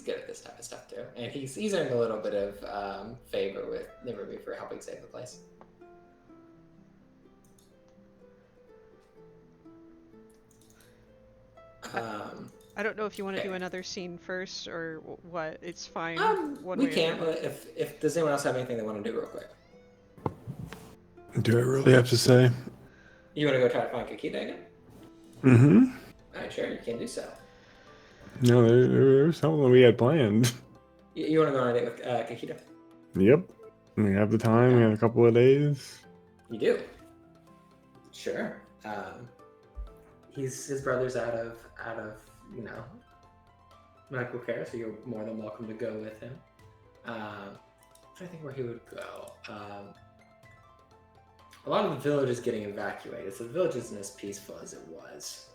good at this type of stuff too. And he's earned a little bit of favor with Narumi for helping save the place. I don't know if you want to okay. do another scene first or what. It's fine. One We way or can, the other. but if does anyone else have anything they want to do real quick? Do I really have to say? You want to go try to find Kakita again? Mm-hmm. Alright, sure, you can do so. No, there's something we had planned. You want to go on a date with Kakita? Yep. We have the time. We have a couple of days. You do. Sure. His brother's out of medical care, so you're more than welcome to go with him. I think where he would go. A lot of the village is getting evacuated, so the village isn't as peaceful as it was.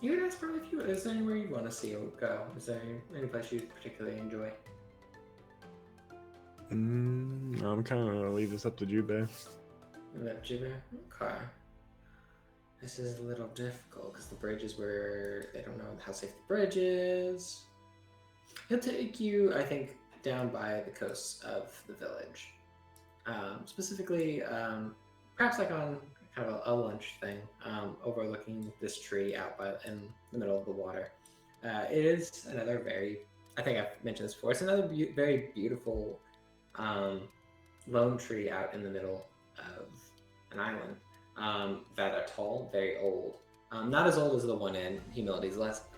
You would ask probably if you is there anywhere you want to see him go? Is there any place you particularly enjoy? I'm kind of gonna leave this up to Jubei. Left you there? Okay. This is a little difficult because the bridge is where they don't know how safe the bridge is. He'll take you, I think, down by the coast of the village. Specifically, perhaps like on kind of a lunch thing, overlooking this tree out in the middle of the water. It is another I think I've mentioned this before, it's another very beautiful lone tree out in the middle of an island that are tall, very old. Not as old as the one in Humility's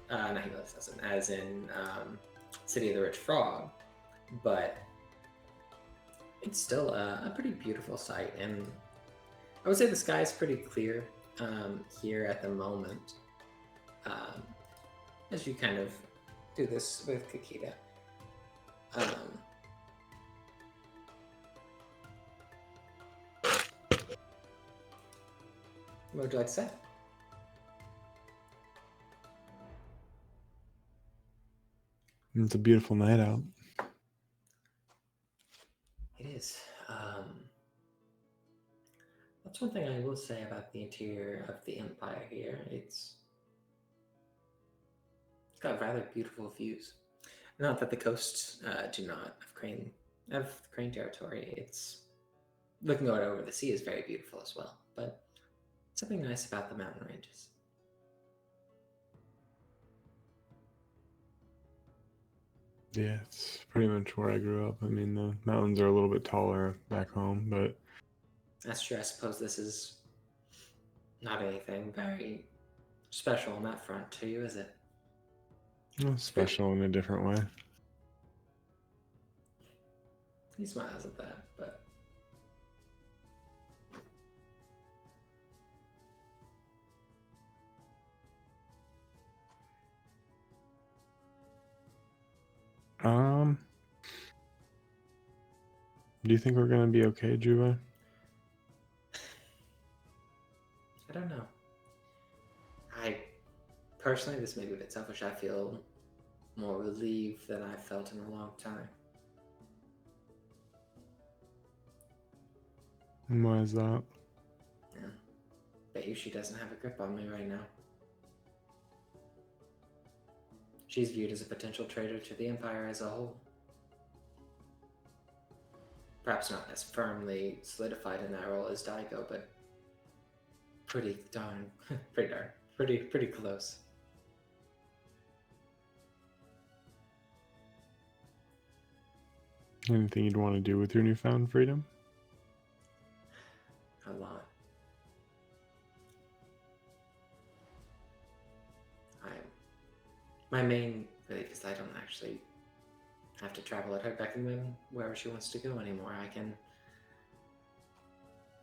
not Helios doesn't, as in City of the Rich Frog, but it's still a pretty beautiful sight, and I would say the sky is pretty clear here at the moment. As you kind of do this with Kakita. What would you like to say? It's a beautiful night out. It is. That's one thing I will say about the interior of the Empire here. It's got rather beautiful views. Not that the coasts do not have crane territory. It's looking out over the sea is very beautiful as well. But something nice about the mountain ranges. Yeah, it's pretty much where I grew up. I mean, the mountains are a little bit taller back home, but That's true. I suppose this is not anything very special on that front to you, is it? special in a different way. He smiles at that, but Do you think we're gonna be okay, Juve? I don't know. I personally, this may be a bit selfish. I feel more relieved than I've felt in a long time. And why is that? Yeah. Bet you she doesn't have a grip on me right now. She's viewed as a potential traitor to the Empire as a whole. Perhaps not as firmly solidified in that role as Daigo, but pretty close. Anything you'd want to do with your newfound freedom? A lot. My main relief is I don't actually have to travel at her beck and whim wherever she wants to go anymore. I can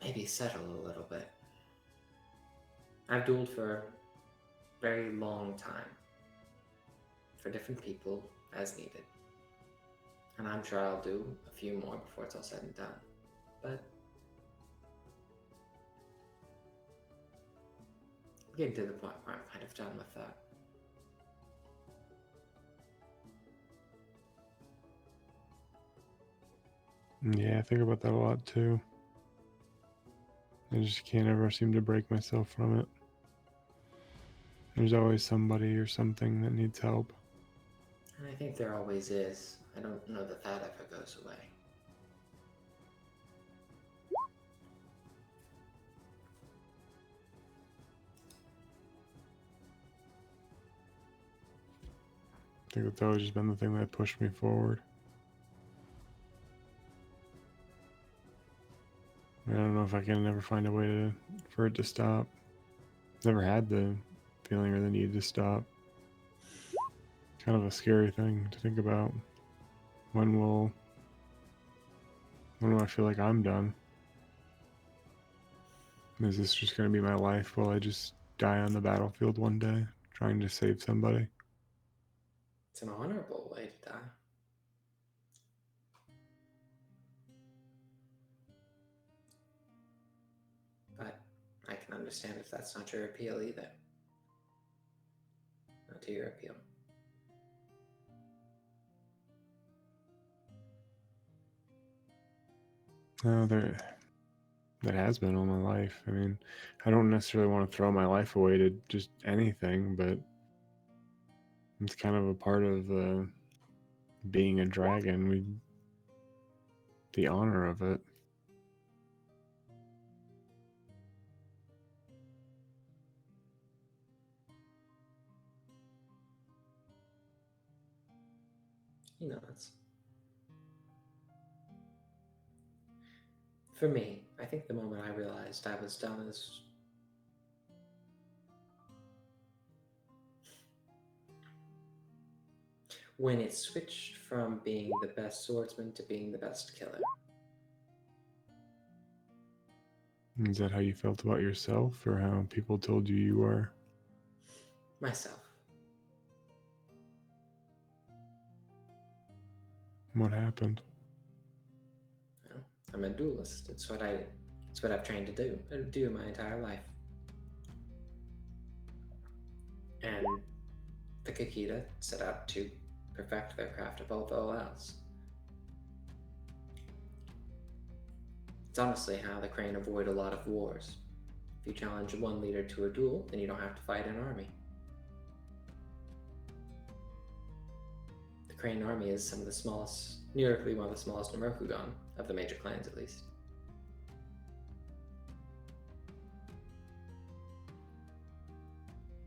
maybe settle a little bit. I've dueled for a very long time for different people as needed. And I'm sure I'll do a few more before it's all said and done. But I'm getting to the point where I'm kind of done with that. Yeah, I think about that a lot too. I just can't ever seem to break myself from it. There's always somebody or something that needs help. And I think there always is. I don't know that that ever goes away. I think that's always just been the thing that pushed me forward. I don't know if I can ever find a way for it to stop. Never had the feeling or the need to stop. Kind of a scary thing to think about. When will I feel like I'm done? Is this just going to be my life? Will I just die on the battlefield one day trying to save somebody? It's an honorable way to die. But I can understand if that's not your appeal either. Not to your appeal. No, that has been all my life. I mean, I don't necessarily want to throw my life away to just anything, but it's kind of a part of being a dragon. The honor of it. He knows. For me, I think the moment I realized I was done is when it switched from being the best swordsman to being the best killer. Is that how you felt about yourself, or how people told you you were? Myself. What happened? Well, I'm a duelist. It's what I've trained to do my entire life. And the Kakita set out to perfect their craft above all else. It's honestly how the Crane avoid a lot of wars. If you challenge one leader to a duel, then you don't have to fight an army. The Crane army is some of the smallest, nearly one of the smallest in Rokugan, of the major clans at least.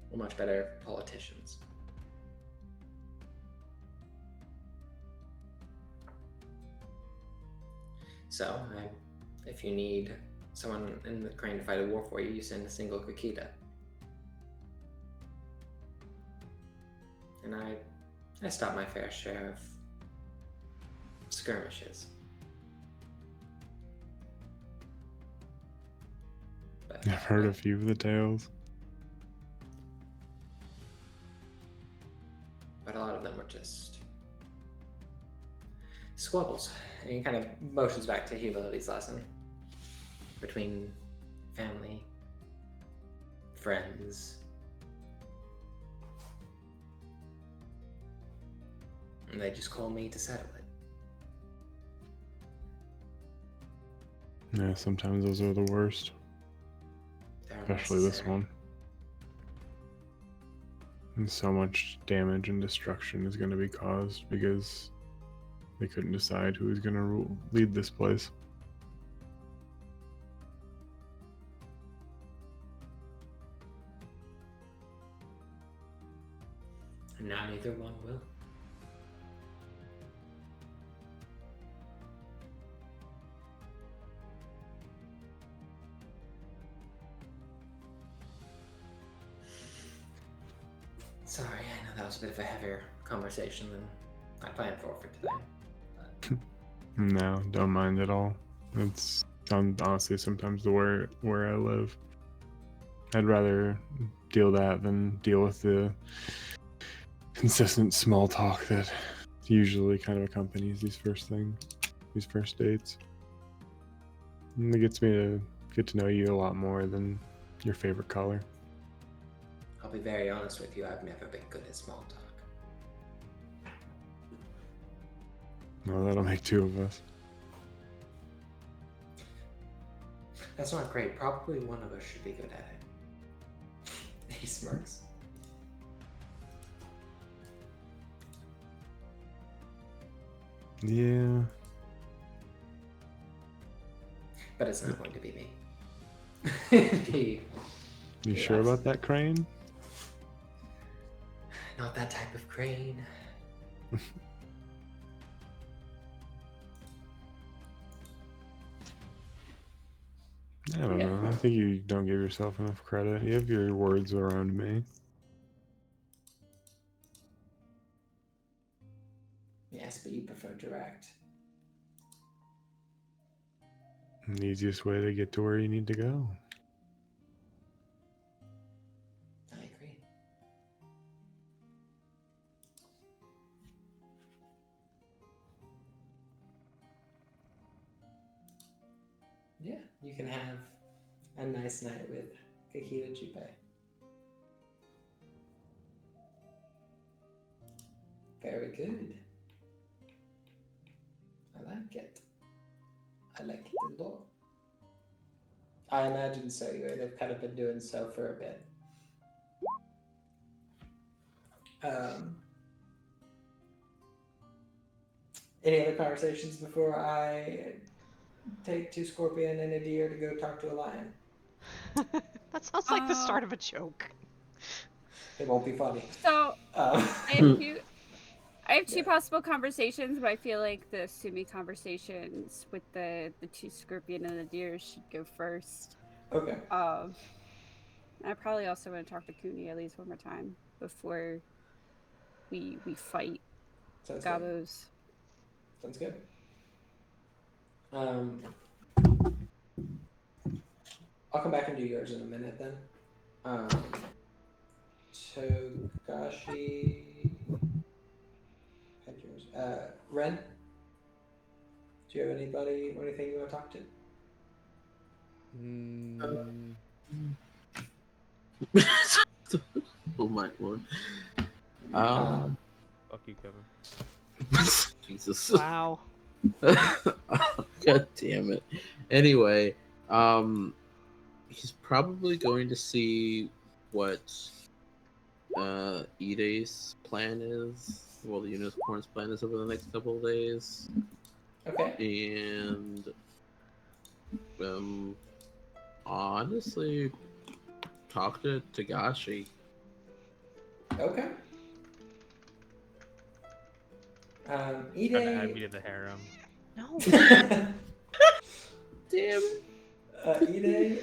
We're much better politicians. So, if you need someone in the Crane to fight a war for you, you send a single Kakita. And I stopped my fair share of skirmishes. But, I've heard a few of the tales. But a lot of them were just squabbles. And he kind of motions back to humility's lesson. Between family, friends, and they just call me to settle it. Yeah, sometimes those are the worst. They're Especially this unnecessary. one. And so much damage and destruction is going to be caused because they couldn't decide who was going to lead this place. And now neither one will. Sorry, I know that was a bit of a heavier conversation than I planned for today. No, don't mind at all. It's honestly sometimes the where I live. I'd rather deal that than deal with the consistent small talk that usually kind of accompanies these first dates. And it gets me to get to know you a lot more than your favorite color. I'll be very honest with you, I've never been good at small talk. Well, that'll make two of us. That's not great. Probably one of us should be good at it. He smirks. Yeah. But it's not going to be me. He- You he sure laughs. about that, Crane? Not that type of Crane. I don't Yeah. know. I think you don't give yourself enough credit. You have your words around me. Yes, but you prefer direct. And the easiest way to get to where you need to go. I agree. Yeah, you can have a nice night with Kakita Junpei. Very good. I like it. I like it a lot. I imagine so. They've kind of been doing so for a bit. Any other conversations before I take 2 scorpion and a deer to go talk to a lion? That sounds like the start of a joke. It won't be funny. So Um, I have two possible conversations, but I feel like the Sumi conversations with the 2 scorpion and the deer should go first. okay. I probably also want to talk to Kuni at least one more time before we fight. Sounds good. Gabos. Sounds good. I'll come back and do yours in a minute then. Togashi. Had yours. Ren, do you have anybody or anything you want to talk to? Oh my lord. Fuck you, Kevin. Jesus. Wow. God damn it. Anyway, he's probably going to see what Ide's plan is. Well, the unicorn's plan is over the next couple of days. Okay. And honestly, talk to Togashi. Okay. Trying to add me Ide. to the harem. No. Damn. Ide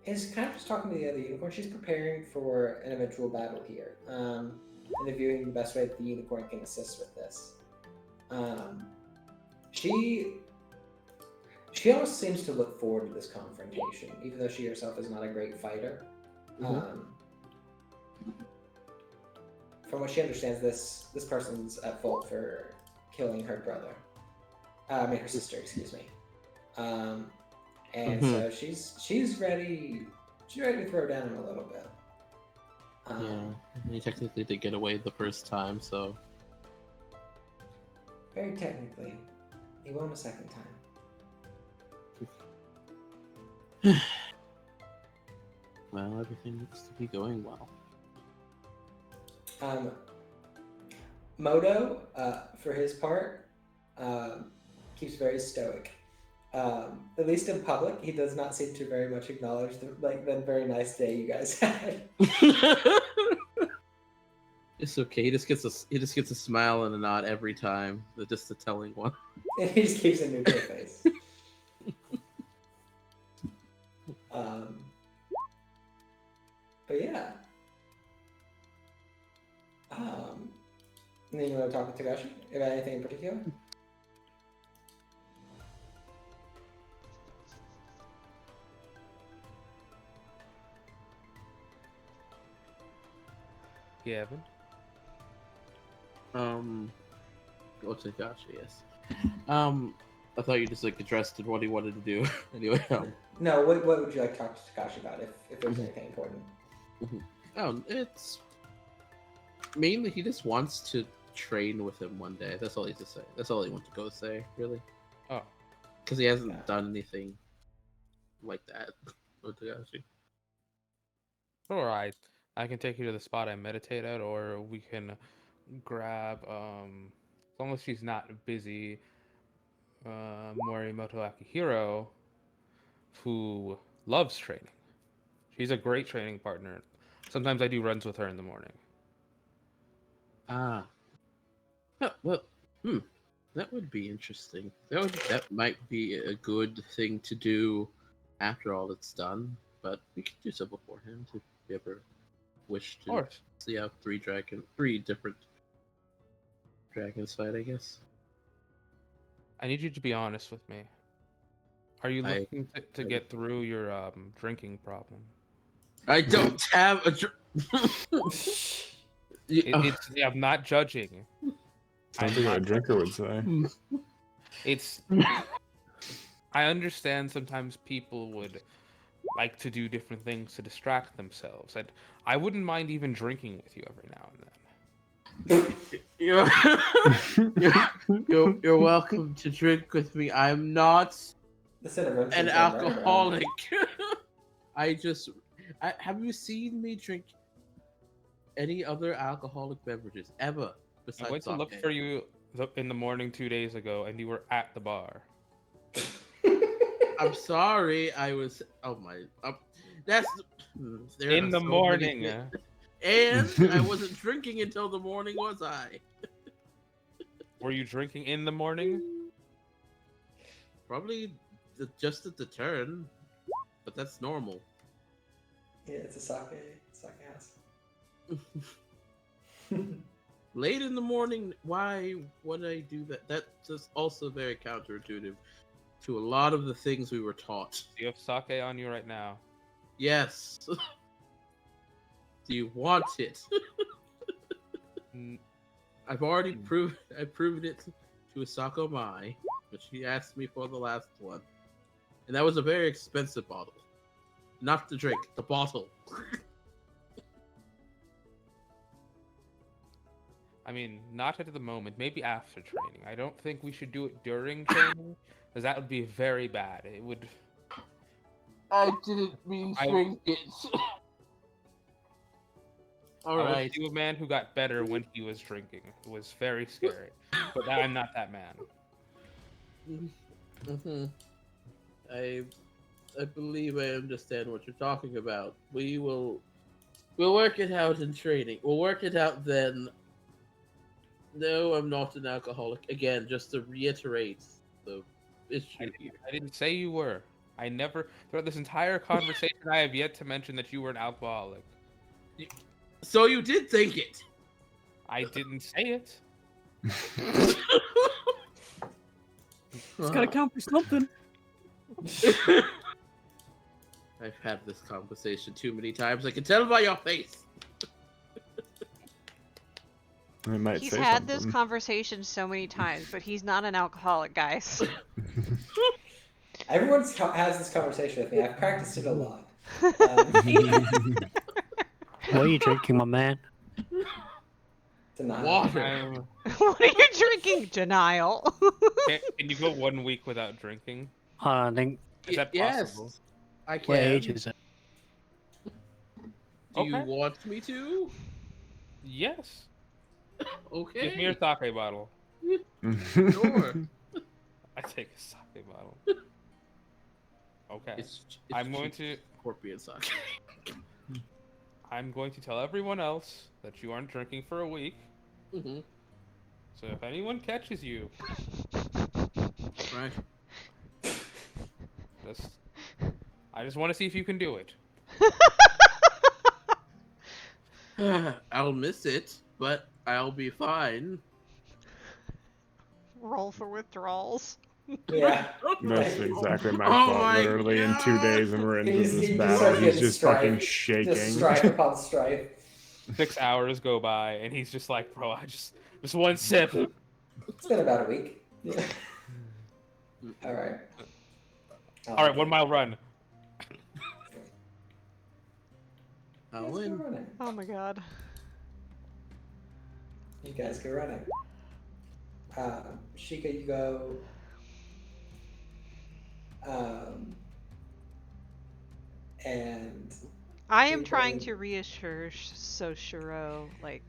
is kind of just talking to the other unicorn. She's preparing for an eventual battle here, and reviewing the best way that the unicorn can assist with this. She almost seems to look forward to this confrontation, even though she herself is not a great fighter. From what she understands, this person's at fault for killing her brother. Her sister, excuse me. And so she's ready. She's ready to throw down a little bit. Yeah, he technically did get away the first time, so. Very technically, he won a second time. Well, everything looks to be going well. Moto, for his part, keeps very stoic. At least in public, he does not seem to very much acknowledge the very nice day you guys had. It's okay. He just gets a smile and a nod every time. Just the telling one. And he just keeps a neutral face. But yeah. And then you want to talk with Togashi about anything in particular? Kevin? Togashi, yes. I thought you just addressed what he wanted to do. Anyway. No, what would you like to talk to Togashi about if there's anything important? It's mainly he just wants to train with him one day. That's all he's to say. That's all he wants to go say, really. Oh. Because he hasn't done anything like that with Togashi. Alright. I can take you to the spot I meditate at, or we can grab, as long as she's not busy, Morimoto Akihiro, who loves training. She's a great training partner. Sometimes I do runs with her in the morning. Ah. Oh, well, that would be interesting. That might be a good thing to do after all it's done, but we could do so beforehand if you ever wish to see how three different dragons fight, I guess. I need you to be honest with me. Are you looking to get through your drinking problem? I don't have a I'm not judging. Something a drinker would say. It's. I understand sometimes people would like to do different things to distract themselves, and I wouldn't mind even drinking with you every now and then. You're welcome to drink with me. I'm not an alcoholic. Have you seen me drink any other alcoholic beverages ever? I went to look for you in the morning 2 days ago, and you were at the bar. I'm sorry. I was. Oh my. That's in the morning. And I wasn't drinking until the morning, was I? Were you drinking in the morning? Probably just at the turn, but that's normal. Yeah, it's a sake house. late in the morning. Why would I do that? That's just also very counterintuitive to a lot of the things we were taught. You have sake on you right now. Yes. Do you want it? N- I've already proved. I proved it to Asako Mai, but she asked me for the last one, and that was a very expensive bottle. Not the drink, the bottle. I mean, not at the moment. Maybe after training. I don't think we should do it during training, because that would be very bad. It would. I didn't mean drink it. All I right. was a man who got better when he was drinking. It was very scary. But I'm not that man. Mm-hmm. I believe I understand what you're talking about. We'll work it out in training. We'll work it out then. No, I'm not an alcoholic. Again, just to reiterate the issue here. I didn't say you were. I never, throughout this entire conversation, I have yet to mention that you were an alcoholic. So you did think it. I didn't say it. It's gotta count for something. I've had this conversation too many times. I can tell by your face. I might He's say had this something. conversation so many times, but he's not an alcoholic, guys. Everyone has this conversation with me. I've practiced it a lot. What are you drinking, my man? Denial. Water. What are you drinking? Denial. Can you go 1 week without drinking? I think. Is that Yes, possible? I can. What age is it? Do you Okay. want me to? Yes. Okay. Give me your sake bottle. Sure. I take a sake bottle. Okay. It's I'm going to. Scorpion sake. I'm going to tell everyone else that you aren't drinking for a week. Mm-hmm. So if anyone catches you, Right. I just want to see if you can do it. I'll miss it, but I'll be fine. Roll for withdrawals. Yeah. That's exactly my Oh fault. my Literally in 2 God. days, and we're into He just this starts battle. He's getting just strife. fucking Just shaking. strife upon strife. 6 hours go by, and he's just like, bro, I just one sip. It's been about a week. Yeah. All right. All right, 1 mile run. I'll You guys go win. running. Oh my god. You guys go running. Sheikah, you go. And I am You're trying going- to reassure Soshiro, like,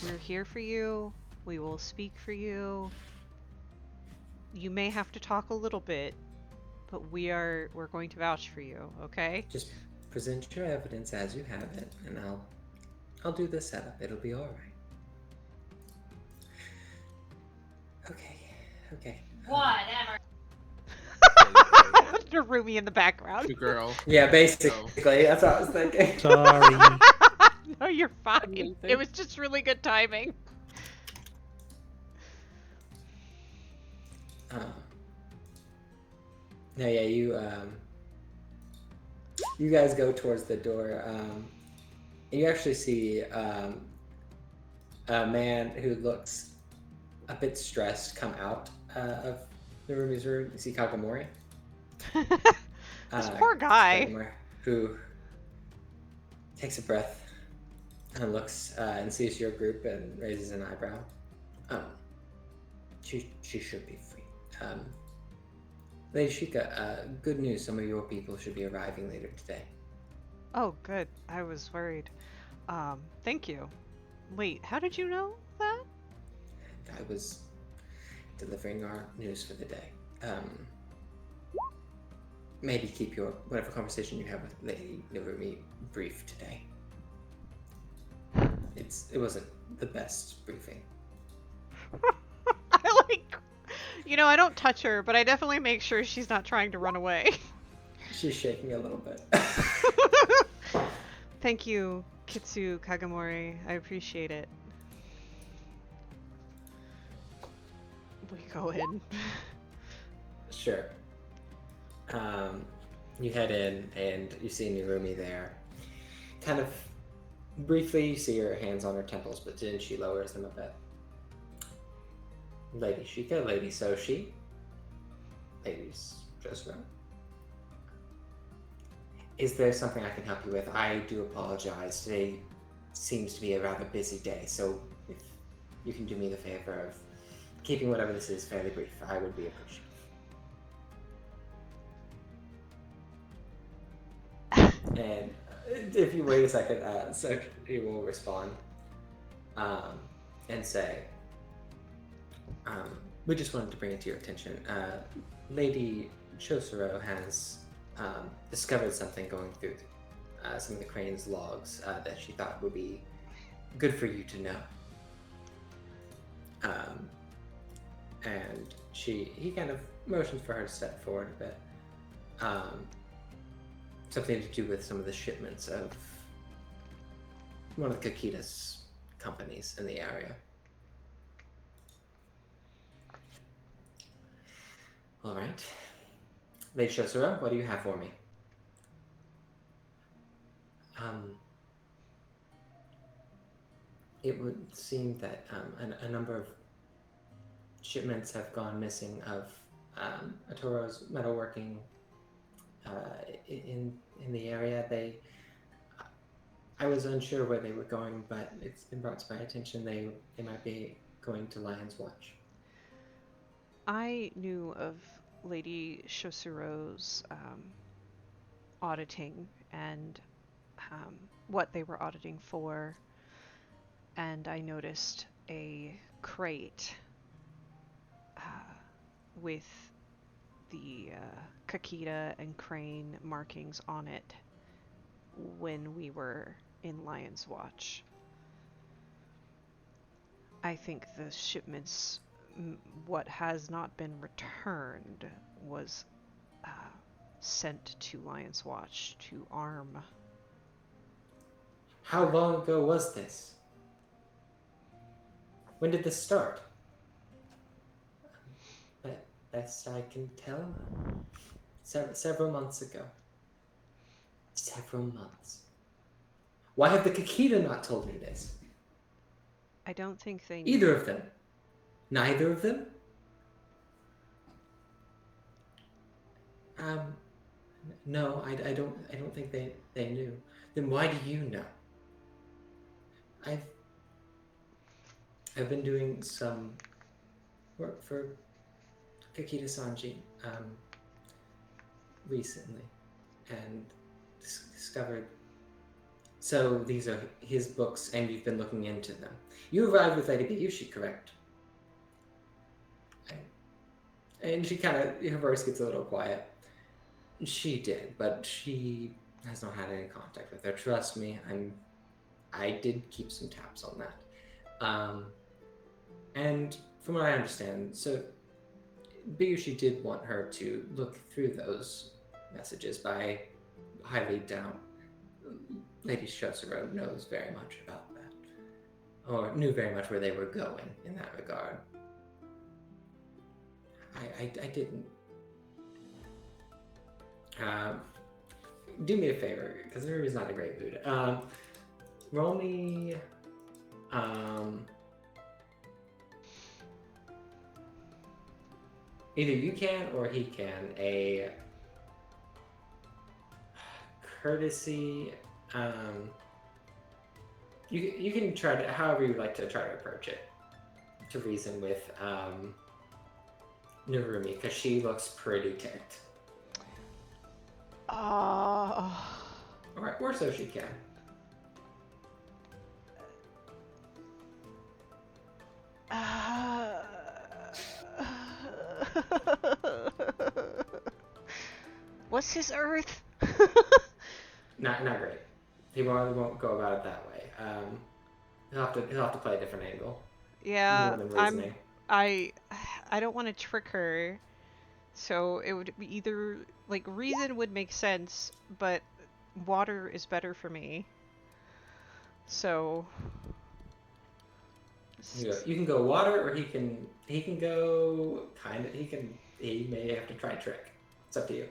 we're here for you. We will speak for you. You may have to talk a little bit, but we're going to vouch for you, okay? just present your evidence as you have it, and I'll do the setup. It'll be all right. Okay. Whatever. Narumi in the background. Good girl. Yeah, basically, that's what I was thinking. Sorry. No, you're fine. Anything? It was just really good timing. No, yeah, you guys go towards the door. And you actually see a man who looks a bit stressed come out of Narumi's room. You see Kagamori. This poor guy. Kagamori, who takes a breath and looks and sees your group and raises an eyebrow. She should be free. Lady Sheikah, good news. Some of your people should be arriving later today. Oh, good. I was worried. Thank you. Wait, how did you know that? I was delivering our news for the day. Maybe keep your whatever conversation you have with Lady Narumi brief today. It wasn't the best briefing. I I don't touch her, but I definitely make sure she's not trying to run away. She's shaking a little bit. Thank you, Kitsu Kagamori. I appreciate it. We go in. Sure. You head in and you see Nirumi there. Kind of briefly, you see her hands on her temples, but then she lowers them a bit. Lady Shika, Lady Soshi, Lady Josro. Is there something I can help you with? I do apologize. Today seems to be a rather busy day, so if you can do me the favor of keeping whatever this is fairly brief, I would be appreciative. And if you wait a second, so he will respond and say, we just wanted to bring it to your attention. Lady Chosuro has discovered something going through some of the crane's logs that she thought would be good for you to know. And he kind of motions for her to step forward a bit. Something to do with some of the shipments of one of the Kakita's companies in the area. All right. Lady Shosuro, what do you have for me? It would seem that a number of shipments have gone missing of Atoro's metalworking in the area. I was unsure where they were going, but it's been brought to my attention they might be going to Lion's Watch. I knew of Lady Shosuro's auditing and what they were auditing for, and I noticed a crate with the Kakita and Crane markings on it when we were in Lion's Watch. I think the shipments, what has not been returned, was sent to Lion's Watch to arm. How long ago was this? When did this start? Best I can tell, several months ago. Several months. Why have the Kakita not told me this? I don't think they knew. Either of them? Neither of them? No, I don't think they knew. Then why do you know? I've been doing some work for Kakita Sanji recently, and discovered. So these are his books, and you've been looking into them. You arrived with Lady Bayushi, correct? And she kind of, her voice gets a little quiet. She did, but she has not had any contact with her. Trust me, I did keep some tabs on that. And from what I understand, so Bayushi did want her to look through those messages by highly doubt. Lady Shosuro knows very much about that, or knew very much where they were going in that regard. I didn't. Do me a favor, because Ruby's not in a great mood. Roll me. Either you can or he can a courtesy. You can try to, however you like to try to approach it, to reason with Narumi, because she looks pretty ticked. Or so she can. What's his Earth? Not great. He won't go about it that way. He'll have to play a different angle. Yeah, More than reasoning. I don't want to trick her, so it would be either, like, reason would make sense, but water is better for me. So You can go water, or he can go he may have to try trick. It's up to you.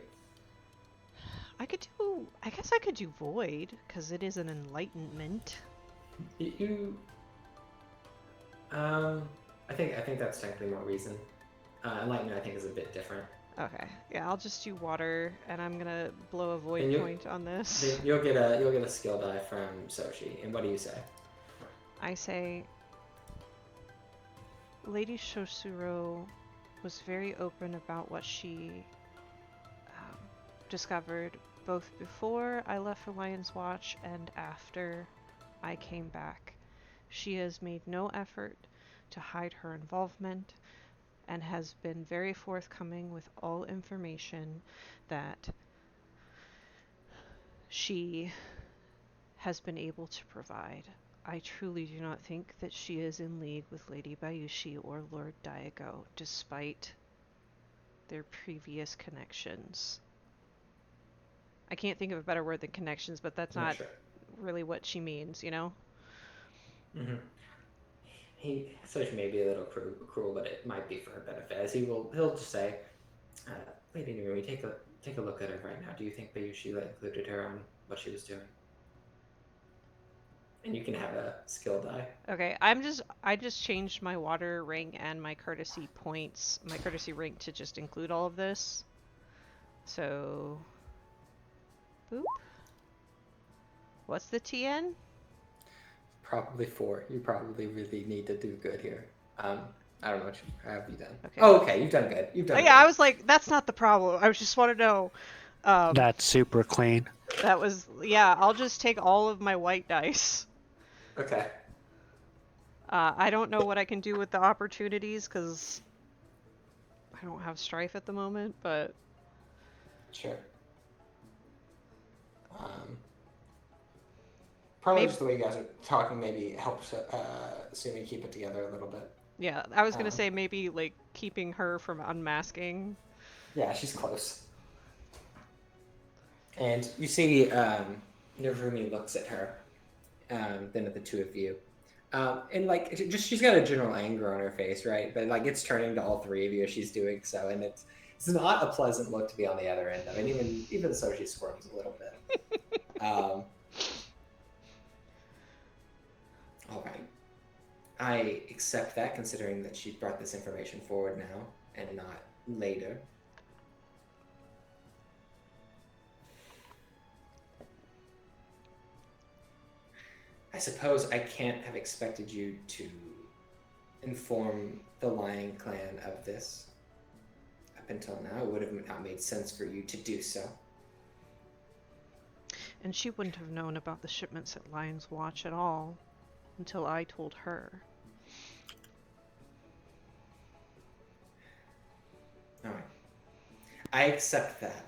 I guess I could do void, because it is an enlightenment. I think that's technically more reason. Enlightenment I think is a bit different. Okay, yeah, I'll just do water, and I'm gonna blow a void And you- point on this. Then you'll get a skill die from Sochi. And what do you say? I say, Lady Shosuro was very open about what she discovered both before I left for Lion's Watch and after I came back. She has made no effort to hide her involvement and has been very forthcoming with all information that she has been able to provide. I truly do not think that she is in league with Lady Bayushi or Lord Daigo, despite their previous connections. I can't think of a better word than connections, but that's not Sure. really what she means, you know? Mm-hmm. Sochi may be a little cruel, but it might be for her benefit. As he'll just say, Lady Narumi, take a look at her right now. Do you think Bayushi included her on what she was doing? And you can have a skill die. Okay, I just changed my water ring and my courtesy points, my courtesy ring to just include all of this. So, boop. What's the TN? Probably 4. You probably really need to do good here. I don't know what have you done. Okay. Oh, okay, you've done good. You've done. Oh, good. yeah, I was like, that's not the problem. I just want to know. That's super clean. That was, yeah, I'll just take all of my white dice. Okay. I don't know what I can do with the opportunities because I don't have strife at the moment, but Sure. Probably Maybe- just the way you guys are talking maybe helps Sumi keep it together a little bit. yeah, I was gonna Um, say maybe like keeping her from unmasking. Yeah, she's close. And you see Narumi looks at her, then at the two of you. And like she's got a general anger on her face, right? But like it's turning to all three of you as she's doing so, and it's not a pleasant look to be on the other end of it. Even so, she squirms a little bit. All right, I accept that, considering that she brought this information forward now and not later. I suppose I can't have expected you to inform the Lion Clan of this. Up until now, it would have not made sense for you to do so. And she wouldn't have known about the shipments at Lion's Watch at all until I told her. All right. I accept that.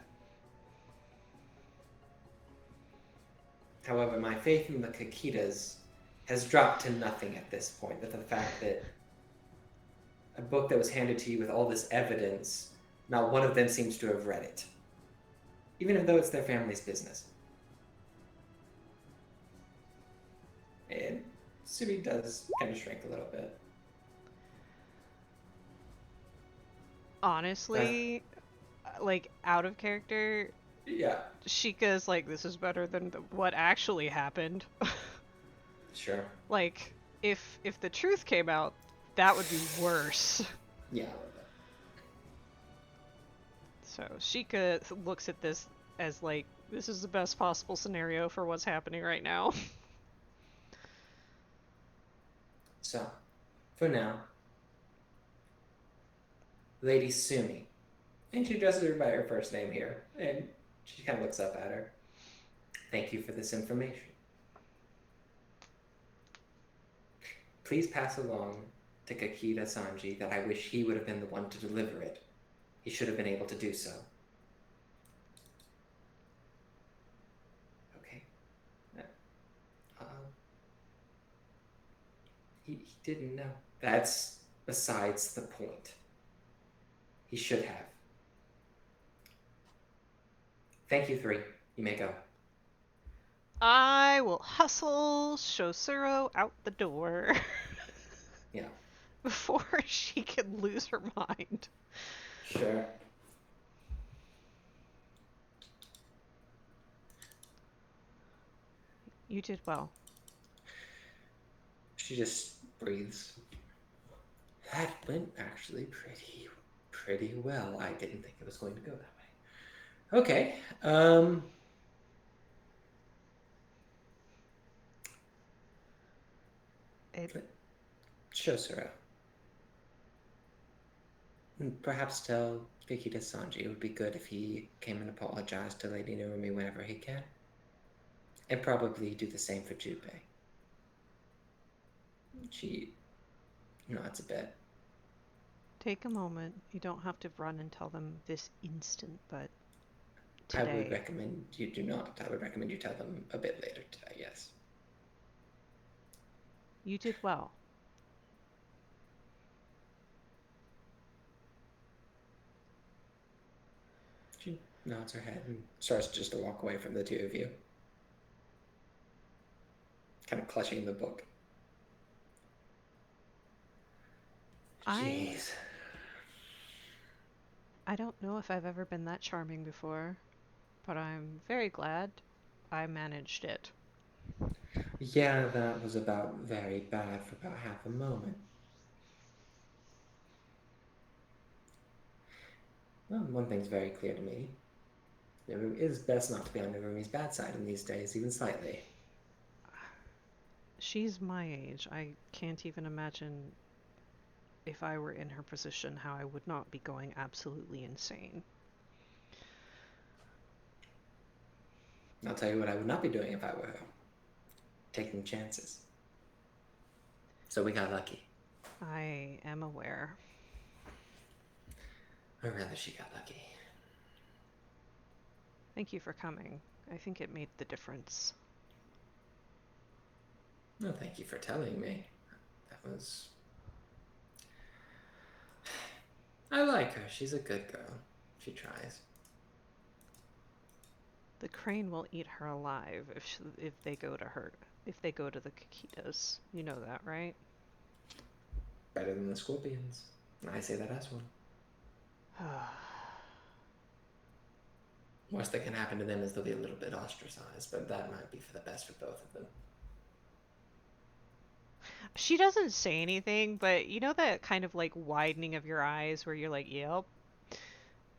However, my faith in the Kakitas has dropped to nothing at this point. That the fact that a book that was handed to you with all this evidence, not one of them seems to have read it. Even though it's their family's business. And Sumi does kind of shrink a little bit. Honestly, like out of character, Yeah, Sheikah's like, this is better than what actually happened. sure. Like, if the truth came out, that would be worse. Yeah. So Sheikah looks at this as like, this is the best possible scenario for what's happening right now. So, for now, Lady Sumi. And she addresses her by her first name here, and she kind of looks up at her. Thank you for this information. Please pass along to Kakita Sanji that I wish he would have been the one to deliver it. He should have been able to do so. Okay. He didn't know. That's besides the point. He should have. Thank you, 3. You may go. I will hustle Shosuro out the door. Yeah, before she can lose her mind. sure. You did well. She just breathes. That went actually pretty well. I didn't think it was going to go that way. Okay. Shosuro. Perhaps tell Vikita Sanji it would be good if he came and apologized to Lady Narumi whenever he can. And probably do the same for Junpei. She nods a bit. Take a moment. You don't have to run and tell them this instant, but I would today. recommend you do not. I would recommend you tell them a bit later today, yes. You did well. She nods her head and starts just to walk away from the two of you. Kind of clutching the book. Jeez. I don't know if I've ever been that charming before, but I'm very glad I managed it. Yeah, that was about very bad for about half a moment. Well, one thing's very clear to me. It is best not to be on Narumi's bad side in these days, even slightly. She's my age. I can't even imagine if I were in her position how I would not be going absolutely insane. I'll tell you what I would not be doing if I were her. Taking chances. So we got lucky. I am aware. Or rather, she got lucky. Thank you for coming. I think it made the difference. No, thank you for telling me. That was... I like her. She's a good girl. She tries. The crane will eat her alive if they go to her. If they go to the Kakitas. You know that, right? Better than the scorpions. I say that as one. Worst that can happen to them is they'll be a little bit ostracized, but that might be for the best for both of them. She doesn't say anything, but you know that kind of like widening of your eyes where you're like, yep.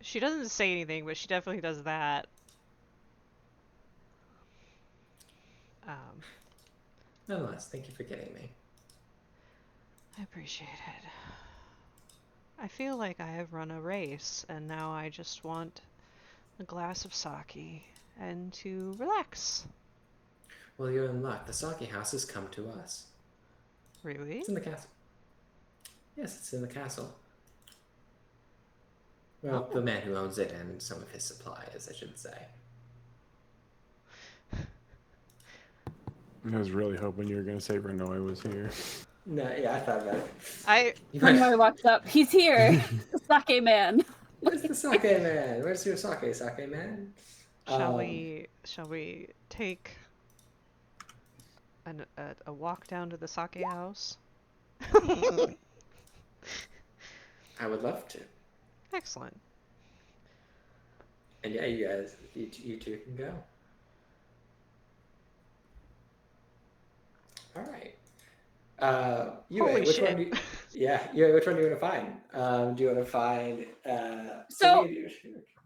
She doesn't say anything, but she definitely does that. Nonetheless, thank you for getting me. I appreciate it. I feel like I have run a race, and now I just want a glass of sake and to relax. Well, you're in luck. The sake house has come to us. Really? It's in the castle. Yes, it's in the castle. Well, the man who owns it and some of his supplies, I should say. I was really hoping you were going to say Renoy was here. No, yeah, I thought about it. Renoy walks up. He's here. The sake man. Where's the sake man? Where's your sake man? Shall we take a walk down to the sake house? I would love to. Excellent. And yeah, you guys, you two can go. All right. Holy which shit. one? Which one do you want to find? Do you want to find?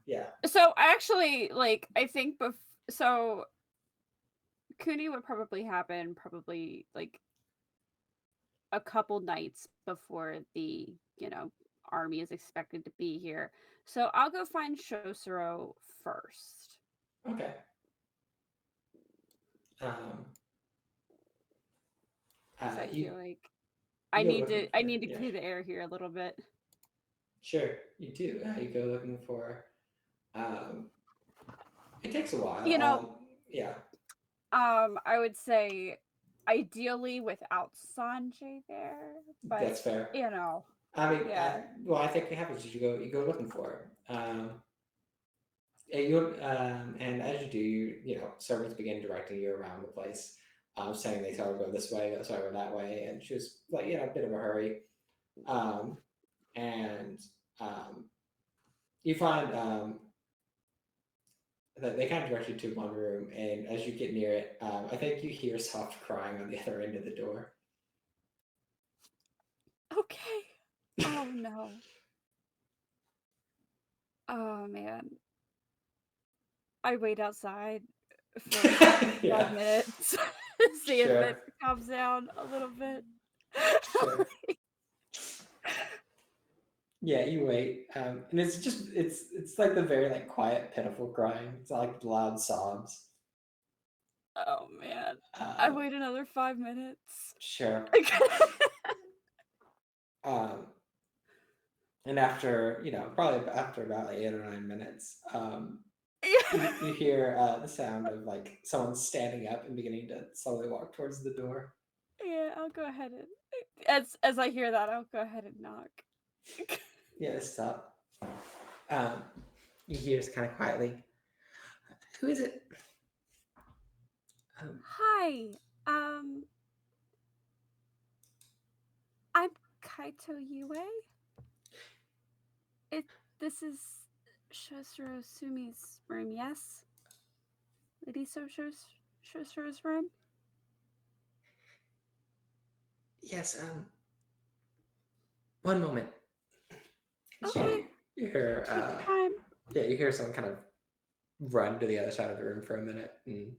Yeah. So actually, like, I think so Kuni would probably happen like a couple nights before the army is expected to be here. So I'll go find Shosuro first. Okay. I feel like I need to clear the air here a little bit. Sure, you do. You go looking for. It takes a while. Yeah. I would say, ideally without Sanjay there, but that's fair. I mean, yeah. I think what happens is you go looking for her. And as you do, servants begin directing you around the place. saying they saw her go this way, saw her go that way, and she was like, a bit of a hurry. And you find that they kind of direct you to one room, and as you get near it, I think you hear soft crying on the other end of the door. Okay. Oh no. Oh man. I wait outside for like 5 minutes, see if Sure. it calms down a little bit. Sure. Yeah, you wait, and it's just it's like the very like quiet, pitiful crying. It's not like loud sobs. Oh man. I Um, wait another 5 minutes. Sure. And after probably after about like 8 or 9 minutes, you hear the sound of like someone standing up and beginning to slowly walk towards the door. Yeah, I'll go ahead and as I hear that, I'll go ahead and knock. Yeah, stop. You hear just kind of quietly, "Who is it?" Hi. I'm Kaito Yue. This is Shosuro Sumi's room, yes? Lady Shosuro's room? Yes. One moment. Okay. You hear Take your time. yeah, you hear someone kind of run to the other side of the room for a minute and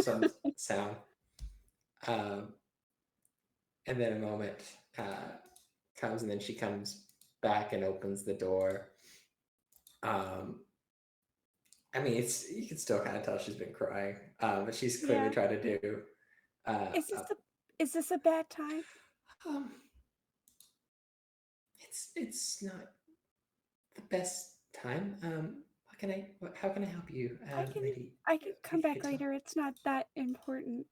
some sound. And then a moment comes, and then she comes back and opens the door. I mean, you can still kind of tell she's been crying, but she's clearly Yeah. trying to do. Is this a bad time? It's not the best time. How can I help you, lady? I can come back Kaito? later. It's not that important.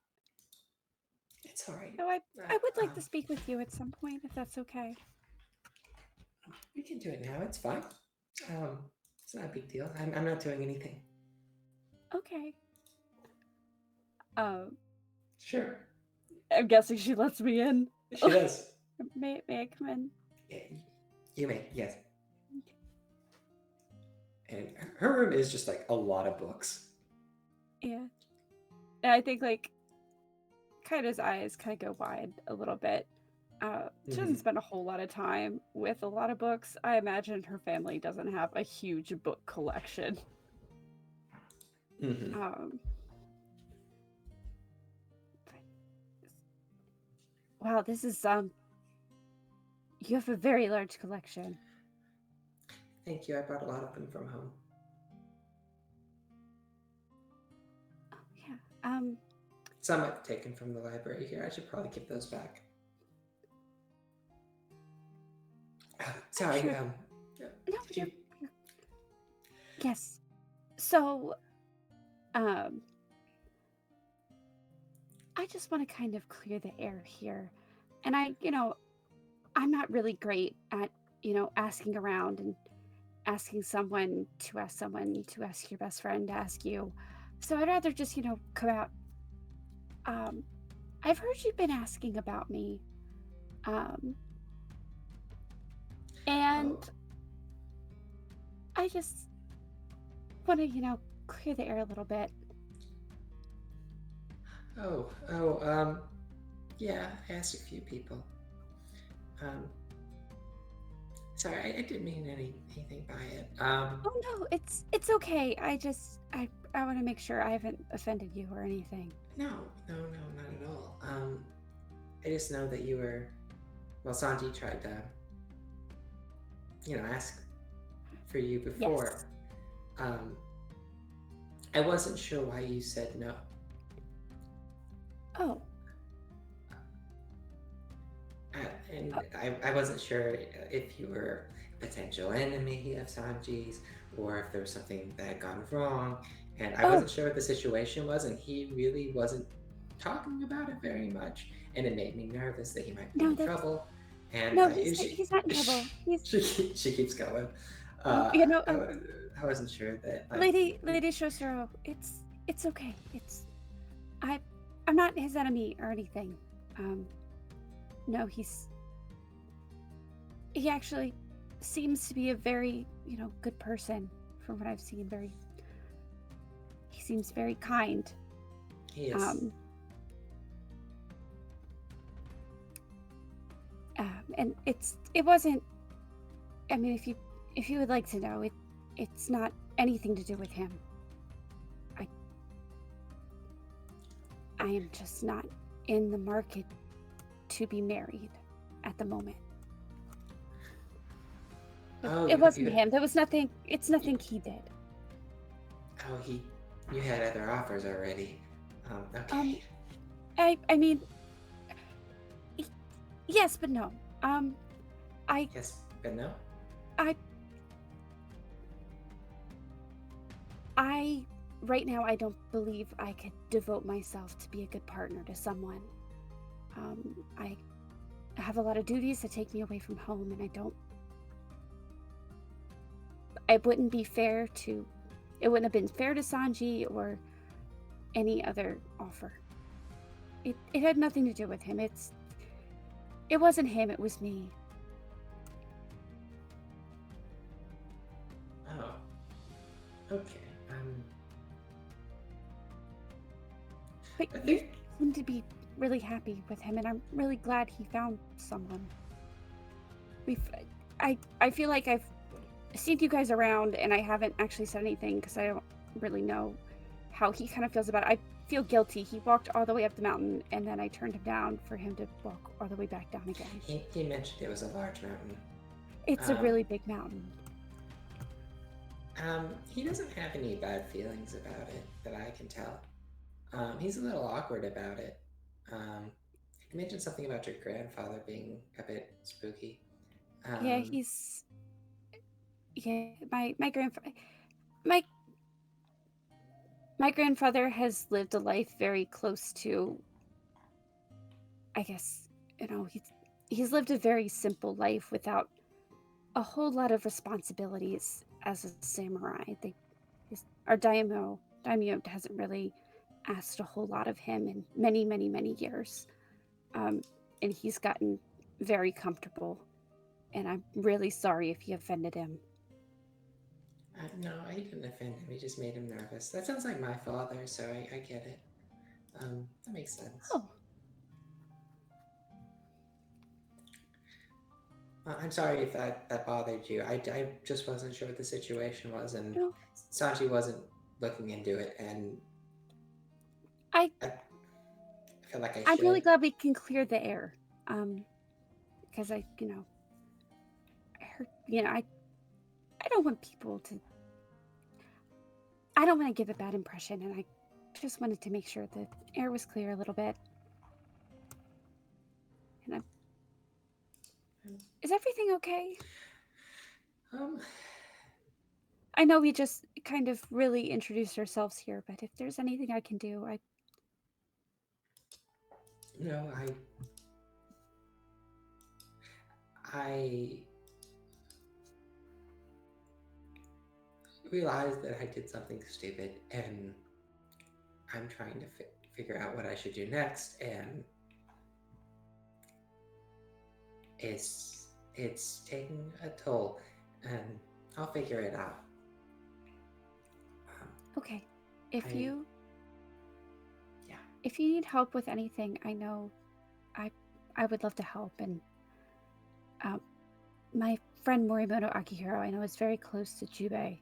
It's all right. No, I would like to speak with you at some point, if that's okay. We can do it now. It's fine. It's not a big deal. I'm not doing anything. Okay. Sure. I'm guessing she lets me in. She does. May I come in? Yeah, you may. Yes. And her room is just like a lot of books. Yeah. And I think like Kaito's eyes kind of go wide a little bit. She doesn't spend a whole lot of time with a lot of books. I imagine her family doesn't have a huge book collection. Wow, this is you have a very large collection. Thank you. I brought a lot of them from home. Oh, yeah. Some I've taken from the library here. I should probably give those back. Sorry. Sure. No, you're... Yes. So, I just want to kind of clear the air here. And I'm not really great at, asking around and asking someone to ask your best friend to ask you. So I'd rather just, come out. I've heard you've been asking about me. And I just want to, clear the air a little bit. Yeah, I asked a few people. Sorry, I didn't mean anything by it. Oh no, it's okay. I want to make sure I haven't offended you or anything. No, not at all. I just know that you were. Well, Sanji tried to, ask for you before. Yes. I wasn't sure why you said no. Oh. I wasn't sure if you were a potential enemy of Sanji's, or if there was something that had gone wrong, and I wasn't sure what the situation was, and he really wasn't talking about it very much, and it made me nervous that he might be in trouble. And no, he's not in trouble. She keeps going. I wasn't sure that. Lady Shosuro, it's okay. I'm not his enemy or anything. No, he actually seems to be a very, good person from what I've seen. He seems very kind. He is. And it wasn't. I mean, if you would like to know, it's not anything to do with him. I am just not in the market to be married at the moment. It wasn't him. There was nothing. It's nothing he did. Oh, you had other offers already. Okay. I mean, yes, but no. Yes, but no. Right now, I don't believe I could devote myself to be a good partner to someone. I have a lot of duties that take me away from home, and it wouldn't be fair to, it wouldn't have been fair to Sanji or any other offer. It had nothing to do with him. It wasn't him, it was me. Oh. Okay. But you seem to be really happy with him, and I'm really glad he found someone. I feel like I've seen you guys around, and I haven't actually said anything because I don't really know how he kind of feels about it. I feel guilty. He walked all the way up the mountain, and then I turned him down for him to walk all the way back down again. He mentioned it was a large mountain. It's a really big mountain. He doesn't have any bad feelings about it that I can tell. He's a little awkward about it. He mentioned something about your grandfather being a bit spooky. My grandfather has lived a life very close to, I guess, he's lived a very simple life without a whole lot of responsibilities as a samurai. Our daimyo hasn't really asked a whole lot of him in many, many, many years. And he's gotten very comfortable. And I'm really sorry if you offended him. No, I didn't offend him. He just made him nervous. That sounds like my father, so I get it. That makes sense. Oh. I'm sorry if that bothered you. I just wasn't sure what the situation was, and No. Sanji wasn't looking into it, and I feel like I'm really glad we can clear the air. Because I heard, I don't want people to, I don't want to give a bad impression, and I just wanted to make sure the air was clear a little bit. And is everything okay? I know we just kind of really introduced ourselves here, but if there's anything I can do, I realized that I did something stupid, and I'm trying to figure out what I should do next, and it's taking a toll, and I'll figure it out. okay. If you need help with anything, I know I would love to help. And my friend Morimoto Akihiro, I know, is very close to Jubei.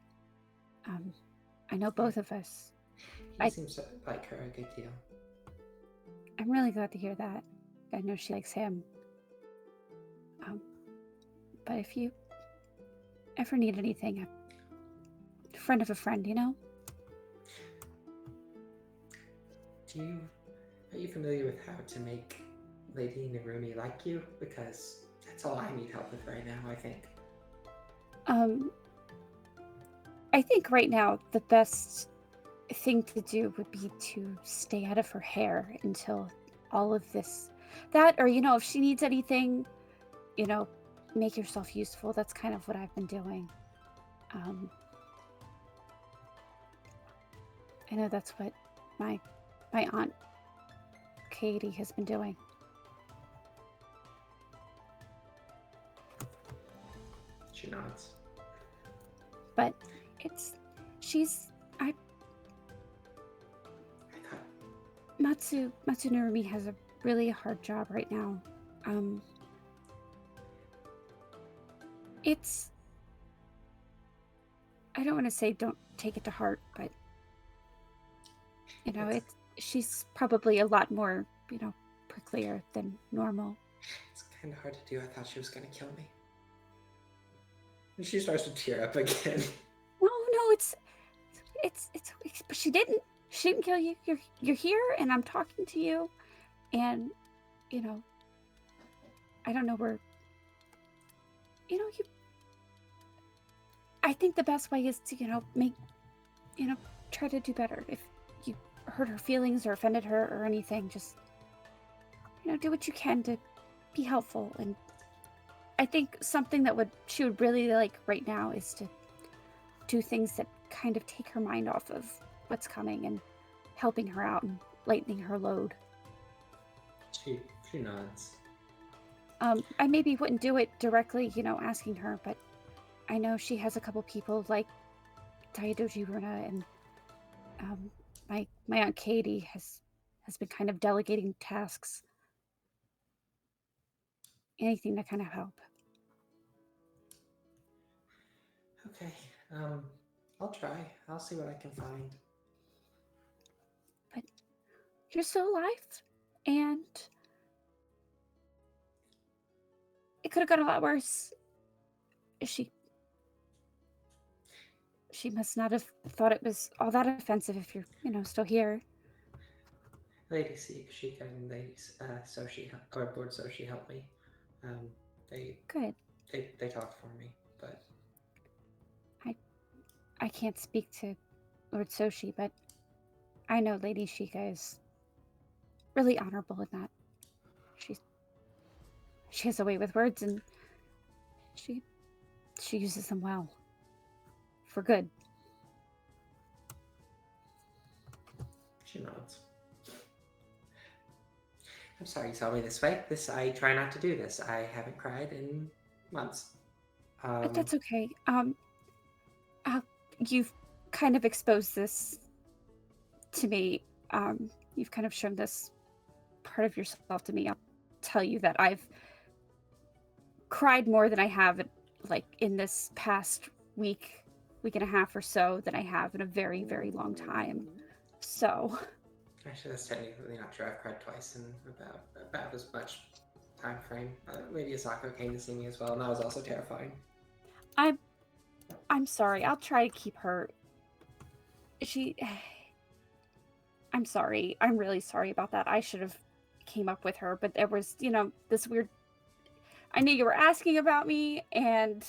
I know both of us. He seems to like her a good deal. I'm really glad to hear that. I know she likes him. But if you ever need anything, a friend of a friend, Are you familiar with how to make Lady Narumi like you? Because that's all I need help with right now, I think. I think right now the best thing to do would be to stay out of her hair until all of this, or if she needs anything, make yourself useful. That's kind of what I've been doing. I know that's what my aunt Katie has been doing. She nods. But she's I thought Matsunurumi has a really hard job right now. I don't want to say don't take it to heart, but she's probably a lot more, pricklier than normal. it's kind of hard to do. I thought she was gonna kill me. And she starts to tear up again. No, it's but she didn't kill you. You're here and I'm talking to you, and I don't know where I think the best way is to try to do better. If you hurt her feelings or offended her or anything, just do what you can to be helpful. And I think something that she would really like right now is to do things that kind of take her mind off of what's coming and helping her out and lightening her load. She nods. I maybe wouldn't do it directly, asking her, but I know she has a couple people like Taidoji Runa, and my Aunt Katie has been kind of delegating tasks. Anything to kind of help. Okay. I'll try. I'll see what I can find. But you're still alive, and it could have gone a lot worse. She must not have thought it was all that offensive if you're, still here. Lady Sheikah and Lady Soshi, or Lord Soshi helped me. Good. They talked for me, but I can't speak to Lord Soshi, but I know Lady Sheikah is really honorable in that. She has a way with words, and she uses them well. For good. She nods. I'm sorry you saw me this way. I try not to do this. I haven't cried in months. But that's okay. You've kind of exposed this to me. You've kind of shown this part of yourself to me. I'll tell you that I've cried more than I have, like, in this past week and a half or so than I have in a very, very long time. So actually, that's technically not true. I've cried twice in about as much time frame. Lady Asako came to see me as well, and that was also terrifying. I'm sorry. I'll try to keep her. I'm sorry. I'm really sorry about that. I should have came up with her, but there was, this weird. I knew you were asking about me, and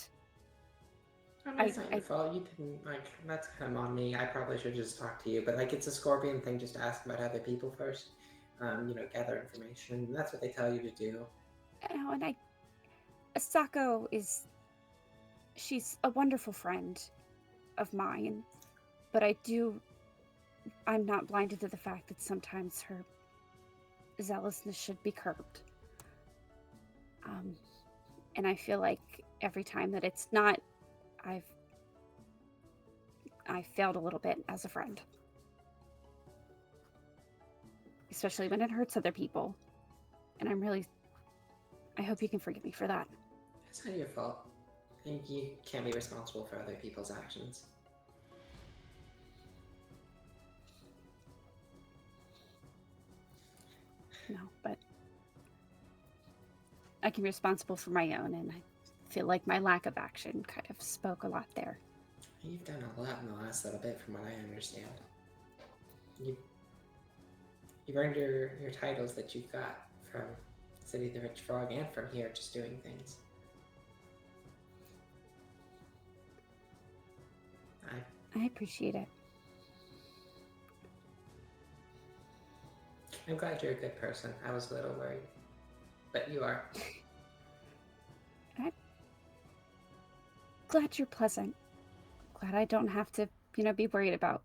It's not your fault. You didn't, that's kind of on me. I probably should just talk to you, but it's a Scorpion thing just to ask about other people first. Gather information. That's what they tell you to do. And Asako she's a wonderful friend of mine, but I'm not blinded to the fact that sometimes her zealousness should be curbed. And I feel like every time that it's not, I failed a little bit as a friend. Especially when it hurts other people. And I hope you can forgive me for that. It's not your fault. I think you can't be responsible for other people's actions. No, but I can be responsible for my own, and I feel like my lack of action kind of spoke a lot there. You've done a lot in the last little bit, from what I understand. You've earned your titles that you've got from City of the Rich Frog and from here, just doing things. I appreciate it. I'm glad you're a good person. I was a little worried, but you are. I'm glad you're pleasant. Glad I don't have to, be worried about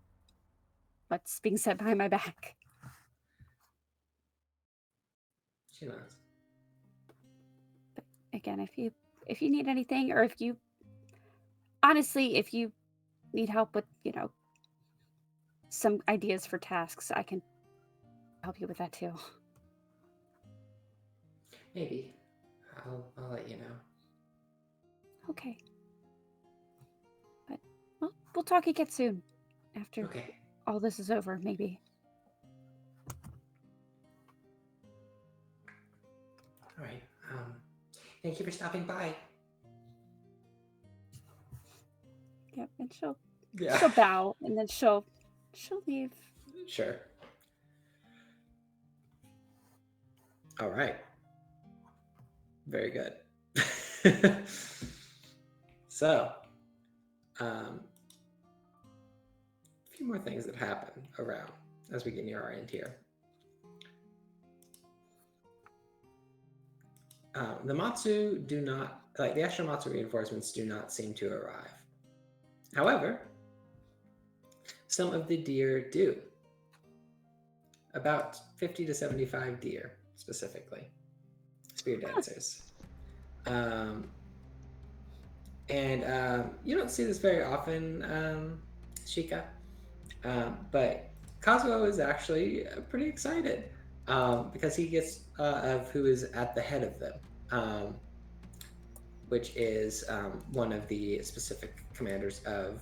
what's being said behind my back. She nods. Again, if you need anything, or if you honestly, if you need help with, some ideas for tasks, I can help you with that too. Maybe. I'll let you know. Okay. But we'll talk again soon. After Okay. all this is over, maybe. All right. Thank you for stopping by. Yep, and she'll Yeah. bow, and then she'll leave. Sure. All right. Very good. So, a few more things that happen around as we get near our end here. The Matsu do not, like the extra Matsu reinforcements do not seem to arrive. However, some of the deer do. About 50 to 75 deer, specifically. Spear dancers. You don't see this very often, Shika. But Kazuo is actually pretty excited because he gets of who is at the head of them, which is one of the specific commanders of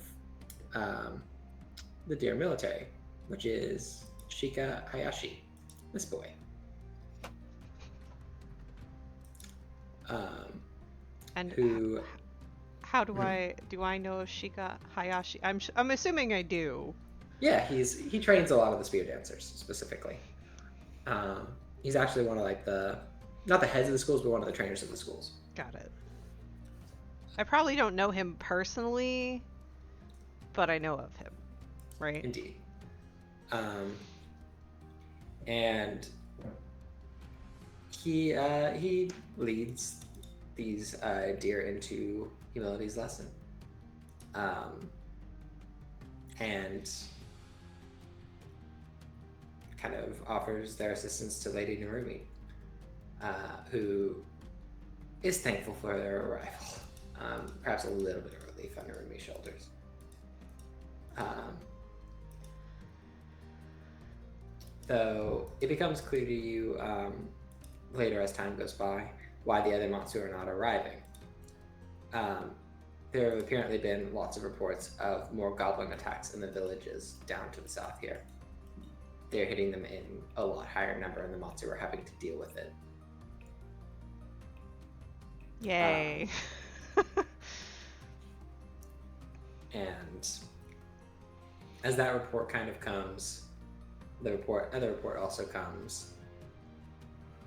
the Deer military, which is Shika Hayashi, this boy. And Who? how do I know Shika Hayashi? I'm assuming I do. Yeah, he trains a lot of the spear dancers specifically. He's actually one of like not the heads of the schools, but one of the trainers of the schools. Got it. I probably don't know him personally, but I know of him, right? Indeed. And he leads these deer into humility's lesson, and kind of offers their assistance to Lady Narumi, who is thankful for their arrival. Perhaps a little bit of relief on Narumi's shoulders. Though it becomes clear to you later as time goes by why the other Matsu are not arriving. There have apparently been lots of reports of more goblin attacks in the villages down to the south here. They're hitting them in a lot higher number, and the Matsu are having to deal with it. Yay. And as that report kind of comes, other report also comes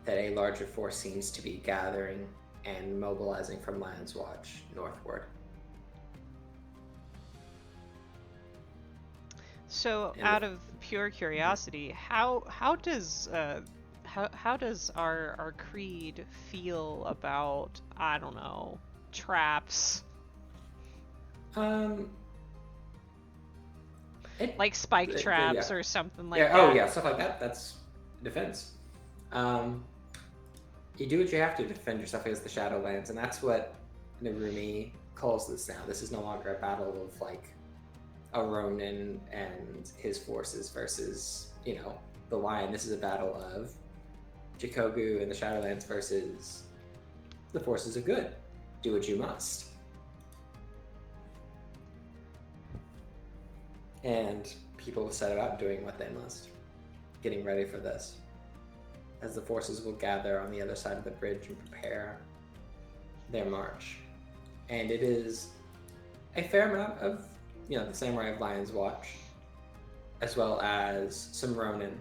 that a larger force seems to be gathering and mobilizing from Lion's Watch northward. So, And out of pure curiosity, how does our creed feel about, I don't know, traps? Like spike traps or something like that. Oh yeah, stuff like that. That's defense. You do what you have to defend yourself against the Shadowlands, and that's what Narumi calls this now. This is no longer a battle of like a Ronin and his forces versus, the Lion. This is a battle of Jikogu and the Shadowlands versus the forces of good. Do what you must. And people set about doing what they must, getting ready for this, as the forces will gather on the other side of the bridge and prepare their march. And it is a fair amount of, the Samurai of Lion's Watch, as well as some Ronin,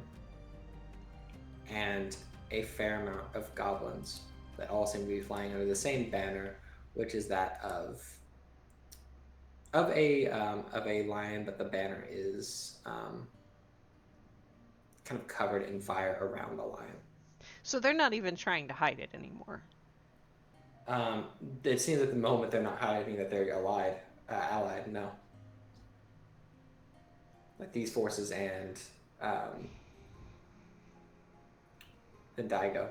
and a fair amount of goblins that all seem to be flying under the same banner, which is that of a lion, but the banner is kind of covered in fire around the lion. So they're not even trying to hide it anymore. It seems at the moment they're not hiding that they're allied. No. Like these forces and Daigo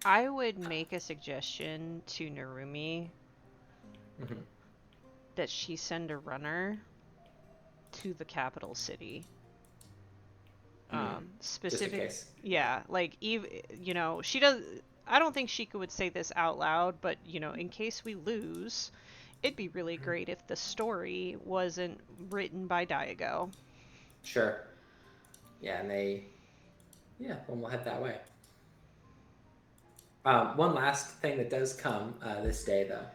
I would make a suggestion to Narumi Mhm. that she send a runner to the capital city. Just in Specific, case. yeah, like she does. I don't think Sheikah would say this out loud, but in case we lose, it'd be really great if the story wasn't written by Daigo. Sure. Yeah, and then we'll head that way. One last thing that does come this day, though.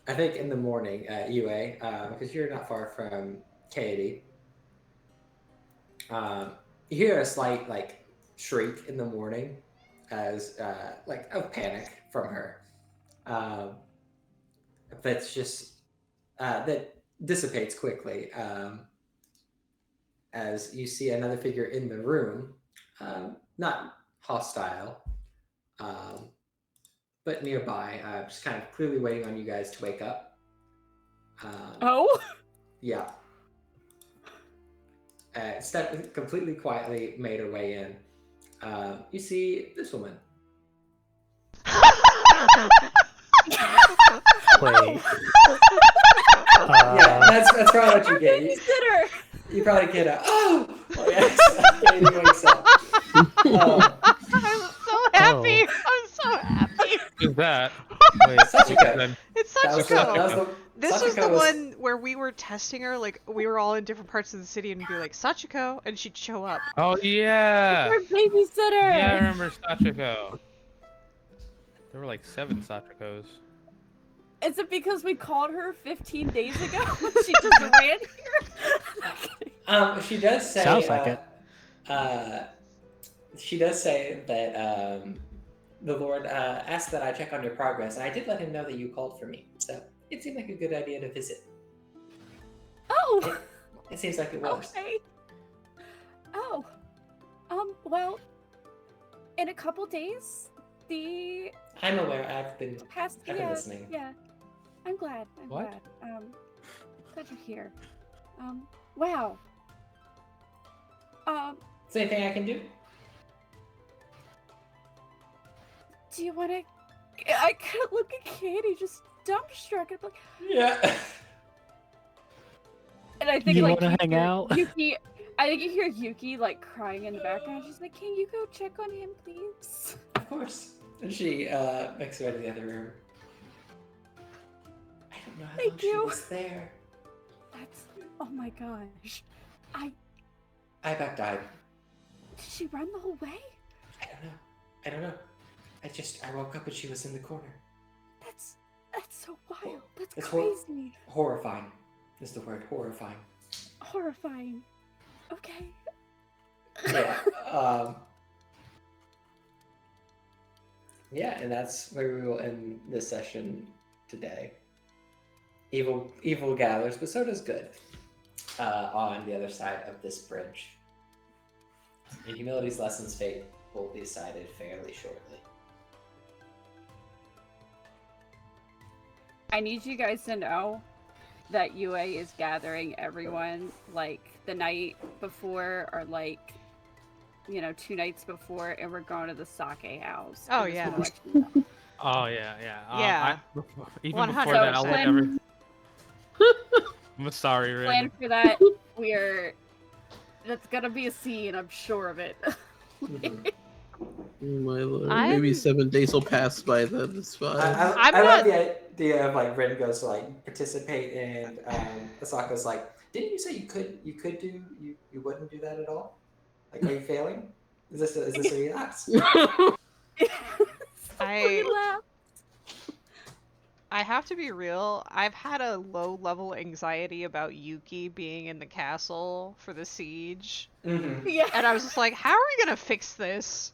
I think in the morning, UA, because you're not far from Katie, you hear a slight shriek in the morning as of panic from her. That's just that dissipates quickly as you see another figure in the room, not hostile, but nearby, just kind of clearly waiting on you guys to wake up. Oh? Yeah. Completely quietly made her way in. You see this woman. Wait. Yeah, that's probably what you get. Babysitter! You probably get a yes. Katie wakes up. I'm so happy. I'm so happy. Who's that? Wait, Sachiko. then- It's That was Sachiko. the This was Sachiko the one where we were testing her, like we were all in different parts of the city and be like, Sachiko, and she'd show up. Oh yeah. Her babysitter! Yeah, I remember Sachiko. There were like 7 Sachikos. Is it because we called her 15 days ago? She just ran here? She does say. Sounds like it. She does say that the Lord asked that I check on your progress, and I did let him know that you called for me. So it seemed like a good idea to visit. Oh! It seems like it was. Okay. Oh. Well, in a couple days, the I'm aware. I've been past, I've been listening. Yeah. I'm glad. I'm What? glad. Glad you're here. Wow. Is there anything I can do? Do you want to? I could look at Katie just dumbstruck. I'm like, Yeah. and I think You like wanna you hang hear out? Yuki. I think you hear Yuki like crying in the background. She's like, "Can you go check on him, please?" Of course. And she makes her way to the other room. I don't know how Thank long she you. was there. That's. Oh my gosh. Ibeck died. Did she run the whole way? I don't know. I woke up and she was in the corner. That's so wild. That's It's crazy. Horrifying is the word. Horrifying. Horrifying. Okay. Yeah. Yeah, and that's where we will end this session today. Evil gathers, but so does good. On the other side of this bridge. And humility's lesson's fate will be decided fairly shortly. I need you guys to know that UA is gathering everyone like the night before or like 2 nights before, and we're going to the sake house. Oh, for this yeah. election. Oh yeah. Yeah. Even before that, I would 100%. never. I'm sorry, Rin. Plan for that. That's gonna be a scene, I'm sure of it. My lord. I'm- Maybe 7 days will pass by then. It's fine. I I'm love not- the idea of Rin goes to participate, and Asako's like, didn't you say you wouldn't do that at all? Are you failing? Is this a relapse? I have to be real. I've had a low-level anxiety about Yuki being in the castle for the siege. Mm-hmm. Yeah. And I was just like, how are we gonna fix this?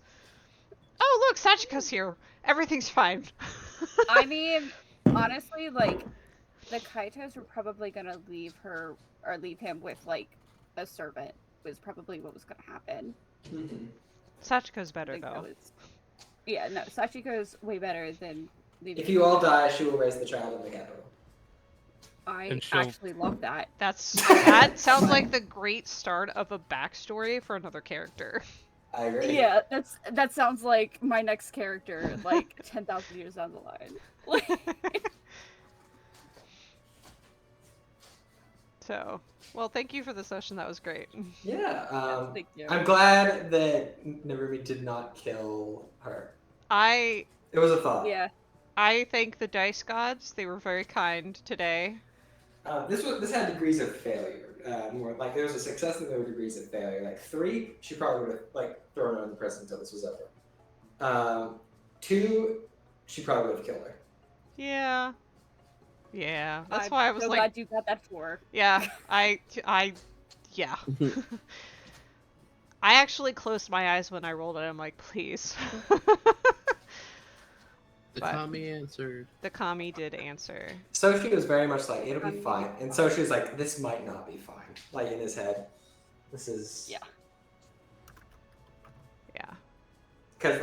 Oh, look, Sachiko's here. Everything's fine. I mean, honestly, the Kaitos were probably gonna leave her or leave him with a servant. Was probably what was gonna happen. Mm-hmm. Sachiko's I better think that though. was- Yeah, no, Sachiko's way better than leaving. If you all die, she will raise the child in the capital. I And she'll- actually love that. That sounds like the great start of a backstory for another character. I agree. Yeah, that sounds like my next character, like 10,000 years down the line. Like, So, well, thank you for the session. That was great. Yeah. thank you. I'm glad that Narumi did not kill her. I It was a thought. Yeah. thank the dice gods. They were very kind today. This had degrees of failure. More like there was a success and there were degrees of failure. Like 3, she probably would have like thrown her in the prison until this was over. 2, she probably would have killed her. Yeah. Yeah. That's I'm why I was so like, glad you got that 4. yeah, yeah. I actually closed my eyes when I rolled it. I'm like, please. The But- Kami answered. The kami did answer. Soshi was very much like, it'll be fine. And Soshi was like, this might not be fine. Like in his head. This is. Yeah. Yeah. Because